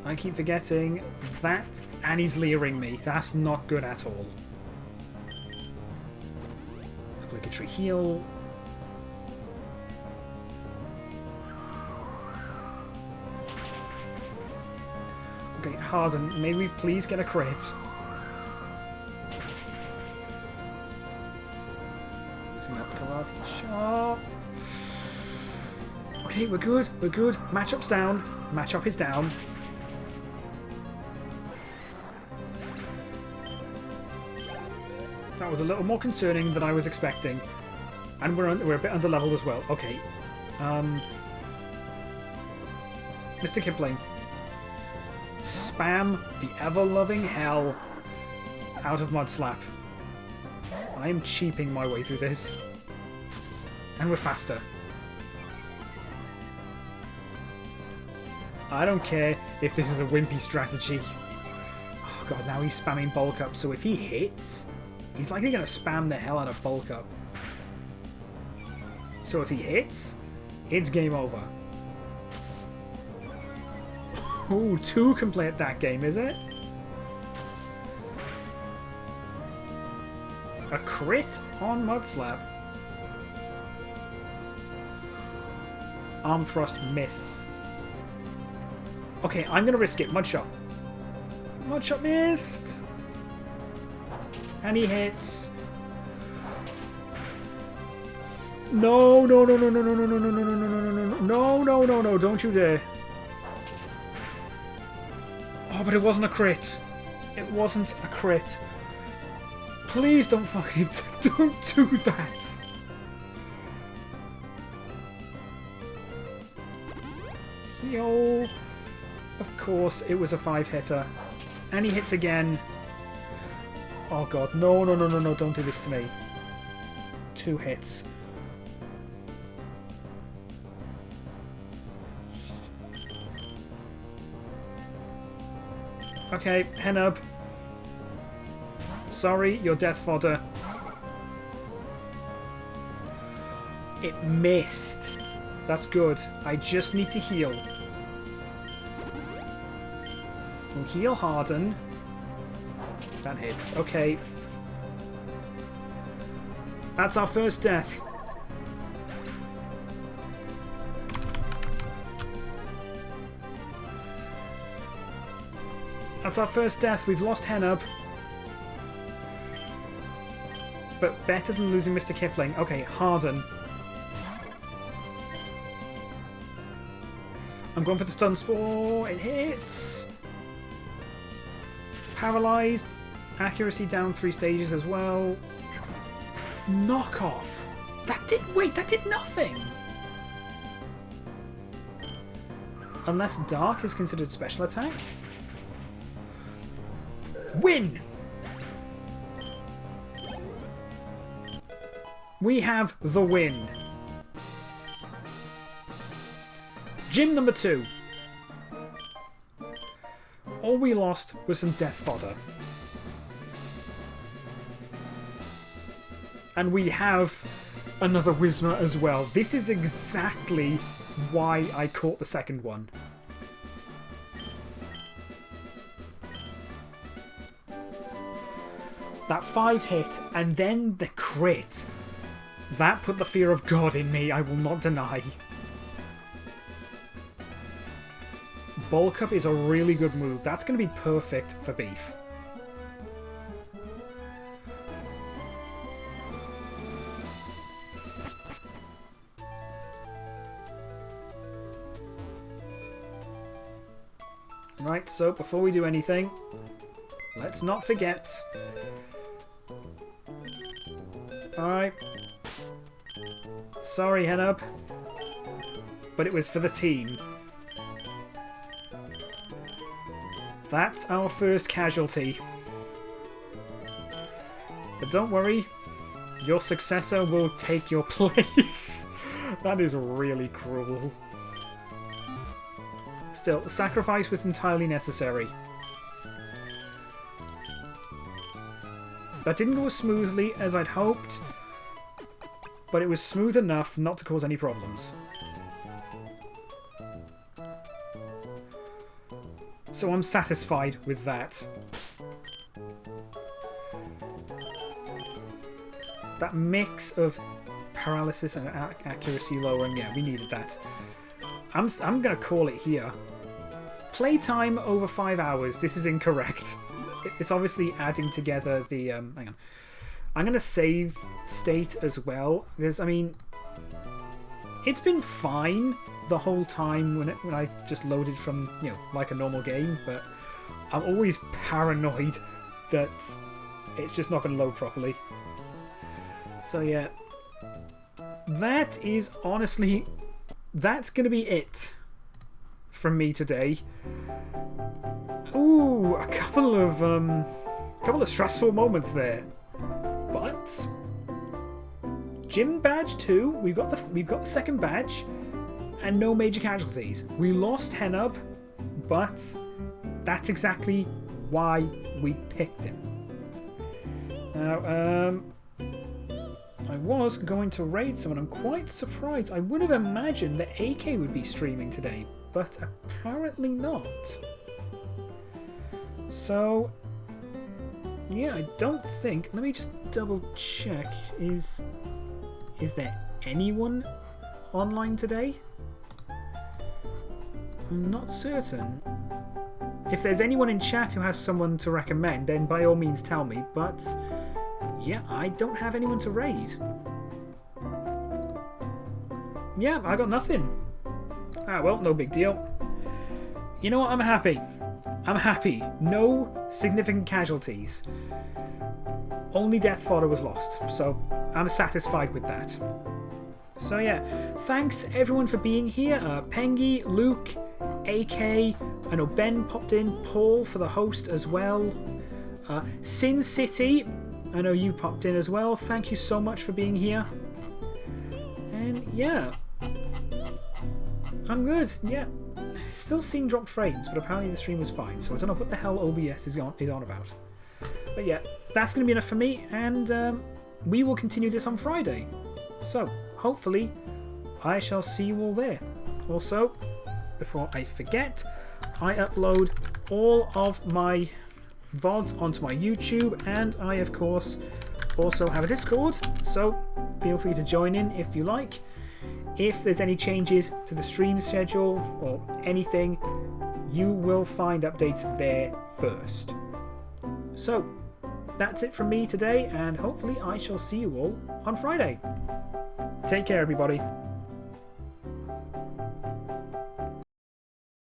I keep forgetting that, and he's leering me. That's not good at all. Obligatory heal. Okay, Harden, may we please get a crit? Karate. Okay, we're good. We're good. Matchup's down. Matchup is down. That was a little more concerning than I was expecting, and we're a bit underleveled as well. Okay, Mr. Kipling, spam the ever-loving hell out of Mud Slap. I am cheaping my way through this. And we're faster. I don't care if this is a wimpy strategy. Oh god, now he's spamming bulk up, so if he hits, he's likely going to spam the hell out of bulk up. So if he hits, it's game over. Ooh, 2 can play at that game, is it? A crit on Mud Slap. Arm thrust missed. Okay, I'm gonna risk it. Mud shot. Mud shot missed. And he hits. No, no, no, no, no, no, no, no, no, no, no, no, no, no, no, no, no, no, don't you dare. Oh, but it wasn't a crit. It wasn't a crit. Please don't fucking... Don't do that. Yo. Of course, it was a 5-hitter. And he hits again. Oh god, no, no, no, no, no, don't do this to me. 2 hits. Okay, Henub. Sorry, you're death fodder. It missed. That's good. I just need to heal. We'll heal Harden. That hits. Okay. That's our first death. That's our first death. We've lost Henub. But better than losing Mr. Kipling. Okay, Harden. I'm going for the stun spore. It hits. Paralyzed. Accuracy down 3 stages as well. Knockoff. That did... Wait, that did nothing. Unless Dark is considered special attack. Win! we have the win. Gym number 2. All we lost was some death fodder. And we have another Whismer as well. This is exactly why I caught the second one. That 5 hit, and then the crit. That put the fear of God in me, I will not deny. Bulk Up is a really good move. That's going to be perfect for beef. Right, so before we do anything, let's not forget. Alright. Sorry, Henub. But it was for the team. That's our first casualty. But don't worry, your successor will take your place. That is really cruel. Still, the sacrifice was entirely necessary. That didn't go as smoothly as I'd hoped, but it was smooth enough not to cause any problems. So I'm satisfied with that. That mix of paralysis and accuracy lowering, yeah, we needed that. I'm going to call it here. Playtime over 5 hours. This is incorrect. It's obviously adding together the... hang on. I'm going to save state as well, because, I mean, it's been fine the whole time when I just loaded from, you know, like a normal game, but I'm always paranoid that it's just not going to load properly. So, yeah. That is honestly... That's going to be it from me today. Ooh, a couple of stressful moments there. But Gym badge 2, we've got the second badge, and no major casualties. We lost Henub, but that's exactly why we picked him. Now, I was going to raid someone. I'm quite surprised. I would have imagined that AK would be streaming today, but apparently not. So, yeah, I don't think... Let me just double check. Is there anyone online today? I'm not certain. If there's anyone in chat who has someone to recommend, then by all means tell me, but... yeah, I don't have anyone to raid. Yeah, I got nothing. Ah, well, no big deal. You know what? I'm happy. I'm happy. No significant casualties. Only death fodder was lost, so I'm satisfied with that. So yeah, thanks everyone for being here. Pengy, Luke, AK, I know Ben popped in, Paul for the host as well. Sin City, I know you popped in as well. Thank you so much for being here. And yeah, I'm good. Yeah, still seeing dropped frames, but apparently the stream was fine. So I don't know what the hell OBS is on about. But yeah, that's going to be enough for me, and we will continue this on Friday. So hopefully, I shall see you all there. Also, before I forget, I upload all of my VODs onto my YouTube, and I of course also have a Discord, so feel free to join in if you like. If there's any changes to the stream schedule or anything, you will find updates there first. So that's it from me today, and hopefully I shall see you all on Friday. Take care, everybody.